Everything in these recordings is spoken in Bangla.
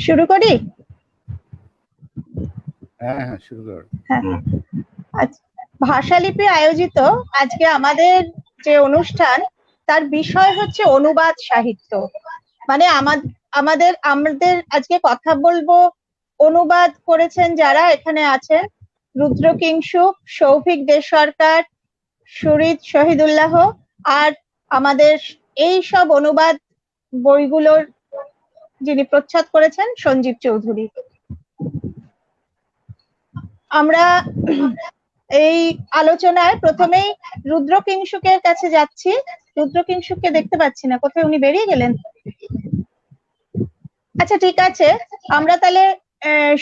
শুরু করি। হ্যাঁ হ্যাঁ, শুরু কর। হ্যাঁ, ভাষালিপি আয়োজিত আজকে আমাদের যে অনুষ্ঠান, তার বিষয় হচ্ছে অনুবাদ সাহিত্য। মানে আমাদের আমাদের আজকে কথা বলবো, অনুবাদ করেছেন যারা এখানে আছেন: রুদ্র কিংসুক, সৌভিক দে সরকার, সুরিত শহীদুল্লাহ, আর আমাদের এই সব অনুবাদ বইগুলোর যিনি প্রচ্ছদ করেছেন সঞ্জীব চৌধুরী। আমরা এই আলোচনায় প্রথমেই রুদ্র কিংসুকের কাছে যাচ্ছি। রুদ্র কিংসুককে দেখতে পাচ্ছি না, কোথায় উনি বেরিয়ে গেলেন? আচ্ছা, ঠিক আছে, আমরা তাহলে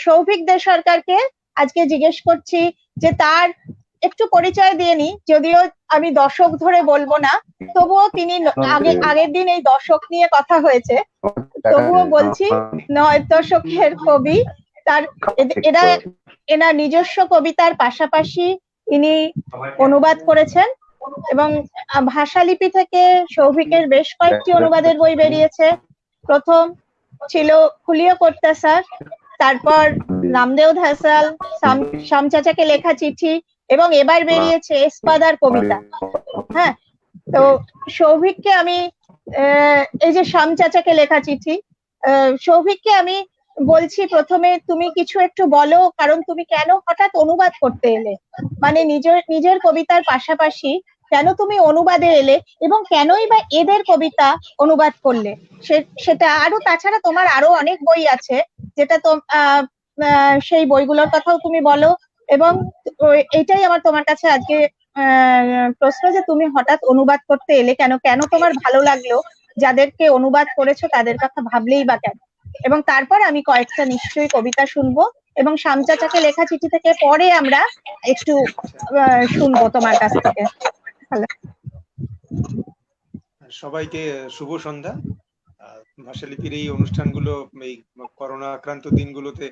সৌভিক দে সরকারকে আজকে জিজ্ঞেস করছি যে তার একটু পরিচয় দিয়ে নি, যদিও আমি দশক ধরে বলবো না, তবুও তিনি আগের দিন এই দশক নিয়ে কথা হয়েছে, তবুও বলছি 9 দশকের কবি। তার এনার নিজস্ব কবিতার পাশাপাশি ইনি অনুবাদ করেছেন, এবং ভাষালিপি থেকে সৌভিকের বেশ কয়েকটি অনুবাদের বই বেরিয়েছে। প্রথম ছিল খুলিও কর্তাসার, তারপর নামদেও ধাসাল, শাম চাচাকে লেখা চিঠি, এবং এবার বেরিয়েছে এসপাদার কবিতা। হ্যাঁ, তো সৌভিককে আমি এই যে শাম চাচাকে লেখা চিঠি, সৌভিককে আমি বলছি প্রথমে তুমি কিছু একটু বলো, কারণ তুমি কেন হঠাৎ অনুবাদ করতে এলে, মানে নিজের কবিতার পাশাপাশি কেন তুমি অনুবাদে এলে, এবং কেনই বা এদের কবিতা অনুবাদ করলে, সেটা। আরো তাছাড়া তোমার আরো অনেক বই আছে, যেটা তো সেই বইগুলোর কথাও তুমি বলো। এবং এইটাই আমার তোমার কাছে আজকে প্রশ্ন, যে তুমি হঠাৎ অনুবাদ করতে এলে কেন, কেন তোমার ভালো লাগলো, যাদেরকে অনুবাদ করেছো তাদের কথা ভাবলেই বা কেন। এবং তারপর আমি কয়েকটা নিশ্চয়ই কবিতা শুনবো, এবং শাম চাচাকে লেখা চিঠি থেকে পরে আমরা একটু শুনবো তোমার কাছ থেকে। সবাইকে শুভ সন্ধ্যা। ভাষালিপির এই অনুষ্ঠানগুলো এই করোনা আক্রান্ত দিনগুলোতে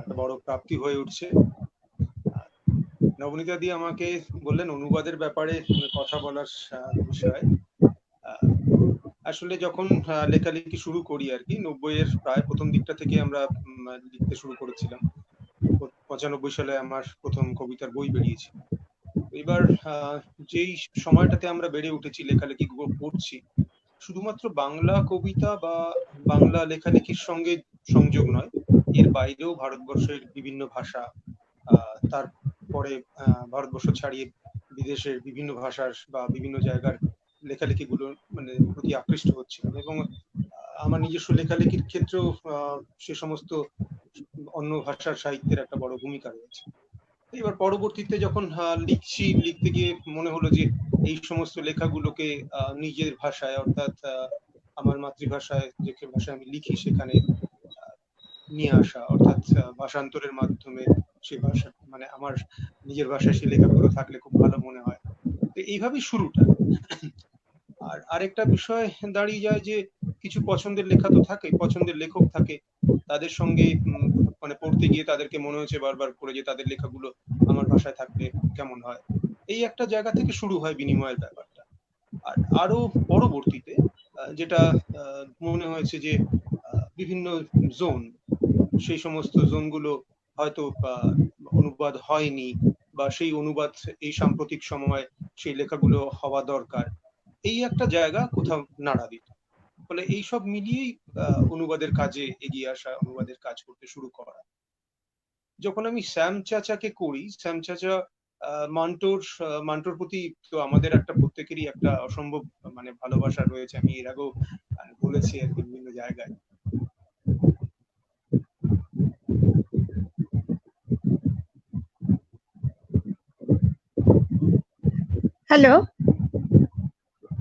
একটা বড় প্রাপ্তি হয়ে উঠছে। নবনীতা দি আমাকে বললেন অনুবাদের ব্যাপারে কথা বলার বিষয়। আসলে যখন লেখালেখি শুরু করি আর কি, 90-এর প্রায় প্রথম দিকটা থেকে আমরা লিখতে শুরু করেছিলাম। 95 সালে আমার প্রথম কবিতার বই বেরিয়েছে। এবার যেই সময়টাতে আমরা বেড়ে উঠেছি, লেখালেখি পড়ছি, শুধুমাত্র বাংলা কবিতা বা বাংলা লেখালেখির সঙ্গে সংযোগ নয়, এর বাইরেও ভারতবর্ষের বিভিন্ন ভাষা, তারপরে ভারতবর্ষ ছাড়িয়ে বিদেশের বিভিন্ন ভাষার বা বিভিন্ন জায়গার লেখালেখিগুলো মানে প্রতি আকৃষ্ট হচ্ছিলাম, এবং আমার নিজস্ব লেখালেখির ক্ষেত্রেও সে সমস্ত অন্য ভাষার সাহিত্যের একটা বড় ভূমিকা রয়েছে। এবার পরবর্তীতে যখন লিখতে গিয়ে মনে হলো যে এই সমস্ত লেখাগুলোকে নিজের ভাষায়, অর্থাৎ আমার মাতৃভাষায়, যে ভাষায় আমি লিখি সেখানে নিয়ে আসা, অর্থাৎ ভাষান্তরের মাধ্যমে সে ভাষা, মানে আমার নিজের ভাষায় সে লেখাগুলো থাকলে খুব ভালো মনে হয়। তো এইভাবেই শুরুটা। আর আরেকটা বিষয় দাঁড়িয়ে যায় যে কিছু পছন্দের লেখা তো থাকে, পছন্দের লেখক থাকে, তাদের সঙ্গে মানে পড়তে গিয়ে তাদেরকে মনে হয়েছে বারবার করে যে তাদের লেখাগুলো আমার ভাষায় থাকলে কেমন হয়। এই একটা জায়গা থেকে শুরু হয় বিনিময়ের ব্যাপারটা। আর আরো পরবর্তীতে যেটা মনে হয়েছে যে বিভিন্ন জোন, সেই সমস্ত জোনগুলো হয়তো অনুবাদ হয়নি, বা সেই অনুবাদ এই সাম্প্রতিক সময় সেই লেখাগুলো হওয়া দরকার, এই একটা জায়গা কোথাও নাড়া দিত। ফলে এইসব মিলিয়েই অনুবাদের কাজে এগিয়ে আসা, অনুবাদের কাজ করতে শুরু করা। যখন আমি শ্যাম চাচাকে করি, শ্যাম চাচা মান্টোর প্রতি তো আমাদের একটা প্রত্যেকেরই একটা অসম্ভব মানে ভালোবাসা রয়েছে, আমি এর আগেও বলেছি আর কি বিভিন্ন জায়গায়। হ্যালো,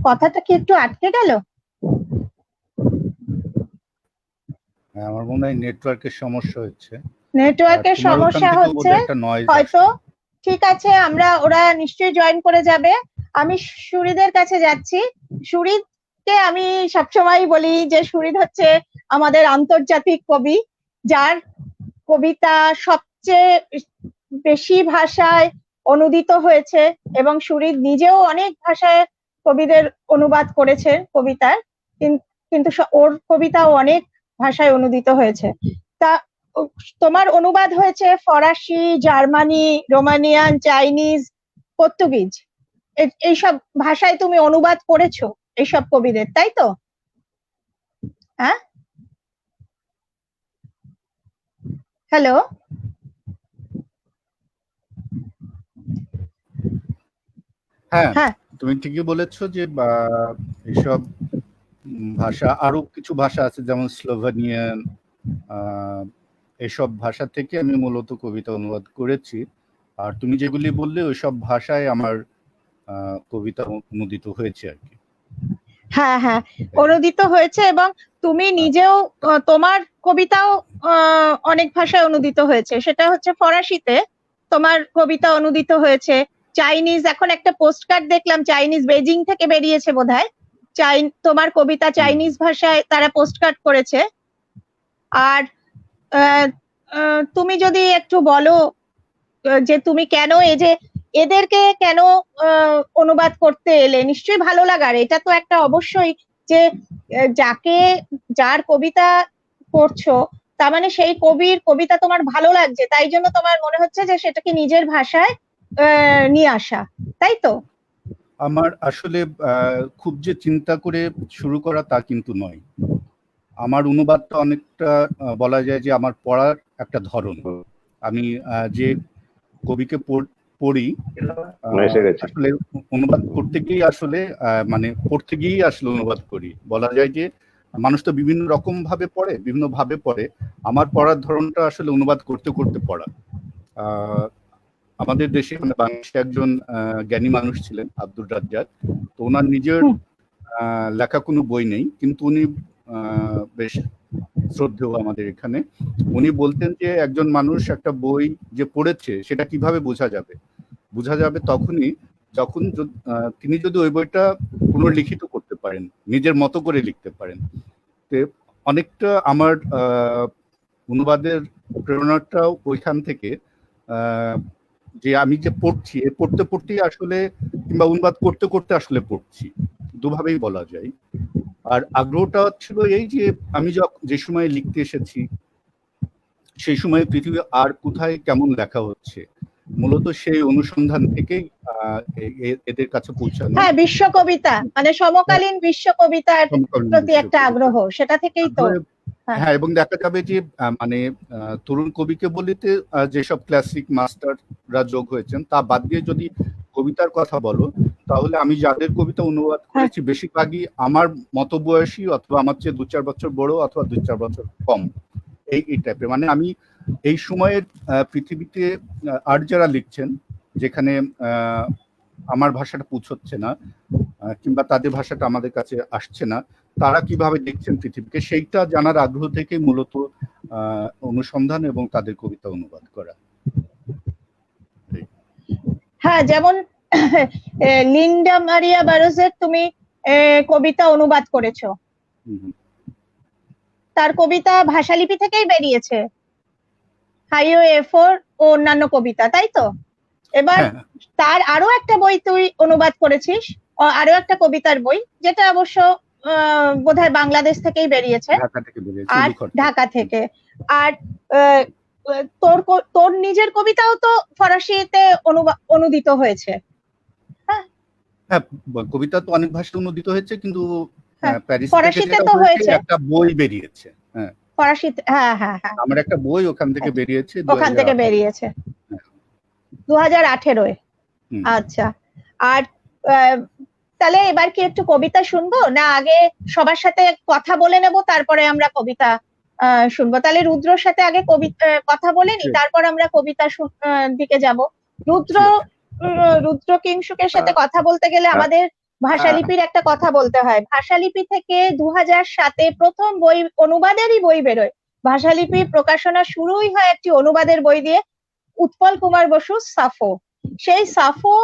কথাটা কি একটু আটকে গেল? আমার মনে হয় নেটওয়ার্কের সমস্যা হচ্ছে। নেটওয়ার্কের সমস্যা হচ্ছে হয়তো। ঠিক আছে, ওরা নিশ্চয়ই জয়েন করে যাবে। আমি সুরিদের কাছে যাচ্ছি। সুরিদকে আমি সবসময় বলি যে সুরিদ হচ্ছে আমাদের আন্তর্জাতিক কবি, যার কবিতা সবচেয়ে বেশি ভাষায় অনুদিত হয়েছে, এবং সুরিদ নিজেও অনেক ভাষায় কবিদের অনুবাদ করেছে কবিতার, কিন্তু ওর কবিতাও অনেক ভাষায় অনুদিত হয়েছে। তা তোমার অনুবাদ হয়েছে ফরাসি, জার্মানি, রোমানিয়ান, চাইনিজ, পর্তুগিজ, এইসব ভাষায় তুমি অনুবাদ করেছো এইসব কবিদের, তাই তো? হ্যাঁ, হ্যালো। হ্যাঁ, হ্যাঁ, তুমি ঠিকই বলেছো যে এইসব ভাষা, আরো কিছু ভাষা আছে যেমন স্লোভেনিয়ান, এসব ভাষা থেকে আমি মূলত কবিতা অনুবাদ করেছি। আর তুমি যেগুলি বললে ওইসব ভাষায় আমার কবিতা অনুদিত হয়েছে আর কি। হ্যাঁ হ্যাঁ, অনুদিত হয়েছে, এবং তুমি নিজেও তোমার কবিতাও অনেক ভাষায় অনুদিত হয়েছে। সেটা হচ্ছে ফরাসিতে তোমার কবিতা অনুদিত হয়েছে, চাইনিজ, এখন একটা পোস্টকার্ড দেখলাম চাইনিজ, বেজিং থেকে বেরিয়েছে বোধহয়, তোমার কবিতা চাইনিজ ভাষায় তারা পোস্টকার্ড করেছে। আর তুমি যদি একটু বলো যে তুমি কেন এই যে এদেরকে কেন অনুবাদ করতে এলে, নিশ্চয়ই ভালো লাগার, এটা তো একটা অবশ্যই যে যার কবিতা পড়ছো তার মানে সেই কবির কবিতা তোমার ভালো লাগছে, তাই জন্য তোমার মনে হচ্ছে যে সেটাকে নিজের ভাষায় নিয়ে আসা, তাই তো? আমার আসলে খুব যে চিন্তা করে শুরু করা তা কিন্তু নয়। আমার অনুবাদটা অনেকটা বলা যায় যে আমার পড়ার একটা ধরন। আমি যে কবিকে পড়ি আসলে অনুবাদ করতে গিয়ে আসলে মানে পড়তে গিয়েই আসলে অনুবাদ করি। বলা যায় যে মানুষ তো বিভিন্ন রকম ভাবে পড়ে, বিভিন্ন ভাবে পড়ে। আমার পড়ার ধরনটা আসলে অনুবাদ করতে করতে পড়া। আমাদের দেশে মানে বাংলাদেশে একজন জ্ঞানী মানুষ ছিলেন আব্দুর রাজ্জাক। তো ওনার নিজের লেখা কোনো বই নেই, কিন্তু উনি বেশ শ্রদ্ধেয় আমাদের এখানে। উনি বলতেন যে একজন মানুষ একটা বই যে পড়েছে সেটা কিভাবে বোঝা যাবে? বোঝা যাবে তখনই যখন তিনি যদি ওই বইটা পুনর্লিখিত করতে পারেন, নিজের মতো করে লিখতে পারেন। তো অনেকটা আমার অনুবাদের প্রেরণাটাও ওইখান থেকে, যে আমি যে পড়ছি পড়তে পড়তেই আসলে, কিংবা অনুবাদ করতে করতে আসলে পড়ছি, দুভাবেই বলা যায়। আর আগ্রহটা ছিল এই যে আমি যে সময় লিখতে এসেছি সেই সময় পৃথিবী আর কোথায় কেমন লেখা হচ্ছে, মূলত সেই অনুসন্ধান থেকেই এদের কাছে পৌঁছানো। হ্যাঁ, বিশ্ব কবিতা মানে সমকালীন বিশ্ব কবিতার প্রতি একটা আগ্রহ, সেটা থেকেই তো। হ্যাঁ, এবং দেখা যাবে যে মানে তরুণ কবিকে বলিতে যেসব ক্লাসিক মাস্টাররা যোগ হয়েছেন তা বাদ দিয়ে যদি কবিতার কথা বলো, তাহলে আমি যাদের কবিতা অনুবাদ করেছি বেশিরভাগই আমার মতো বয়সী, অথবা আমার চেয়ে 2-4 বছর বড়, অথবা 2-4 বছর কম, এই টাইপের। মানে আমি এই সময়ের পৃথিবীতে আর যারা লিখছেন যেখানে আমার ভাষাটা পৌঁছচ্ছে না, কিংবা তাদের ভাষাটা আমাদের কাছে আসছে না, তারা কিভাবে দেখছেন পৃথিবীকে, সেইটা জানার আগ্রহ থেকে মূলত অনুসন্ধান এবং তাদের কবিতা অনুবাদ করা। হ্যাঁ, যেমন লিন্ডা মারিয়া বারোজের তুমি কবিতা অনুবাদ করেছো, তার কবিতা ভাষালিপি থেকেই বেরিয়েছে, হাইওয়ে এ4 ও অন্যান্য কবিতা, তাই তো? এবার তার আরো একটা বই তুই অনুবাদ করেছিস, আরো একটা কবিতার বই, যেটা অবশ্য বোধহয় বাংলাদেশ থেকেই বেরিয়েছে, আর ঢাকা থেকে। আর তোর নিজের কবিতাও তো ফরাসিতে অনুদিত হয়েছে। হ্যাঁ, কবিতা তো অনেক ভাষায় অনুদিত হয়েছে, কিন্তু ফরাসিতে তো হয়েছে, একটা বই বেরিয়েছে। হ্যাঁ, ফরাসিতে, হ্যাঁ হ্যাঁ হ্যাঁ, আমার একটা বই ওখান থেকে বেরিয়েছে, 2018-এ। আচ্ছা, আর তাহলে এবার কি একটু কবিতা শুনবো, না আগে সবার সাথে কথা বলে নেব তারপরে আমরা কবিতা শুনবো? তাহলে রুদ্রর সাথে আগে কথা বলে নি, তারপর আমরা কবিতা দিকে যাব। রুদ্র কিংসুকের সাথে কথা বলতে গেলে আমাদের ভাষালিপির একটা কথা বলতে হয়। ভাষালিপি থেকে 2007-এ প্রথম বই, অনুবাদেরই বই বেরোয়। ভাষালিপি প্রকাশনা শুরুই হয় একটি অনুবাদের বই দিয়ে, উৎপল কুমার বসু সাফো। সেই সাফো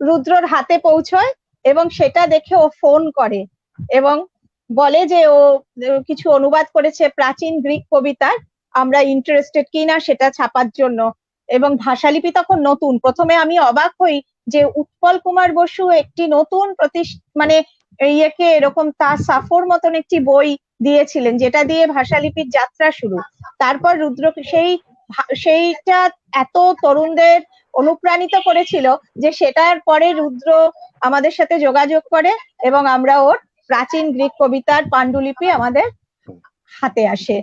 রুদ্রর হাতে পৌঁছয় এবং সেটা দেখে ও ফোন করে এবং বলে যে ও কিছু অনুবাদ করেছে প্রাচীন গ্রিক কবিতার, আমরা ইন্টারেস্টেড কিনা সেটা ছাপার জন্য। এবং ভাষালিপি তখন নতুন। প্রথমে আমি অবাক হই যে উৎপল কুমার বসু একটি নতুন মানে ইয়েকে এরকম তার সাফর মতন একটি বই দিয়েছিলেন, যেটা দিয়ে ভাষালিপির যাত্রা শুরু। তারপর রুদ্র সেইটা এত তরুণদের অনুপ্রাণিত করেছিল যে সেটার পরে রুদ্র আমাদের সাথে যোগাযোগ করে এবং আমরা ওর প্রাচীন গ্রিক কবিতার পাণ্ডুলিপি আমাদের হাতে আসে।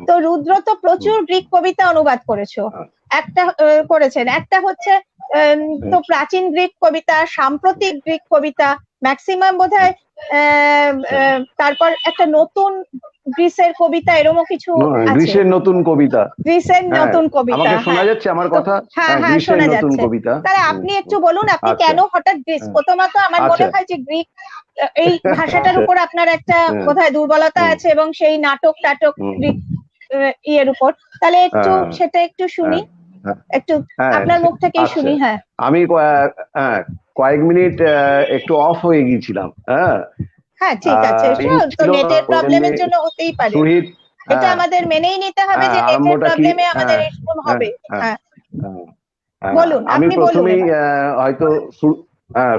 তো রুদ্র তো প্রচুর গ্রিক কবিতা অনুবাদ করেছো, একটা করেছেন, একটা হচ্ছে তো প্রাচীন গ্রিক কবিতা, সাম্প্রতিক গ্রিক কবিতা ম্যাক্সিমাম বোধহয়, তারপর একটা নতুন গ্রিসের কবিতা, এরকম কিছু আছে। গ্রিসের নতুন কবিতা, গ্রিসের নতুন কবিতা, আমাকে শোনা যাচ্ছে আমার কথা? হ্যাঁ হ্যাঁ গ্রিসের শোনা নতুন যাচ্ছে। কবিতা, তাহলে আপনি একটু বলুন, আপনি কেন হঠাৎ গ্রিস? প্রথমত আমার মনে হয় যে গ্রিক এই ভাষাটার উপর আপনার একটা বোধহয় দুর্বলতা আছে, এবং সেই নাটক গ্রিক ইয়ের উপর। তাহলে একটু সেটা একটু শুনি, একটু আপনার মুখ থেকেই শুনি। হ্যাঁ, আমি কয়েক মিনিট একটু অফ হয়ে গিয়েছিলাম। হ্যাঁ ঠিক আছে, তো নেটের প্রবলেমের জন্য হতেই পারে, এটা আমাদের মেনেই নিতে হবে যে নেটের প্রবলেমে আমাদের এরকম হবে। হ্যাঁ বলুন, আমি আপনি প্রথমেই হয়তো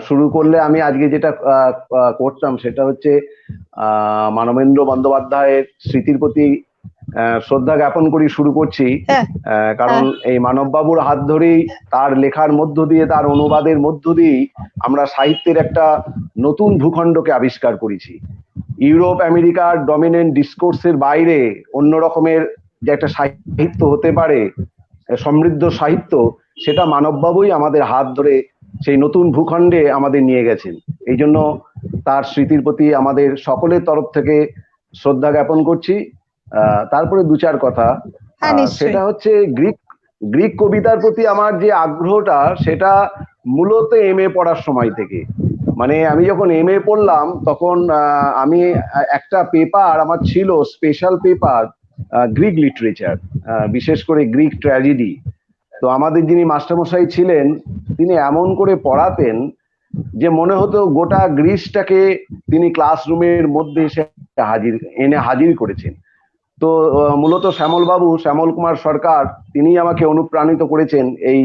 শুরু করলে আমি আজকে যেটা করতাম সেটা হচ্ছে মানবেন্দ্র বন্দ্যোপাধ্যায়ের স্মৃতির প্রতি শ্রদ্ধা জ্ঞাপন করি শুরু করছি। কারণ এই মানববাবুর হাত ধরেই, তার লেখার মধ্য দিয়ে, তার অনুবাদের মধ্য দিয়েই আমরা সাহিত্যের একটা নতুন ভূখণ্ডকে আবিষ্কার করেছি। ইউরোপ আমেরিকার ডমিনেন্ট ডিসকোর্সের বাইরে অন্য রকমের যে একটা সাহিত্য হতে পারে, সমৃদ্ধ সাহিত্য, সেটা মানববাবুই আমাদের হাত ধরে সেই নতুন ভূখণ্ডে আমাদের নিয়ে গেছেন। এই জন্য তার স্মৃতির প্রতি আমাদের সকলের তরফ থেকে শ্রদ্ধা জ্ঞাপন করছি। তারপরে দু চার কথা, সেটা হচ্ছে গ্রিক কবিতার প্রতি আমার যে আগ্রহটা, সেটা মূলত এমএ পড়ার সময় থেকে। মানে আমি যখন এমএ পড়লাম তখন আমি একটা পেপার আমার ছিল, স্পেশাল পেপার, গ্রিক লিটারেচার, বিশেষ করে গ্রিক ট্র্যাজেডি। তো আমাদের যিনি মাস্টারমশাই ছিলেন, তিনি এমন করে পড়াতেন যে মনে হতো গোটা গ্রিসটাকে তিনি ক্লাসরুমের মধ্যে এসে হাজির করেছেন। তো মূলত শ্যামল কুমার সরকার, তিনি আমাকে অনুপ্রাণিত করেছেন এই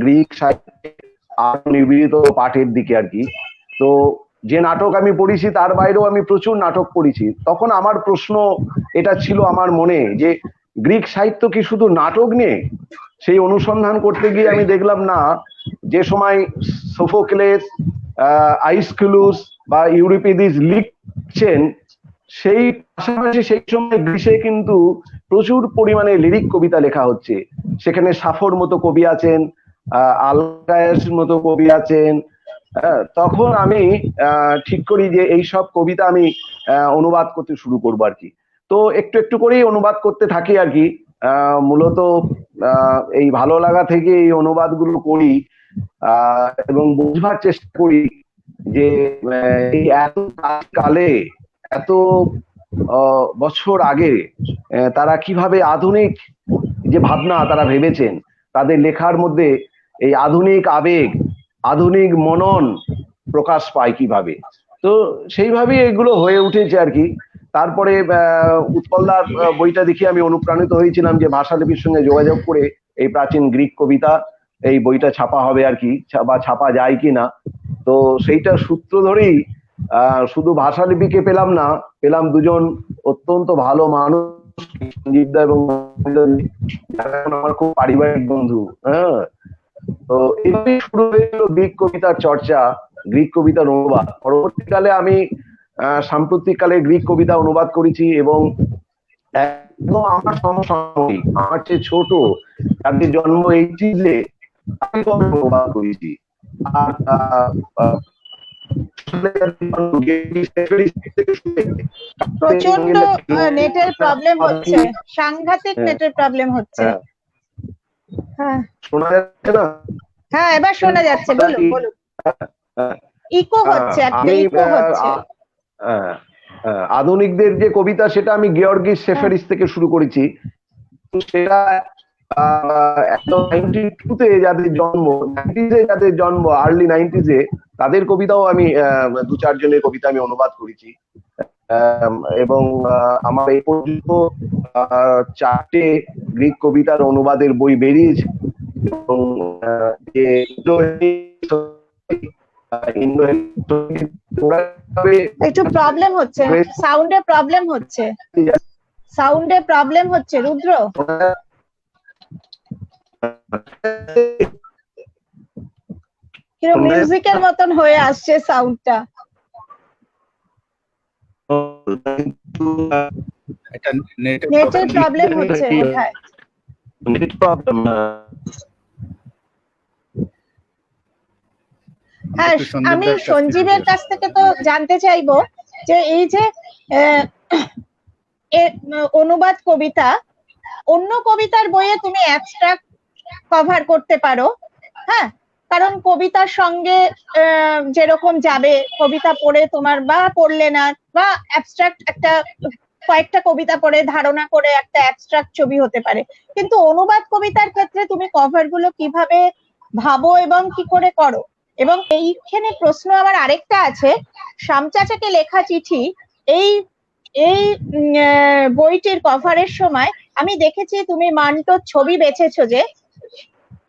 গ্রিক সাহিত্যে আরো নিবিড়িত পাঠের দিকে আর কি। তো যে নাটক আমি পড়েছি তার বাইরেও আমি প্রচুর নাটক পড়েছি। তখন আমার প্রশ্ন এটা ছিল আমার মনে, যে গ্রিক সাহিত্য কি শুধু নাটক নিয়ে? সেই অনুসন্ধান করতে গিয়ে আমি দেখলাম না, যে সময় সোফোক্লেস, আইসকিলুস বা ইউরিপিডিস লিখছেন, সেই পাশাপাশি সেই সময় গ্রিসে কিন্তু প্রচুর পরিমাণে লিরিক কবিতা লেখা হচ্ছে। সেখানে সাফোর মতো কবি আছেন, আলকায়েস মতো কবি আছেন। তখন আমি ঠিক করি যে এই সব কবিতা আমি অনুবাদ করতে শুরু করবো আর কি। তো একটু একটু করেই অনুবাদ করতে থাকি আর কি। মূলত এই ভালো লাগা থেকে এই অনুবাদগুলো করি এবং বুঝবার চেষ্টা করি যে এই এত কালে, এত বছর আগে তারা কিভাবে আধুনিক যে ভাবনা তারা ভেবেছেন, তাদের লেখার মধ্যে এই আধুনিক আবেগ, আধুনিক মনন প্রকাশ পায় কিভাবে। তো সেইভাবেই এগুলো হয়ে উঠেছে আর কি। তারপরে উৎপলদার বইটা দেখে আমি অনুপ্রাণিত হয়েছিলাম যে ভাষালিপির সঙ্গে যোগাযোগ করে এই প্রাচীন গ্রিক কবিতা, এই বইটা ছাপা হবে আর কি, বা ছাপা যায় কিনা। তো সেইটা সূত্র ধরেই শুধু ভাষালিপিকে পেলাম না, পেলাম দুজন অত্যন্ত ভালো মানুষ, সঞ্জীবদা এবং আমার খুব পারিবারিক বন্ধু। তো এইভাবেই শুরু হয়েছিল গ্রিক কবিতার চর্চা, গ্রিক কবিতার অনুবাদ। পরবর্তীকালে আমি সাম্প্রতিককালে গ্রিক কবিতা অনুবাদ করেছি এবং একদম আমার সমসাময়িক, আমার চেয়ে ছোট, তাদের জন্ম 80s-এ, আমি অনুবাদ করেছি। আর প্রচন্ড নেটের প্রবলেম হচ্ছে, সাংঘাতিক নেটের প্রবলেম হচ্ছে। হ্যাঁ শোনা যাচ্ছে না? হ্যাঁ এবার শোনা যাচ্ছে, বলুন বলুন। ইকো হচ্ছে, একটা ইকো হচ্ছে। আধুনিকদের যে কবিতা, সেটা আমি গিয়র্গিস সেফেরিস থেকে শুরু করেছি। সেটা একদম 92-তে যাদের জন্ম, 90s-এ যাদের জন্ম, আর্লি 90s-এ, তাদের কবিতাও আমি দু চারজনের কবিতা আমি অনুবাদ করেছি। এবং আমার এই পর্যন্ত 4টে গ্রিক কবিতার অনুবাদের বই বেরিয়েছে। এবং যে ওরা একটু প্রবলেম হচ্ছে, সাউন্ডে প্রবলেম হচ্ছে, সাউন্ডে প্রবলেম হচ্ছে রুদ্র। কিরকম মিউজিকের মতন হয়ে আসছে সাউন্ডটা। এটা নেটের প্রবলেম হচ্ছে বোধহয়। হ্যাঁ, আমি সঞ্জীবের কাছ থেকে তো জানতে চাইবো যে এই যে অনুবাদ কবিতা, অন্য কবিতার বইয়ে তুমি অ্যাবস্ট্রাক্ট কভার করতে পারো, হ্যাঁ, কারণ কবিতার সঙ্গে যেরকম যাবে, কবিতা পড়ে তোমার বা পড়লে না, বা অ্যাবস্ট্রাক্ট একটা কয়েকটা কবিতা পড়ে ধারণা করে একটা অ্যাবস্ট্রাক্ট ছবি হতে পারে, কিন্তু অনুবাদ কবিতার ক্ষেত্রে তুমি কভার গুলো কিভাবে ভাবো এবং কি করে করো? এবং এইখানে প্রশ্ন আমার আরেকটা আছে, শামচাচাকে লেখা চিঠি, এই এই বইটির কভারের সময় আমি দেখেছি তুমি মান্টোর ছবি বেছেছো, যে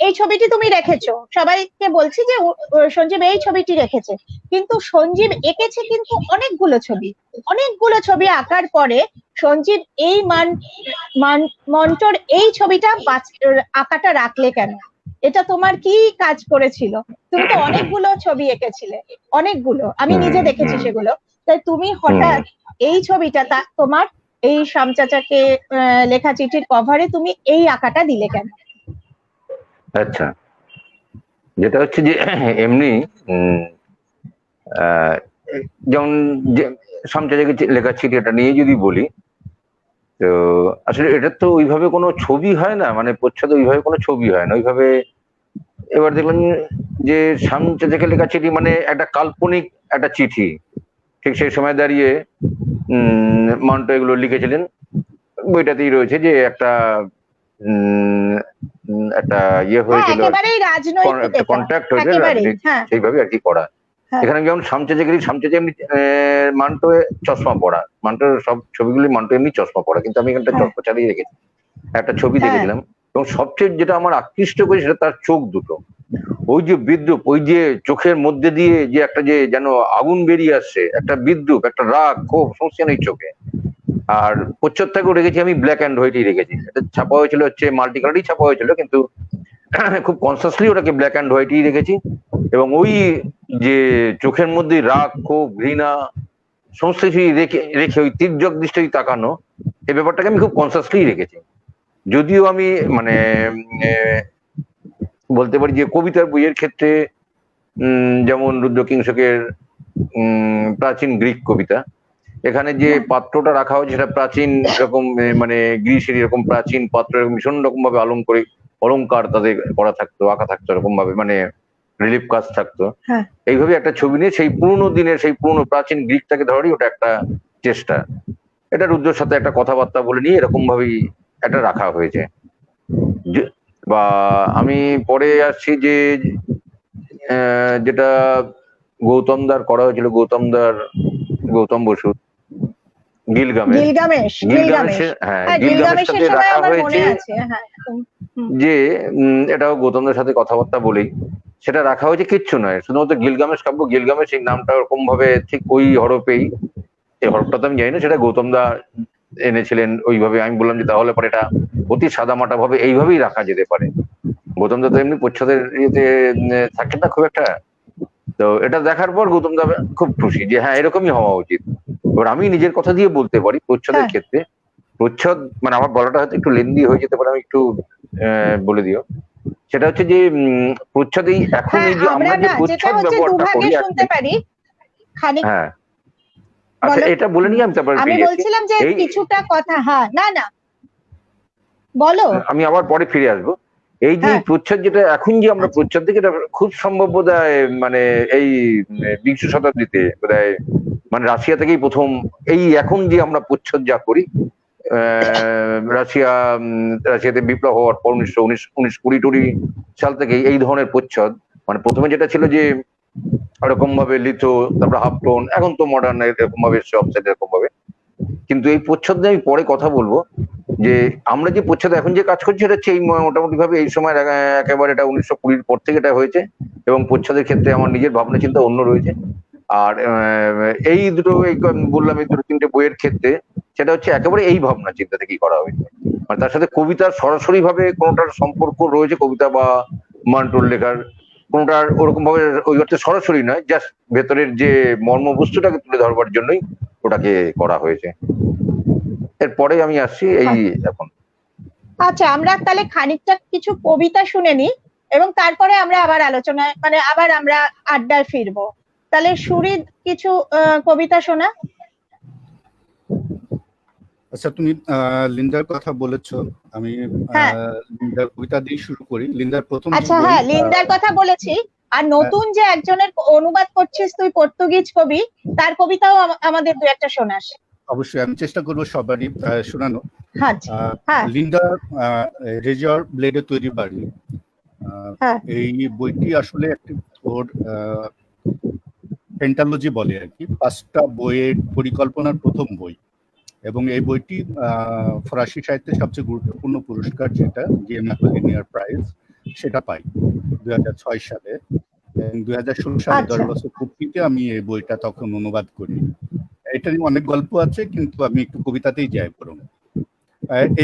এই ছবিটি তুমি রেখেছো, সবাইকে বলছি যে সঞ্জীব এই ছবিটি রেখেছে, কিন্তু সঞ্জীব এঁকেছে কিন্তু অনেকগুলো ছবি আঁকার পরে সঞ্জীব এই মন্টোর এই ছবিটা আঁকাটা রাখলে কেন? এটা তোমার কি কাজ করেছিল? তুমি তো অনেকগুলো ছবি এঁকেছিলে, অনেকগুলো, আমি নিজে দেখেছি সেগুলো, তাই তুমি হঠাৎ এই ছবিটা তোমার এই শামচাচাকে লেখা চিঠির কভারে তুমি এই আঁকাটা দিলে কেন? আচ্ছা, যেটা হচ্ছে যে এমনি যেমন শামচাচাকে লেখা চিঠি এটা নিয়ে যদি বলি, তো আসলে এটা তো ওইভাবে কোনো ছবি হয় না, মানে প্রচ্ছদে ওইভাবে কোনো ছবি হয় না ওইভাবে। এবার দেখলেন যে শামচাচাকে লেখা চিঠি মানে একটা কাল্পনিক একটা চিঠি, ঠিক সেই সময় দাঁড়িয়ে মান্টো এগুলো লিখেছিলেন। বইটাতেই রয়েছে যে একটা একটা ইয়ে হয়েছিল, কন্ট্যাক্ট হয়েছে, সেইভাবে আর কি করা। এখানে যেমন শামচাচা এমনি মান্টো চশমা পড়া, মান্টোর সব ছবিগুলি মান্টো এমনি চশমা পড়া, কিন্তু আমি এখানটা চশমা চালিয়ে রেখেছি। একটা ছবি দেখেছিলাম এবং সবচেয়ে যেটা আমার আকৃষ্ট করে সেটা তার চোখ দুটো, ওই যে বিদ্রুপ, ওই যে চোখের মধ্যে দিয়ে যে একটা যে যেন আগুন বেরিয়ে আসছে, একটা বিদ্রুপ, একটা রাগ, ক্ষোভ সমস্যা নেই চোখে। আর প্রচ্ছদটাকেও রেখেছি আমি ব্ল্যাক অ্যান্ড হোয়াইটই রেখেছি, এটা ছাপা হয়েছিল হচ্ছে মাল্টি কালারই ছাপা হয়েছিল, কিন্তু খুব কনসাসলি ওটাকে ব্ল্যাক অ্যান্ড হোয়াইটই রেখেছি। এবং ওই যে চোখের মধ্যে রাগ, ক্ষোভ, ঘৃণা সমস্ত কিছুই রেখে ওই তির্যক দৃষ্টি তাকানো, এই ব্যাপারটাকে আমি খুব কনসাসলি রেখেছি। যদিও আমি মানে বলতে পারি যে কবিতার বইয়ের ক্ষেত্রে যেমন রুদ্রকিংসকের প্রাচীন গ্রিক কবিতা, এখানে যে পাত্রটা রাখা হয়েছে সেটা প্রাচীন এরকম মানে গ্রিসের এরকম প্রাচীন পাত্র, এরকম ভীষণ রকম ভাবে অলংকার তাদের করা থাকতো, আঁকা থাকতো, এরকম ভাবে মানে রিলিফ কাজ থাকতো। এইভাবে একটা ছবি নিয়ে সেই পুরোনো দিনের সেই পুরোনো প্রাচীন গ্রিকটাকে ধরি, ওটা একটা চেষ্টা। এটা রুদ্রর সাথে একটা কথাবার্তা বলে নিয়ে এরকম ভাবেই এটা রাখা হয়েছে। বা আমি পরে আসছি যে যেটা গৌতমদার করা হয়েছিল, গৌতম বসু গিলগামেশ, গিলগামেশের রাখা হয়েছে যে এটাও গৌতমদের সাথে কথাবার্তা বলেই সেটা রাখা হয়েছে, কিচ্ছু নয়, শুধুমাত্র গিলগামেশ কাব্য, গিলগামেশ এই নামটা ওরকম ভাবে ঠিক ওই হরফেই, এই হরফটা তো আমি জানি না, সেটা গৌতমদা এনেছিলেন ওইভাবে। আমি বললাম যে তাহলে পরে এটা অতি সাদামাটা ভাবে এইভাবেই রাখা যেতে পারে। গৌতমদা তো এমনি প্রচ্ছদের ইয়েতে থাকে না খুব একটা, তো এটা দেখার পর গৌতমদা খুব খুশি যে হ্যাঁ এরকমই হওয়া উচিত। এবার আমি নিজের কথা দিয়ে বলতে পারি প্রচ্ছদের ক্ষেত্রে, প্রচ্ছদ মানে আমার বলাটা হয়তো একটু লেন্দি হয়ে যেতে পারে, আমি একটু বলে দিও। সেটা হচ্ছে যে প্রচ্ছদেই এখন এই যে আমরা যে প্রচ্ছদ ব্যবহারটা করি, হ্যাঁ আচ্ছা এটা বলে নিয়ে আমি তারপর বলছিলাম যে কিছুটা কথা, হ্যাঁ না বলো, আমি আবার পরে ফিরে আসবো। এই যে প্রচ্ছদ যেটা এখন যে আমরা প্রচ্ছদ দেখি, এটা খুব সম্ভব বোধহয় মানে এই 20 শতাব্দীতে বোধহয় মানে রাশিয়া থেকেই প্রথম এই এখন যে আমরা প্রচ্ছদ যা করি, রাশিয়াতে বিপ্লব হওয়ার পর 1920 সাল থেকে এই ধরনের প্রচ্ছদ, মানে প্রথমে যেটা ছিল যে এরকম ভাবে লিথো, তারপরে হাফ টোন, এখন তো মডার্ন এরকম ভাবে অফসেট এরকম ভাবে। কিন্তু এই প্রচ্ছদ নিয়ে আমি পরে কথা বলবো, যে আমরা যে প্রচ্ছদ এখন যে কাজ করছি সেটা হচ্ছে এই মোটামুটি ভাবে এই সময় একেবারে এটা 1920 পর থেকে এটা হয়েছে। এবং প্রচ্ছদের ক্ষেত্রে আমার নিজের ভাবনা চিন্তা অন্য রয়েছে, আর এই দুটো বললাম এই দুটো তিনটে বইয়ের ক্ষেত্রে সেটা হচ্ছে একেবারে এই ভাবনা চিন্তা থেকেই করা হয়েছে, মানে তার সাথে কবিতার সরাসরি ভাবে কোনোটার সম্পর্ক রয়েছে কবিতা বা মান্টুর লেখার কোনোটার ওরকম ভাবে ওই অর্থে সরাসরি নয়, জাস্ট ভেতরের যে মর্মবস্তুটাকে তুলে ধরবার জন্যই ওটাকে করা হয়েছে। এরপরে আমি আসছি এই এখন। আচ্ছা, আমরা তাহলে খানিকটা কিছু কবিতা শুনে নিই এবং তারপরে আমরা আবার আলোচনায় মানে আবার আমরা আড্ডায় ফিরবো। তাহলে সুরিদ কিছু কবিতা শোনা। আচ্ছা, তুমি লিন্ডার কথা বলেছো, আমি লিন্ডার কবিতা দিয়ে শুরু করি। লিন্ডার প্রথম, আচ্ছা হ্যাঁ, লিন্ডার কথা বলেছি। আর নতুন যে একজনের অনুবাদ করছিস তুই, পর্তুগিজ কবি, তার কবিতাও আমাদের দু একটা শোনাস। অবশ্যই আমি চেষ্টা করবো সবারই শোনানো। হ্যাঁ, লিন্ডার রেজার ব্লেডে তৈরি বাড়ি, এই বইটি আসলে একটি ওর পেন্টালজি বলে আর কি, 5টা বইয়ের পরিকল্পনার প্রথম বই। এবং এই বইটি ফরাসি সাহিত্যের সবচেয়ে গুরুত্বপূর্ণ পুরস্কার যেটা গিয়াম অ্যাপোলিনিয়ার প্রাইজ, সেটা পাই 2006 সালে। এবং 2016 সালে 10 বছর পূর্তিতে আমি এই বইটা তখন অনুবাদ করি। এটা নিয়ে অনেক গল্প আছে, কিন্তু আমি একটু কবিতাতেই যাই বরং।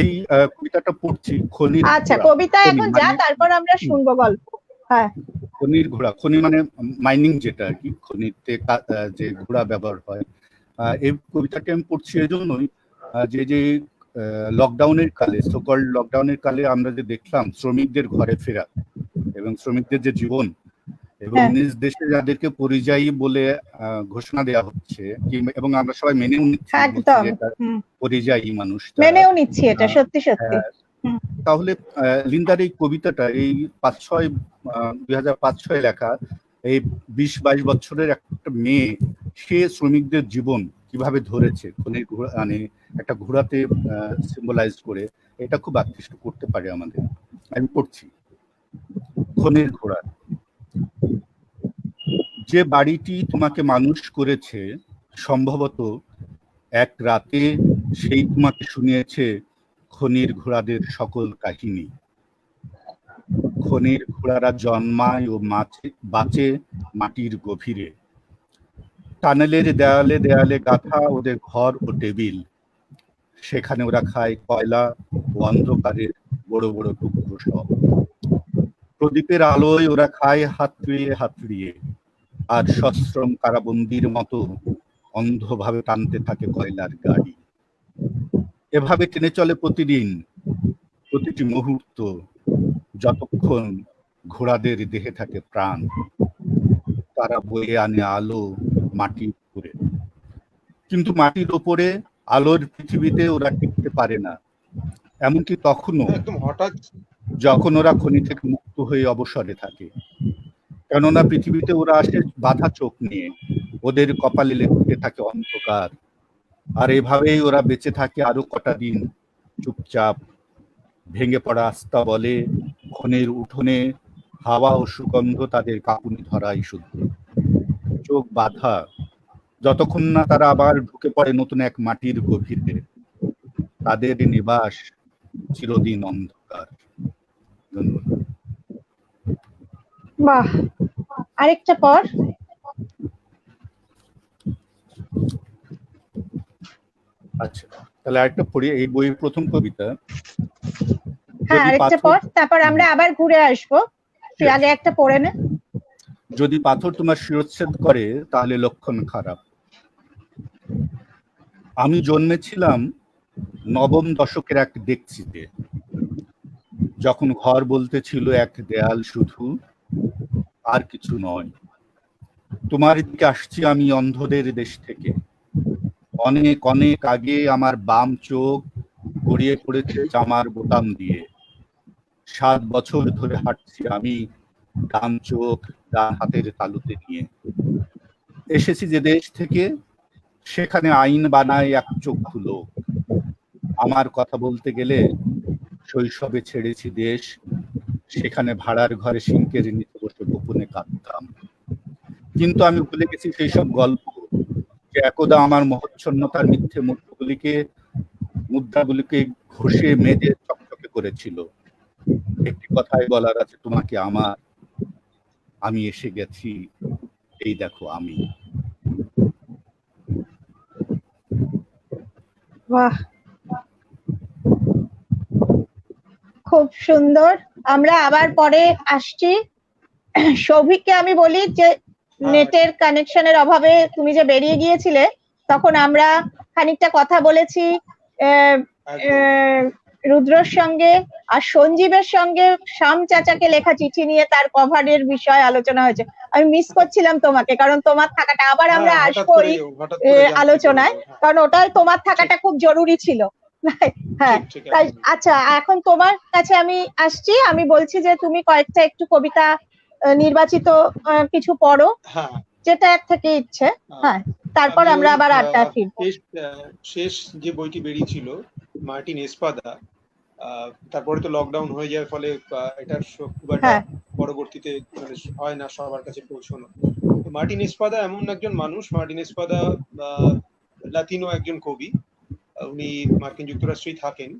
এই কবিতাটা পড়ছি, খনির। আচ্ছা, কবিতা এখন যা, তারপর আমরা শুনবো গল্প। হ্যাঁ, খনির ঘোড়া, খনি মানে মাইনিং যেটা আর কি, খনিতে যে ঘোড়া ব্যবহার হয়। এই কবিতাটি আমি পড়ছি এজন্যই যে লকডাউনের কালে, সোকল্ড লকডাউনের কালে আমরা যে দেখলাম শ্রমিকদের ঘরে ফেরা এবং শ্রমিকদের যে জীবন, এবং নিজ দেশে যাদেরকে পরিযায়ী বলে ঘোষণা দেওয়া হচ্ছে, এবং আমরা সবাই মেনেও নিচ্ছি পরিযায়ী মানুষ, মেনেও নিচ্ছি এটা সত্যি সত্যি। তাহলে লিন্ডার এই কবিতাটা এই 2005-6 লেখা, এই 20-22 বছরের একটা মেয়ে, সে শ্রমিকদের জীবন কিভাবে ধরেছে খনির ঘোড়া, মানে একটা ঘোড়াতে সিম্বলাইজ করে, এটা খুব আকৃষ্ট করতে পারে আমাদের। আমি পড়ছি। খনির ঘোড়া। যে বাড়িটি তোমাকে মানুষ করেছে, সম্ভবত এক রাতে সেই তোমাকে শুনিয়েছে খনির ঘোড়াদের সকল কাহিনী। খনির ঘোড়ারা জন্মায় ও বাঁচে মাটির গভীরে। টানেলের দেয়ালে দেয়ালে গাঁথা ওদের ঘর ও টেবিল, সেখানে ওরা খায় কয়লা ও অন্ধকারের বড় বড় টুকরো সব। প্রদীপের আলোয় ওরা খায় হাতড়িয়ে হাতড়িয়ে, আর সশ্রম কারাবন্দির মতো অন্ধভাবে টানতে থাকে কয়লার গাড়ি। এভাবে টেনে চলে প্রতিদিন, প্রতিটি মুহূর্ত, যতক্ষণ ঘোড়াদের দেহে থাকে প্রাণ। তারা বয়ে আনে আলো মাটির উপরে, কিন্তু মাটির ওপরে আলোর পৃথিবীতে ওরা টিকতে পারে না। এমনকি তখনও যখন ওরা খনি থেকে মুক্ত হয়ে অবসরে থাকে। কেননা পৃথিবীতে ওরা আসে বাঁধা চোখ নিয়ে, ওদের কপালে লেখতে থাকে অন্ধকার। আর এভাবেই ওরা বেঁচে থাকে আরো কটা দিন, চুপচাপ। ভেঙে পড়া আস্থা বলে, খনির উঠোনে হাওয়া ও সুগন্ধ তাদের কাঁপুনি ধরাই শুধু। চোখ বাঁধা, যতক্ষণ না তারা আবার ঢুকে পড়ে নতুন এক মাটির গভীরে। তাদের নিবাস চিরদিন অন্ধকার। ধন্যবাদ। বাহ, আরেকটা পর। আচ্ছা, তাহলে আরেকটা পড়ি, এই বইয়ের প্রথম কবিতা। হ্যাঁ, আরেকটা পর, তারপর আমরা আবার ঘুরে আসবো। তুই আগে একটা পড়ে নে। যদি পাথর তোমার শিরচ্ছেদ করে, তাহলে লক্ষণ খারাপ। আমি জন্মেছিলাম 9ম দশকের এক ডেকচিতে, যখন ঘর বলতে ছিল এক দেয়াল শুধু, আর কিছু নয়। তোমার দিকে আসছি আমি অন্ধদের দেশ থেকে। অনেক অনেক আগে আমার বাম চোখ গড়িয়ে পড়েছে জামার বোতাম দিয়ে। 7 বছর ধরে হাঁটছি আমি ডান চোখ ডান হাতের তালুতে নিয়ে। এসেছি যে দেশ থেকে, সেখানে আইন বানায় এক চক্ষু লোক। আমার কথা বলতে গেলে শৈশবে ছেড়েছি দেশ, সেখানে ভাড়ার ঘরে সিঙ্কের নিচে বসে গোপনে কাঁদতাম। কিন্তু আমি ভুলে গেছি সেই সব গল্প, যে একদা আমার মহচ্ছন্নতার মিথ্যে মুদ্রাগুলিকে ঘষে মেজে চকচকে করেছিল। একটি কথাই বলার আছে তোমাকে আমার, আমি এসে গেছি, এই দেখো আমি। বাহ, খুব সুন্দর। আমরা আবার পরে আসছি। সৌভিককে আমি বলি যে নেটের কানেকশনের অভাবে তুমি যে বেরিয়ে গিয়েছিলে, তখন আমরা খানিকটা কথা বলেছি রুদ্রর সঙ্গে, আর সঞ্জীবের সঙ্গে শ্যাম চাচাকে লেখা চিঠি নিয়ে তার কভারের বিষয় আলোচনা হয়েছে। আমি মিস করছিলাম তোমাকে, কারণ তোমার থাকাটা, আবার আমরা আসবো এই আলোচনায়, কারণ ওটাই তোমার থাকাটা খুব জরুরি ছিল। হ্যাঁ, আচ্ছা, এখন তোমার কাছে আমি আসছি। আমি বলছি যে তুমি কয়েকটা একটু কবিতা নির্বাচিত কিছু পড়ো, যেটা থেকে ইচ্ছে। হ্যাঁ, তারপর আমরা আবার আড্ডা ফিরবো। শেষ যে বইটি বেরিয়েছিল মার্টিন এসপাদা, তারপরে তো লকডাউন হয়ে যাওয়ার ফলে এটা খুব একটা পরবর্তীতে হয় না সবার কাছে পৌঁছানো। মার্টিন এসপাদা এমন একজন মানুষ, মার্টিন এসপাদা লাতিনো একজন কবি, উনি মার্কিন যুক্তরাষ্ট্রেই থাকেন।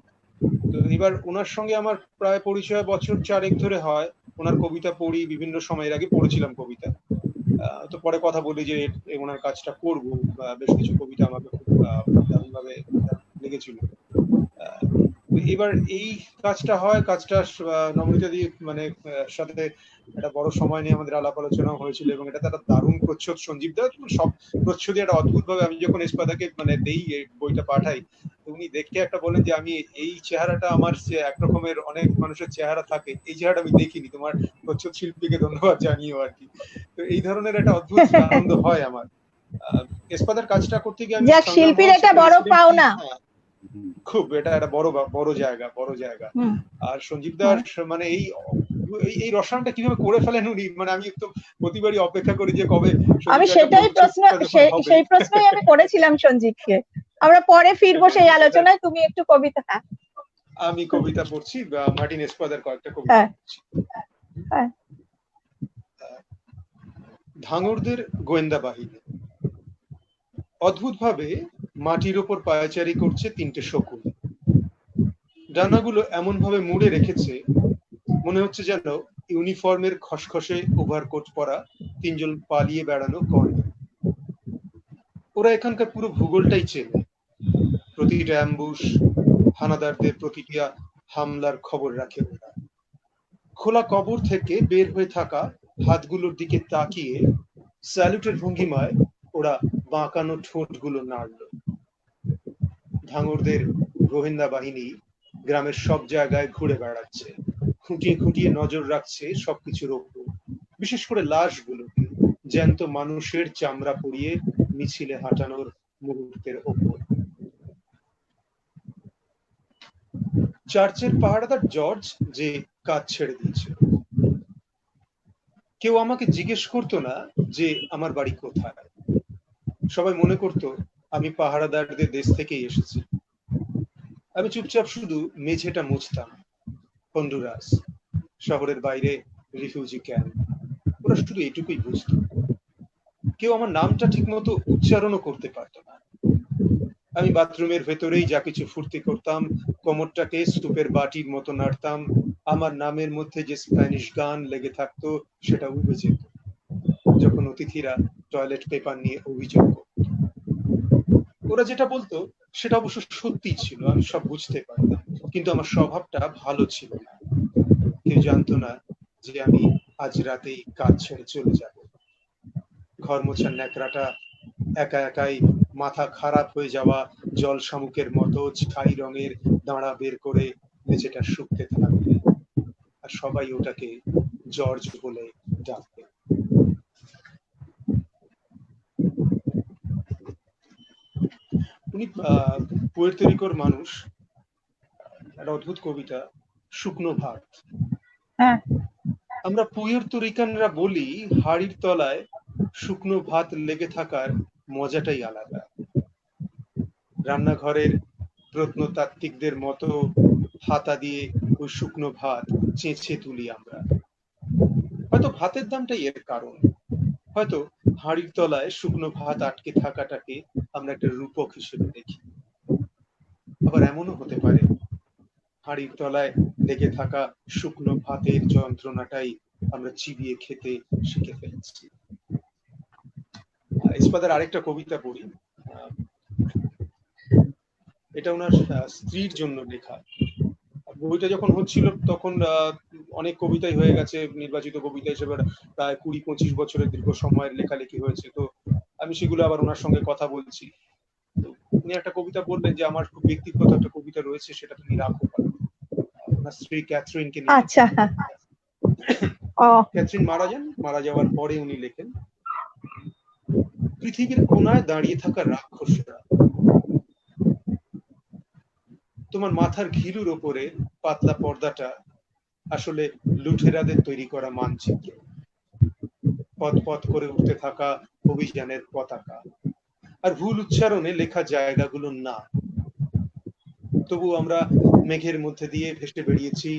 তো এবার ওনার সঙ্গে আমার প্রায় পরিচয় বছর 4 ধরে হয়। ওনার কবিতা পড়ি বিভিন্ন সময়ের, আগে পড়েছিলাম কবিতা, তো পরে কথা বলি যে ওনার কাজটা করবো, বেশ কিছু কবিতা আমাকে খুব দারুণভাবে লেগেছিল। এবার এই কাজটা হয়, কাজটা নমিতা দি মানে সাথে একটা বড় সময় নিয়ে আমাদের আলাপ আলোচনা হয়েছিল, এবং এটা একটা দারুণ প্রচ্ছদ। সঞ্জীব দা সব প্রচ্ছদে একটা অদ্ভুত ভাবে, আমি যখন এসপাদাকে মানে দেই এই বইটা পাঠাই, উনি দেখে একটা বলেন যে আমি এই চেহারাটা, আমার একরকমের অনেক মানুষের চেহারা থাকে, এই চেহারাটা আমি দেখিনি, তোমার প্রচ্ছদ শিল্পীকে ধন্যবাদ জানিও আর কি। তো এই ধরনের একটা অদ্ভুত আনন্দ হয় আমার এসপাদার কাজটা করতে গিয়ে। আমি শিল্পীর একটা বড় পাওনা, খুব এটা একটা বড় জায়গা। আর সঞ্জীব দার মানে এই রসায়নটা কিভাবে করে ফেলেন উনি, মানে আমি একটু প্রতিবারই অপেক্ষা করি যে কবে। আমি সেই প্রশ্নই আমি করেছিলাম সঞ্জীবকে। আমরা পরে ফিরবো সেই আলোচনায়, তুমি একটু কবিতা। আমি কবিতা পড়ছি, মার্টিন এসপাদার কয়েকটা কবিতা পড়ছি। ধাঙড়দের গোয়েন্দা বাহিনী। অদ্ভুতভাবে মাটির ওপর পায়চারি করছে 3টে শকুন। ডানাগুলো এমন ভাবে মুড়ে রেখেছে মনে হচ্ছে যেন ইউনিফর্মের খসখসে ওভারকোট পরা 3জন পালিয়ে বেড়ানো কর্নেল। ওরা এখানকার পুরো ভূগোলটাই চেনে, প্রতিটা অ্যাম্বুশ, হানাদারদের প্রতিটা হামলার খবর রাখে ওরা। খোলা কবর থেকে বের হয়ে থাকা হাতগুলোর দিকে তাকিয়ে স্যালুটের ভঙ্গিমায় ওরা বাঁকানো ঠোঁটগুলো নাড়ল। ধাঙড়দের গোয়েন্দা বাহিনী গ্রামের সব জায়গায় ঘুরে বেড়াচ্ছে, খুঁটিয়ে খুঁটিয়ে নজর রাখছে সবকিছুর ওপর, বিশেষ করে লাশগুলোকে, জ্যান্ত মানুষের চামড়া পরিয়ে মিছিলে হাঁটানোর মুহূর্তের ওপর। চার্চের পাহারাদার জর্জ যে কাজ ছেড়ে দিয়েছিল। কেউ আমাকে জিজ্ঞেস করতো না যে আমার বাড়ি কোথায়, সবাই মনে করতো আমি পাহারাদারদের দেশ থেকেই এসেছি। আমি চুপচাপ শুধু মেঝেটা মুছতাম। হন্ডুরাস, শহরের বাইরে রিফিউজি ক্যাম্প, ওরা শুধু এইটুকুই বুঝত। কেউ আমার নামটা ঠিক মতো উচ্চারণও করতে পারতো না। আমি বাথরুমের ভেতরেই যা কিছু ফুর্তি করতাম, কোমরটাকে স্তূপের বাটির মতো নাড়তাম, আমার নামের মধ্যে যে স্প্যানিশ গান লেগে থাকতো সেটা উবে যেত যখন অতিথিরা টয়লেট পেপার নিয়ে অভিযোগ করত। ওরা যেটা বলতো সেটা অবশ্য সত্যি ছিল, আমি সব বুঝতে পারতাম, কিন্তু আমার স্বভাবটা ভালো ছিল না। কেউ জানতো না যে আমি আজ রাতেই কাজ ছেড়ে চলে যাব। ঘর মোছার ন্যাকড়াটা একা একাই মাথা খারাপ হয়ে যাওয়া জল শামুকের মতো ছাই রঙের দাঁড়া বের করে মেঝেটা শুকতে থাকবে, আর সবাই ওটাকে জর্জ বলে ডাকবে। উনি পুয়ের্তো রিকোর মানুষ। একটা অদ্ভুত কবিতা, শুকনো ভাত। আমরা পুয়ের্তো রিকানরা বলি হাড়ির তলায় শুকনো ভাত লেগে থাকার মজাটাই আলাদা। রান্নাঘরের প্রত্নতাত্ত্বিকদের মতো হাতা দিয়ে ওই শুকনো ভাত চেঁচে তুলি আমরা। হয়তো ভাতের দামটাই এর কারণ, হয়তো হাড়ির তলায় শুকনো ভাত আটকে থাকাটাকে আমরা একটা রূপক হিসেবে দেখি। আবার এমনও হতে পারে হাড়ির তলায় লেগে থাকা শুকনো ভাতের যন্ত্রণাটাই আমরা চিবিয়ে খেতে শিখে ফেলেছি। এসপাদার আরেকটা কবিতা পড়ি। এটা ওনার স্ত্রীর জন্য লেখা। বইটা যখন হচ্ছিল তখন অনেক কবিতাই হয়ে গেছে, নির্বাচিত কবিতা হিসেবে প্রায় 20-25 বছরের দীর্ঘ সময়ের লেখালেখি হয়েছে। তো আমি সেগুলো আবার ওনার সঙ্গে কথা বলছি। উনি একটা কবিতা বললেন যে আমার খুব ব্যক্তিগত একটা কবিতা রয়েছে, সেটা তুমি রাখো। ওনার স্ত্রী ক্যাথরিনকে নিয়ে। আচ্ছা। ক্যাথরিন মারা যাওয়ার পরে উনি লেখেন, পৃথিবীর কোনায় দাঁড়িয়ে থাকা রাক্ষসরা, তোমার মাথার ঘিলুর ওপরে পাতলা পর্দাটা আসলে লুঠেরাদের তৈরি করা মানচিত্র, পথ পথ করে উঠতে থাকা অভিযানের পতাকা, আর ভুল উচ্চারণে লেখা জায়গাগুলো না। তবু আমরা মেঘের মধ্যে দিয়ে ভেসে বেরিয়েছি,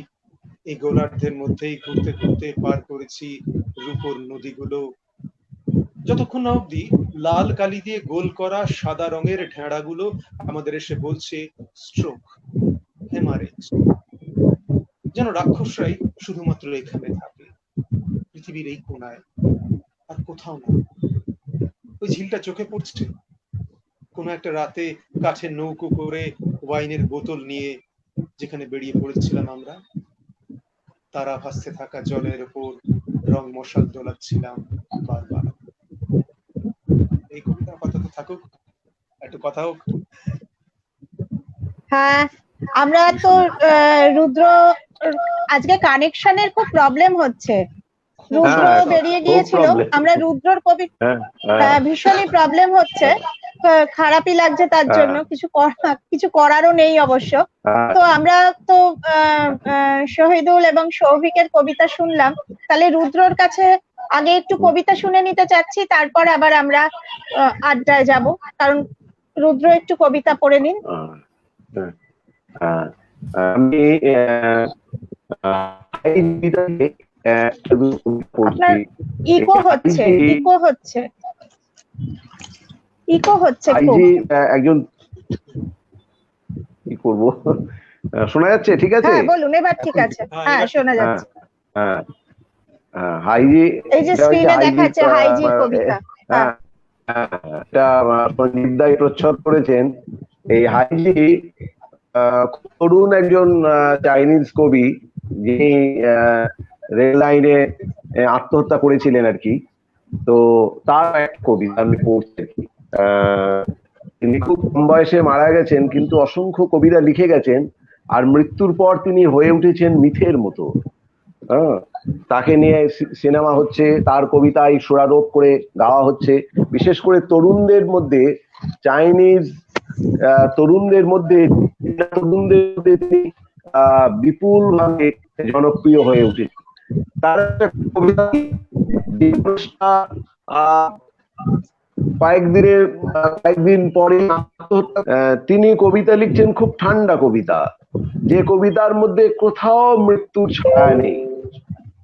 এই গোলার্ধের মধ্যেই ঘুরতে ঘুরতে পার করেছি রূপোর নদীগুলো, যতক্ষণ না অব্দি লাল কালি দিয়ে গোল করা সাদা রঙের ঢেঁড়াগুলো আমাদের এসে বলছে স্ট্রোক, হেমারেজ। যেন রাক্ষসরাই শুধুমাত্র এখানে থাকে, পৃথিবীর এই কোনায়, আর কোথাও না। ওই ঝিলটা চোখে পড়ছে, কোনো একটা রাতে কাঠের নৌকো করে ওয়াইনের বোতল নিয়ে যেখানে বেরিয়ে পড়েছিলাম আমরা, তারা ভাসতে থাকা জলের উপর রং মশাল দোলাচ্ছিলাম বারবার। এই কবিতা আপাতত থাকুক, একটু কথা হোক। হ্যাঁ, আমরা তো রুদ্র, আজকে কানেকশনের খুব প্রবলেম হচ্ছে। রুদ্র বেরিয়ে গিয়েছিল, আমরা রুদ্রর কবি ভীষণই প্রবলেম হচ্ছে, খারাপই লাগছে তার জন্য, কিছু করারও নেই অবশ্য। তো আমরা তো শহীদুল এবং সৌভিকের কবিতা শুনলাম, তাহলে রুদ্রর কাছে আগে একটু কবিতা শুনে নিতে চাচ্ছি, তারপর আবার আমরা আড্ডায় যাব, কারণ রুদ্র একটু কবিতা পড়ে নিন। আমি ইকো হচ্ছে একজন, কি করবো, শোনা যাচ্ছে? ঠিক আছে, হ্যাঁ বলুন, এবার ঠিক আছে, হ্যাঁ শোনা যাচ্ছে। হাইজি, এই যে স্ক্রিনে দেখাচ্ছে হাইজি কবিতা, এটা পণ্ডিতদাই প্রচ্ছদ করেছেন। এই হাইজি তরুণ একজন চাইনিজ কবি, যিনি রেল লাইনে আত্মহত্যা করেছিলেন আর কি। তো তার একটা কবিতা আমি পড়ছি আর কি। তিনি খুব কম বয়সে মারা গেছেন, কিন্তু অসংখ্য কবিতা লিখে গেছেন, আর মৃত্যুর পর তিনি হয়ে উঠেছেন মিথের মতো। তাকে নিয়ে সিনেমা হচ্ছে, তার কবিতায় সুরারোপ করে গাওয়া হচ্ছে, বিশেষ করে তরুণদের মধ্যে, চাইনিজ তরুণদের মধ্যে তিনি বিপুল ভাবে জনপ্রিয় হয়ে উঠেছে। তার একটা কবিতা কয়েকদিন পরে তিনি কবিতা লিখছেন, খুব ঠান্ডা কবিতা, যে কবিতার মধ্যে কোথাও মৃত্যুর ছায়া নেই।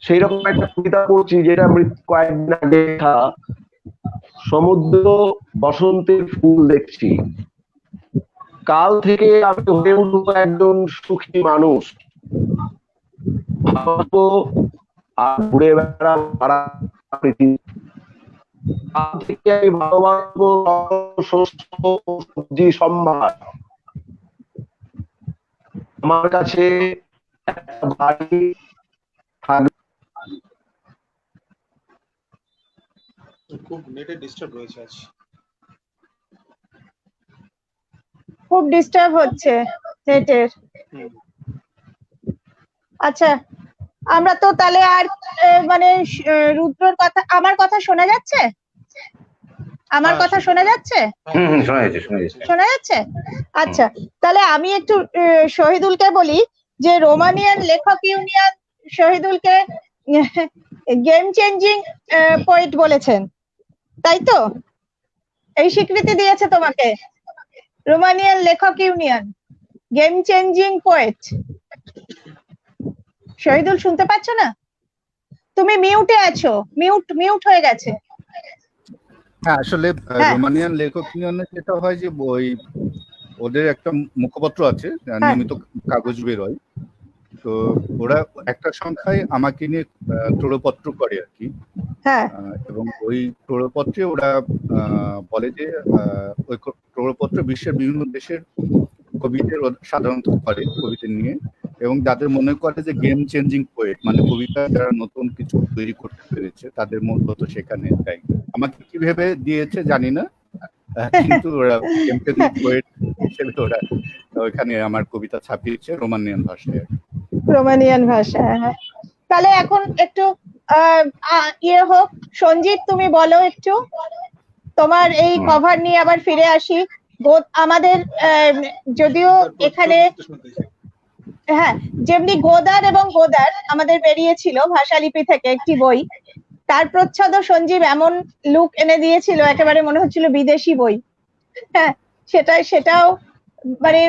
সেই রকম একটা কবিতা পড়ছি, যেটা কয়েকদিন আগে লেখা। সমুদ্র বসন্তের ফুল দেখছি, কাল থেকে আমি হয়ে উঠবো একজন সুখী মানুষ, আর ঘুরে বেড়াবো সারা পৃথিবী। কাল থেকে আমি ভালোবাসবো সবজি সম্ভার, আমার কাছে একটা বাড়ি থাকবে। খুব নেটে ডিস্টার্ব রয়েছে আজ, খুব ডিস্টার্ব হচ্ছে নেটের। আচ্ছা, আমরা তো তাহলে আর মানে রুদ্রর কথা, আমার কথা শোনা যাচ্ছে? আমার কথা শোনা যাচ্ছে? শোনা যাচ্ছে? আচ্ছা, তাহলে আমি একটু শহীদুলকে বলি যে রোমানিয়ান লেখক ইউনিয়ন শহীদুলকে গেম চেঞ্জিং পোয়েট বলেছেন, তাই তো? এই স্বীকৃতি দিয়েছে তোমাকে রোমানিয়ান লেখক union, game changing poet. Shahidul শুনতে পাচ্ছ না? তুমি মিউটে আছো, মিউট হয়ে গেছে। হ্যাঁ, আসলে রোমানিয়ান লেখক ইউনিয়নে যেটা হয় যে ওদের একটা মুখপত্র আছে, নিয়মিত কাগজ বেরোয়। তো ওরা একটা সংখ্যায় আমাকে নিয়ে ক্রোড়পত্র করে আর কি। এবং ওই ক্রোড়পত্রে ওরা বলে যে ওই ক্রোড়পত্র বিশ্বের বিভিন্ন দেশের কবিদের সাধারণত করে কবিতা নিয়ে, এবং যাদের মনে করে যে গেম চেঞ্জিং পোয়েট, মানে কবিতা যারা নতুন কিছু তৈরি করতে পেরেছে তাদের মূলত সেখানে দেয়। আমাকে কি ভেবে দিয়েছে জানি না, কিন্তু ওরা গেম চেঞ্জিং পোয়েট হিসেবে ওরা ওইখানে আমার কবিতা ছাপিয়েছে রোমানিয়ান ভাষায়। রোমানিয়ান ভাষা, হ্যাঁ। তাহলে এখন একটু ইয়ে হোক, সঞ্জিত তুমি বলো একটু তোমার এই কভার নিয়ে, আবার ফিরে আসি। আমাদের যদিও এখানে হ্যাঁ যেমনি গোদার এবং গোদার আমাদের বেরিয়েছিল ভাষালিপি থেকে একটি বই, তার প্রচ্ছদ সঞ্জীব এমন লুক এনে দিয়েছিল একেবারে মনে হচ্ছিল বিদেশি বই। হ্যাঁ সেটাও মানে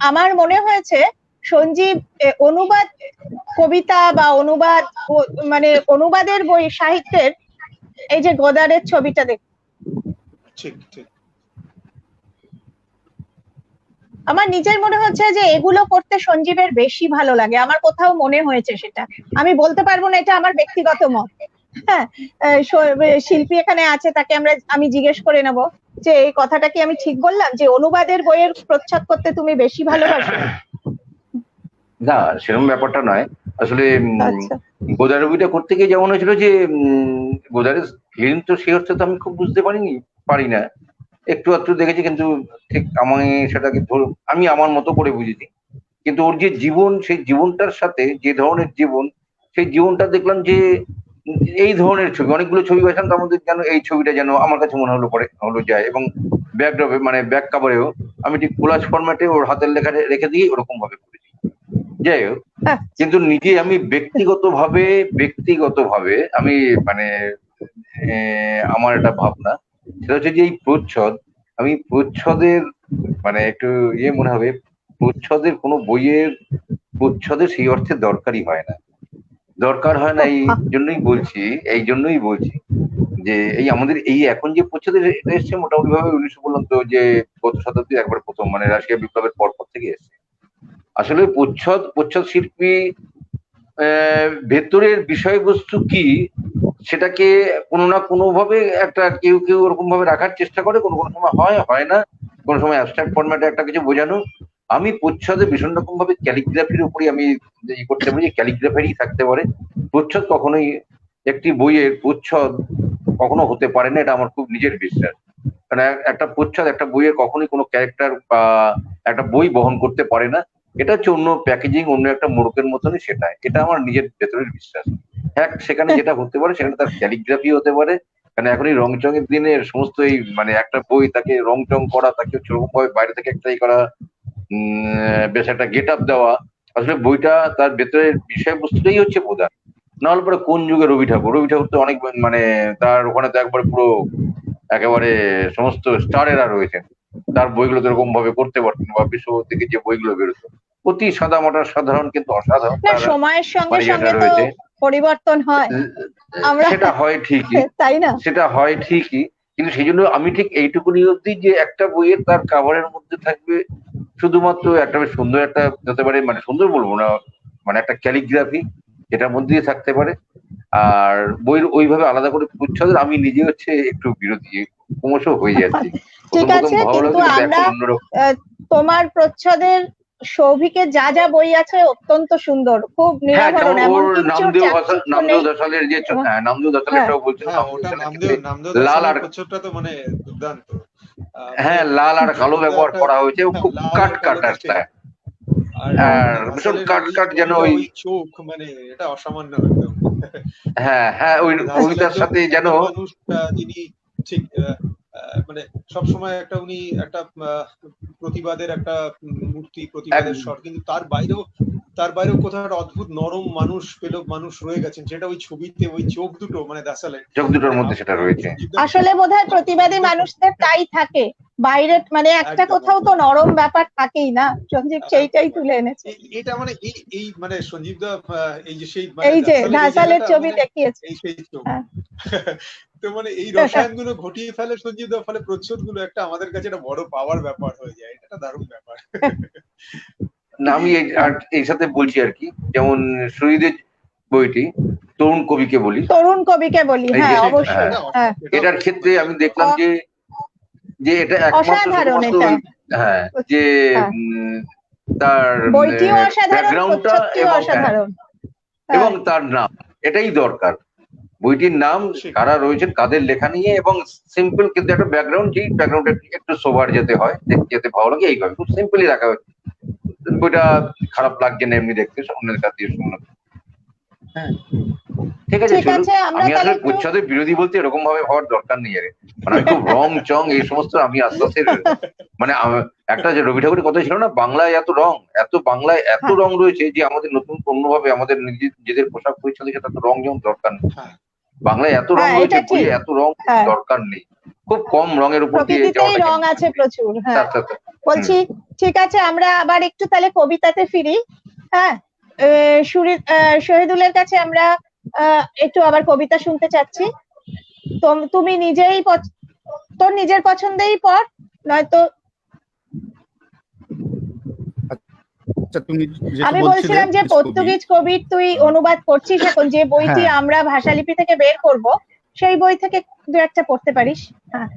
আমার মনে হয়েছে সঞ্জীব অনুবাদ কবিতা বা অনুবাদ মানে অনুবাদের বই সাহিত্যের এই যে গোদারের ছবিটা দেখ, আমার নিজের মনে হচ্ছে যে এগুলো করতে সঞ্জীবের বেশি ভালো লাগে, আমার কোথাও মনে হয়েছে সেটা। আমি বলতে পারবো না, এটা আমার ব্যক্তিগত মত। হ্যাঁ শিল্পী এখানে আছে, তাকে আমি জিজ্ঞেস করে নেব যে এই কথাটা কি আমি ঠিক বললাম, যে অনুবাদের বইয়ের প্রচ্ছদ করতে তুমি বেশি ভালোবাসো? না, সেরকম ব্যাপারটা নয় আসলে। গোদারের বইটা করতে গিয়ে যেমন হয়েছিল যে গোদারের ফিল্ম তো সেই অর্থে তো আমি খুব বুঝতে পারি না, একটু একটু দেখেছি, কিন্তু ঠিক আমি সেটাকে আমি আমার মতো করে বুঝেছি। কিন্তু ওর যে জীবন, সেই জীবনটার সাথে যে ধরনের জীবন, সেই জীবনটা দেখলাম যে এই ধরনের ছবি, অনেকগুলো ছবি পেয়েছিলাম, তার মধ্যে যেন এই ছবিটা যেন আমার কাছে মনে হলো যায়। এবং ব্যাকড্রপে মানে ব্যাক কাভারেও আমি ঠিক কোলাজ ফরম্যাটে ওর হাতের লেখা রেখে দিয়ে ওরকম ভাবে করেছি। যাই হোক, কিন্তু নিজে আমি ব্যক্তিগতভাবে আমি মানে আমার একটা ভাবনা, সেটা হচ্ছে যে এই আমি প্রচ্ছদের মানে একটু মনে হবে, প্রচ্ছদের কোনো বইয়ের প্রচ্ছদের সেই অর্থে দরকার হয় না। এই জন্যই বলছি যে এই আমাদের এই এখন যে প্রচ্ছদের এসছে মোটামুটি ভাবে 1900 বললাম তো যে গত শতাব্দীর একবার প্রথম মানে রাশিয়া বিপ্লবের পর থেকে এসছে। আসলে প্রচ্ছদ শিল্পী ভেতরের বিষয়বস্তু কি সেটাকে কোনো না কোনো ভাবে একটা কেউ ওরকম ভাবে রাখার চেষ্টা করে, কোনো সময় হয় না, কোনো সময় অ্যাবস্ট্রাক্ট ফরম্যাটে একটা কিছু বোঝানো। আমি প্রচ্ছদে ভীষণ রকম ভাবে ক্যালিগ্রাফির উপরই আমি করতে পারি, ক্যালিগ্রাফারই থাকতে পারে। প্রচ্ছদ কখনোই একটি বইয়ের প্রচ্ছদ কখনো হতে পারে না, এটা আমার খুব নিজের বিশ্বাস। কারণ একটা প্রচ্ছদ একটা বইয়ের কখনোই কোনো ক্যারেক্টার বা একটা বই বহন করতে পারে না। এটা হচ্ছে অন্য প্যাকেজিং, অন্য একটা মোড়কের মতনই, এটা আমার নিজের ভেতরের বিশ্বাস। হ্যাঁ, সেখানে যেটা হতে পারে সেখানে তার ক্যালিগ্রাফি হতে পারে। কারণ এখন এই রংচঙের দিনে সমস্ত এই মানে একটা বই তাকে রংচং করা, তাকে সেরকম ভাবে বাইরে থেকে একটাই করা, বেশ একটা গেট আপ দেওয়া, আসলে বইটা তার ভেতরের বিষয়বস্তুটাই হচ্ছে প্রধান। নাহলে পরে কোন যুগে রবি ঠাকুর তো অনেক মানে তার ওখানে তো একবার পুরো একেবারে সমস্ত স্টারেরা রয়েছেন, তার বইগুলো তো এরকম ভাবে করতে পারতেন, বা বিশ্ব থেকে যে বইগুলো বেরোতো অতি সাদামাটা সাধারণ কিন্তু অসাধারণ, সময়ের সঙ্গে সঙ্গে তো পরিবর্তন হয়, সেটা হয় ঠিকই, তাই না? সেটা হয় ঠিকই, কিন্তু সেই জন্য আমি ঠিক এইটুকুনি অবধি যে একটা বইয়ের তার কাভারের মধ্যে থাকবে শুধুমাত্র একটা বেশ সুন্দর একটা হতে পারে, মানে সুন্দর বলবো না, মানে একটা ক্যালিগ্রাফি যেটার মধ্যেই থাকতে পারে। আর বইয়ের ওইভাবে আলাদা করে প্রচ্ছদের আমি নিজে হচ্ছে একটু বিরোধী, ক্রমশ হয়ে যাচ্ছি। ঠিক আছে, কিন্তু আমরা তোমার প্রচ্ছদের সৌভিকের যা যা বই আছে অত্যন্ত সুন্দর, খুব নিরাভরণ, এমন নামদেও দশালের যে নামদেও দশালেরটাও বলছেন, লাল আর প্রচ্ছদটা তো মানে দুর্দান্ত। হ্যাঁ, লাল আর কালো ব্যবহার করা হয়েছে, খুব কাট একটা, আর ভীষণ কাট যেন ওই চোখ, মানে এটা অসামান্য একদম। হ্যাঁ ওই কবিতার সাথে যেন যিনি ঠিক মানে সবসময় একটা উনি একটা প্রতিবাদের একটা মূর্তি, প্রতিবাদের স্বর, কিন্তু তার বাইরেও কোথাও একটা অদ্ভুত নরম মানুষ রয়ে গেছেন, যেটা ওই ছবিতে ওই চোখ দুটো মানে দাসালের চোখ দুটোর মধ্যে সেটা রয়েছে। আসলে বোধহয় প্রতিবাদী মানুষদের তাই থাকে, বাইরে মানে একটা কোথাও তো নরম ব্যাপার থাকেই না, সঞ্জীব সেইটাই তুলে এনেছে। এটা মানে এই মানে সঞ্জীব দা এই যে সেই এই যে দাসালের ছবি দেখিয়েছে, এই সেই চোখ তো মানে এই রসায়ন গুলো ঘটিয়ে ফেলে সঞ্জীব দা, ফলে প্রচ্ছদ গুলো একটা আমাদের কাছে একটা বড় পাওয়ার ব্যাপার হয়ে যায়, এটা দারুণ ব্যাপার। না, আমি এই সাথে বলছি আর কি, যেমন শহীদের বইটি তরুণ কবিকে বলি, হ্যাঁ অবশ্যই। এটার ক্ষেত্রে আমি দেখলাম যে এটা একমাত্র হ্যাঁ যে হ্যাঁ। তার বইটিও অসাধারণ, ব্যাকগ্রাউন্ডটা প্রচ্ছদটিও অসাধারণ। এবং তার নাম, এটাই দরকার। বইটির নাম, কারা রয়েছেন, কাদের লেখা নিয়ে, এবং সিম্পল কিন্তু একটা ব্যাকগ্রাউন্ড, যেই ব্যাকগ্রাউন্ড একটু সোবার যেতে হয়, দেখতে যেতে ভালো লাগে, এইভাবে খুব সিম্পলি রাখা হয়েছে। বইটা খারাপ লাগছে না এমনি দেখতে, অন্যের কাছ দিয়ে শুনলাম। হ্যাঁ ঠিক আছে, চলুন। আমি আসলে প্রচ্ছদের বিরোধী বলতে এরকম ভাবে হওয়ার দরকার নেই। আরে মানে আমি খুব রং চং এই সমস্ত আমি আস্তে আস্তে মানে একটা যে রবি ঠাকুরের কথা ছিল না, বাংলায় এত রং, বাংলায় এত রং রয়েছে যে আমাদের নতুন অন্যভাবে আমাদের নিজেদের পোশাক পরিচ্ছদ এত রং যেমন দরকার নেই। বাংলায় এত রং রয়েছে, বইয়ে এত রং দরকার নেই, খুব কম রঙের উপর দিয়ে রং আছে প্রচুর। হ্যাঁ বলছি, ঠিক আছে, আমরা আবার একটু তাহলে কবিতাতে ফিরি। হ্যাঁ, শহীদুলের কাছে আমরা একটু আবার কবিতা শুনতে চাচ্ছি। তুমি নিজেই তোর নিজের পছন্দেই পড়, নয়তো আমি বলছিলাম যে পর্তুগিজ কবির তুই অনুবাদ করছিস এখন, যে বইটি আমরা ভাষালিপি থেকে বের করব, সেই বই থেকে দু একটা পড়তে পারিস। হ্যাঁ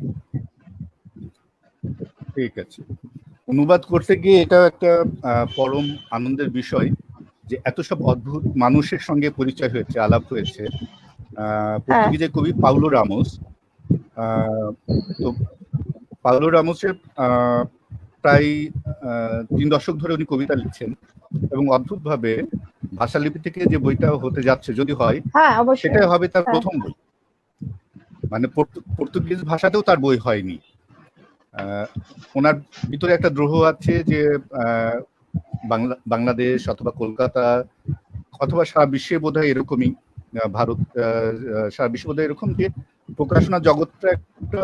ঠিক আছে। অনুবাদ করতে গিয়ে এটা একটা পরম আনন্দের বিষয় যে এত সব অদ্ভুত মানুষের সঙ্গে পরিচয় হয়েছে, আলাপ হয়েছে। পর্তুগিজের কবি পাউলো রামোস, তো পাউলো রামোসের প্রায় 3 দশক ধরে উনি কবিতা লিখছেন, এবং অদ্ভুতভাবে ভাষালিপি থেকে যে বইটা হতে যাচ্ছে, যদি হয় সেটাই হবে তার প্রথম বই। মানে পর্তুগিজ ভাষাতেও তার বই হয়নি। ওনার ভিতরে একটা দ্রোহ আছে যে বাংলাদেশ অথবা কলকাতা অথবা সারা বিশ্বে বোধহয় এরকমই, ভারত সারা বিশ্বে বোধহয় এরকম, যে প্রকাশনা জগৎটা একটা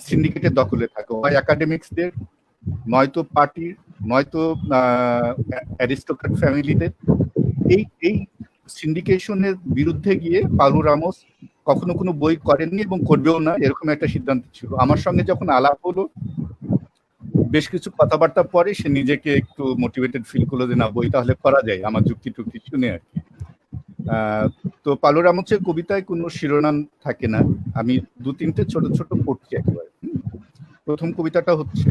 সিন্ডিকেটের দখলে থাকে, হয় একাডেমিক্সদের, নয়তো পার্টির, নয়তো অ্যারিস্টোক্র্যাট ফ্যামিলিদের। এই সিন্ডিকেশনের বিরুদ্ধে গিয়ে পাউলো রামোস কখনো কোনো বই করেননি এবং করবেও না, এরকম একটা সিদ্ধান্ত ছিল। আমার সঙ্গে যখন আলাপ হলো, বেশ কিছু কথাবার্তা পরে সে নিজেকে একটু মোটিভেটেড ফিল করলো যে না, বই তাহলে করা যায়, আমার যুক্তি টুক্তি শুনে আর কি। তো পাউলো রামোসের কবিতায় কোনো শিরোনাম থাকে না, আমি 2-3টে ছোট ছোট পড়ছি একেবারে। প্রথম কবিতাটা হচ্ছে,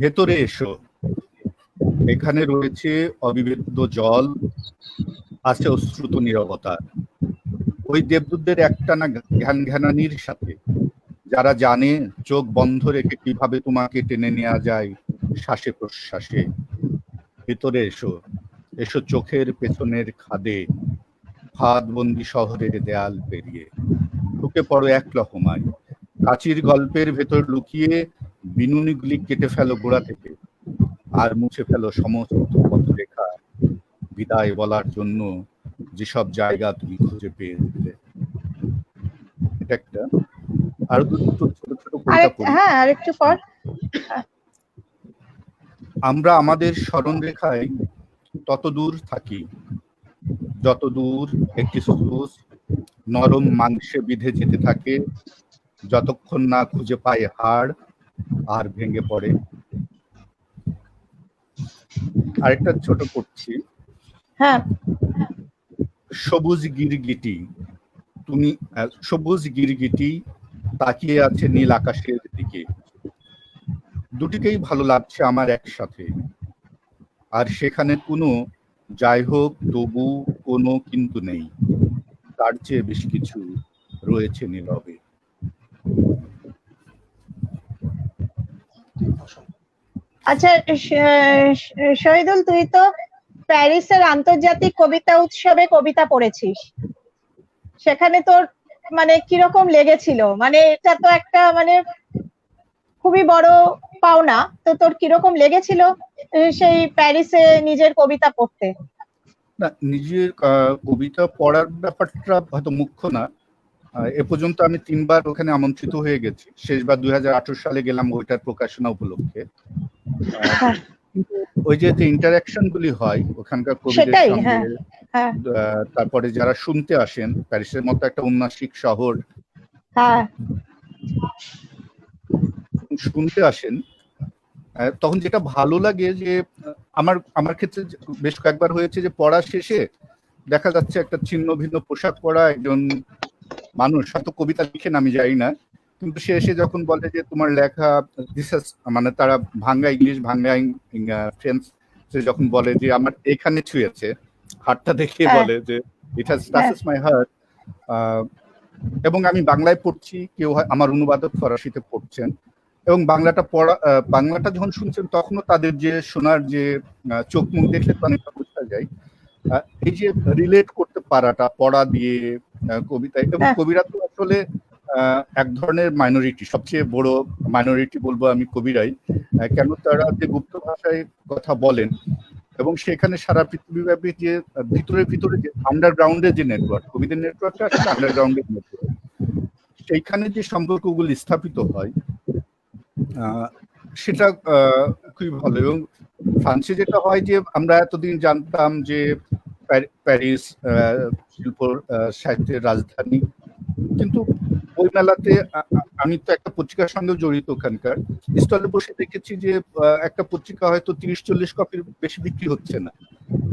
ভেতরে এসো, এখানে রয়েছে অবিবেদ্য জল, আছে অশ্রুত নীরবতা, ওই দেবদূতদের একটানা ঘ্যান ঘ্যানানির সাথে, যারা জানে চোখ বন্ধ রেখে কিভাবে তোমাকে টেনে নেওয়া যায় শ্বাসে প্রশ্বাসে। ভেতরে এসো, এসো চোখের পেছনের খাদে, ফাঁদবন্দি শহরের দেয়াল পেরিয়ে, ঢুকে পড়ো এক লহমায়, কাচির গল্পের ভেতর লুকিয়ে বিনুনিগুলি কেটে ফেলো গোড়া থেকে, আর মুছে ফেলো সমস্ত পথরেখা, বিদায় বলার জন্য যেসব জায়গা তুমি খুঁজে পেয়েছিলে। এটা একটা। আর দুটো ছোট ছোট কবিতা পড়ি। হ্যাঁ, আরেকটু পড়। আমরা আমাদের স্মরণ রেখায় তত দূর থাকি, যত দূর একটি সুস নরম মাংসে বিঁধে যেতে থাকে, যতক্ষণ না খুঁজে পায় হাড় আর ভেঙে পড়ে। আরেকটা ছোট পড়ছি। হ্যাঁ, সবুজ গিরগিটি, তুমি সবুজ গিরগিটি তাকিয়ে আছে নীল আকাশের দিকে, দুটিকেই ভালো লাগছে আমার একসাথে, আর সেখানে কোনো যাই হোক তবু কোনো কিন্তু নেই, তার চেয়ে বেশ কিছু রয়েছে নীরবে। আচ্ছা শহীদুল, তুই তো প্যারিসের আন্তর্জাতিক কবিতা উৎসবে কবিতা পড়েছিস, সেখানে তোর মানে কিরকম লেগেছিল? মানে এটা তো একটা মানে খুবই বড় পাওনা, তো তোর কিরকম লেগেছিল সেই প্যারিসে নিজের কবিতা পড়তে? না, নিজের কবিতা পড়ার ব্যাপারটা হয়তো মুখ্য না। এ পর্যন্ত আমি 3বার ওখানে আমন্ত্রিত হয়ে গেছি, শেষবার 2018 সালে গেলাম ওইটার প্রকাশনা উপলক্ষে। ওই যে ইন্টারাকশন গুলি হয় ওখানকার কবিদের সঙ্গে, তারপরে যারা শুনতে আসেন, প্যারিসের মতো একটা উন্নাসিক শহর শুনতে আসেন, তখন যেটা ভালো লাগে যে আমার ক্ষেত্রে বেশ কয়েকবার হয়েছে যে পড়া শেষে দেখা যাচ্ছে একটা ছিন্ন ভিন্ন পোশাক পরা একজন মানুষ, হয়তো কবিতা লিখেন আমি জানি না, কিন্তু সে এসে যখন বলে যে তোমার লেখা মানে তারা ভাঙ্গা ইংলিশ ভাঙ্গা ফ্রেঞ্চ, সে যখন বলে যে আমার এখানে ছুঁয়েছে, হাতটা দেখে বলে যে it has touches my heart, এবং আমি বাংলায় পড়ছি, কেউ আমার অনুবাদক ফরাসিতে পড়ছেন, এবং বাংলাটা যখন শুনছেন তখনও তাদের যে শোনার যে চোখ মুখ দেখলে তো অনেকটা বোঝা যায় এই যে রিলেট করতে পারাটা পড়া দিয়ে কবিতায়। এবং কবিরা তো আসলে এক ধরনের মাইনরিটি, সবচেয়ে বড় মাইনরিটি বলবো আমি কবিরাই, কেন তারা যে গুপ্ত ভাষায় কথা বলেন এবং সেখানে সারা পৃথিবীব্যাপী যে ভিতরে যে আন্ডারগ্রাউন্ডের যে নেটওয়ার্ক, কবিদের নেটওয়ার্কটা আসলে আন্ডারগ্রাউন্ডের নেটওয়ার্ক, সেইখানে যে সম্পর্কগুলো স্থাপিত হয় সেটা খুবই ভালো। এবং ফ্রান্সে যেটা হয় যে আমরা এতদিন জানতাম যে প্যারিস শিল্প সাহিত্যের রাজধানী, কিন্তু বই মেলাতে আমি তো একটা পত্রিকার সঙ্গে জড়িত, ওখানকার স্টলে বসে দেখেছি যে একটা পত্রিকা হয়তো 30-40 কপির বেশি বিক্রি হচ্ছে না,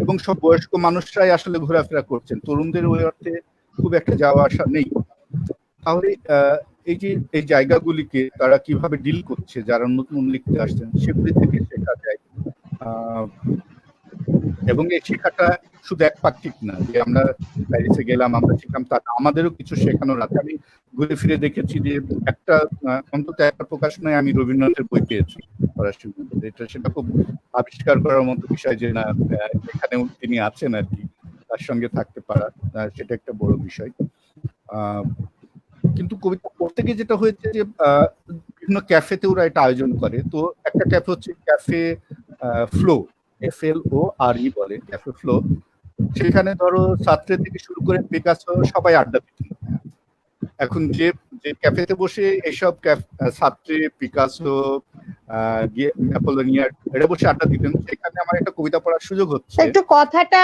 এবং সব বয়স্ক মানুষরাই আসলে ঘোরাফেরা করছেন, তরুণদের ওই অর্থে খুব একটা যাওয়া আসা নেই। তাহলে এই যে এই জায়গাগুলিকে তারা কিভাবে ডিল করছে, যারা নতুন লিখতে আসছেন, সেগুলি থেকে শেখা যায়। এবং এই শেখাটা শুধু একপাক্ষিক না যে আমরা প্যারিসে গেলাম আমরা শিখলাম, তা আমাদেরও কিছু শেখানোর আছে। আমি ঘুরে ফিরে দেখেছি যে অন্তত একটা প্রকাশনায় আমি রবীন্দ্রনাথের বই পেয়েছি ফরাসি, এটা সেটা খুব আবিষ্কার করার মতো বিষয় যে না এখানেও তিনি আছেন আর কি, তার সঙ্গে থাকতে পারা, সেটা একটা বড় বিষয়। কিন্তু কবিতা পড়তে গিয়ে যেটা হয়েছে যে বিভিন্ন ক্যাফেতে ওরা এটা আয়োজন করে। তো একটা ক্যাফে হচ্ছে ক্যাফে ফ্লো, FLORE বলে, ক্যাফে ফ্লো। সেখানে ধরো ছাত্র থেকে শুরু করে পিকাসো সবাই আড্ডা দিতেন। এখন যে ক্যাফেতে বসে এইসব ছাত্রী পিকাসো অ্যাপোলোনিয়ার এটা বসে আড্ডা দিতেন, সেখানে আমার একটা কবিতা পড়ার সুযোগ হচ্ছে। একটু কথাটা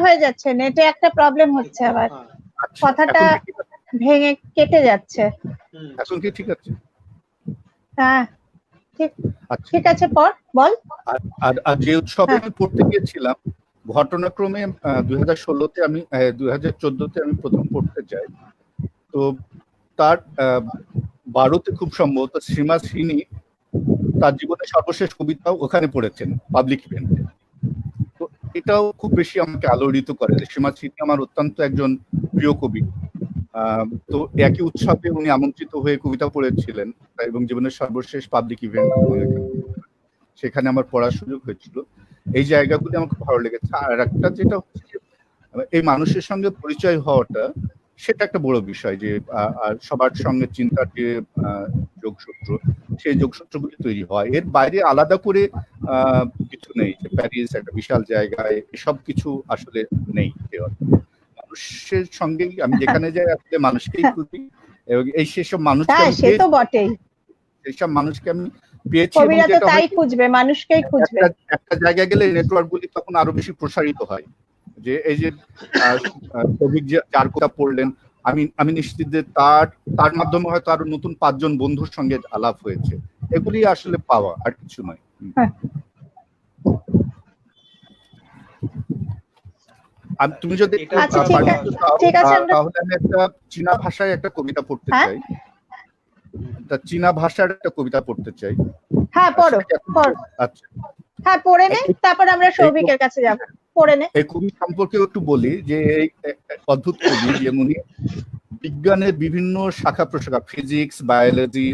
হয়ে যাচ্ছে, নেটে একটা প্রবলেম হচ্ছে, আবার কথাটা ভেঙে কেটে যাচ্ছে। এখন কি ঠিক আছে? হ্যাঁ ঠিক আছে, বল। আর যে উৎসবে আমি পড়তে গিয়েছিলাম, ঘটনাক্রমে 2016-তে আমি 2014-তে আমি প্রথম পড়তে যাই। তো তার 12-তে খুব সম্ভবত শ্রীমা শ্রীনি তার জীবনের সর্বশেষ কবিতাও ওখানে পড়েছেন পাবলিক ইভেন্টে। তো এটাও খুব বেশি আমাকে আলোড়িত করে। শ্রীমা শ্রীনি আমার অত্যন্ত একজন প্রিয় কবি। তো একই উৎসবে উনি আমন্ত্রিত হয়ে কবিতা পড়েছিলেন এবং জীবনের সর্বশেষ পাবলিক ইভেন্ট সেখানে আমার পড়ার সুযোগ হয়েছিল। এই জায়গাগুলি আমার খুব ভালো লেগেছে। আর একটা যেটা হচ্ছে এই মানুষের সঙ্গে পরিচয় হওয়াটা, সেটা একটা বড় বিষয়, যে আর সবার সঙ্গে চিন্তার যে যোগসূত্র, সেই যোগসূত্রগুলি তৈরি হয়। এর বাইরে আলাদা করে কিছু নেই যে প্যারিস একটা বিশাল জায়গায়, এসব কিছু আসলে নেই। মানুষের সঙ্গে আমি যেখানে যাই আসলে মানুষকেই খুঁজি, এবং এই সেসব মানুষকে সেইসব মানুষকে আমি পেয়েছি। তাই খুঁজবে, মানুষকেই খুঁজবে। একটা জায়গায় গেলে নেটওয়ার্কগুলি তখন আরো বেশি প্রসারিত হয়। যে এই যে কবি যার কথা পড়লেন, আমি নিশ্চিত যে তার মাধ্যমে হয়তো আরো নতুন 5 জন বন্ধুর সঙ্গে আলাপ হয়েছে। এগুলি আসলে পাওয়া, আর কিছু নয়। তুমি যদি তাহলে আমি একটা চীনা ভাষায় একটা কবিতা পড়তে চাই। চীনা ভাষার একটা কবিতা পড়তে চাই। হ্যাঁ পড়ো। আচ্ছা হ্যাঁ পড়ে নে, তারপর আমরা সৌভিকের কাছে যাব। পড়ে নে। এই কবি সম্পর্কে একটু বলি যে এই অদ্ভুত কবি, যেমন বিজ্ঞানের বিভিন্ন শাখা প্রশাখা, ফিজিক্স, বায়োলজি,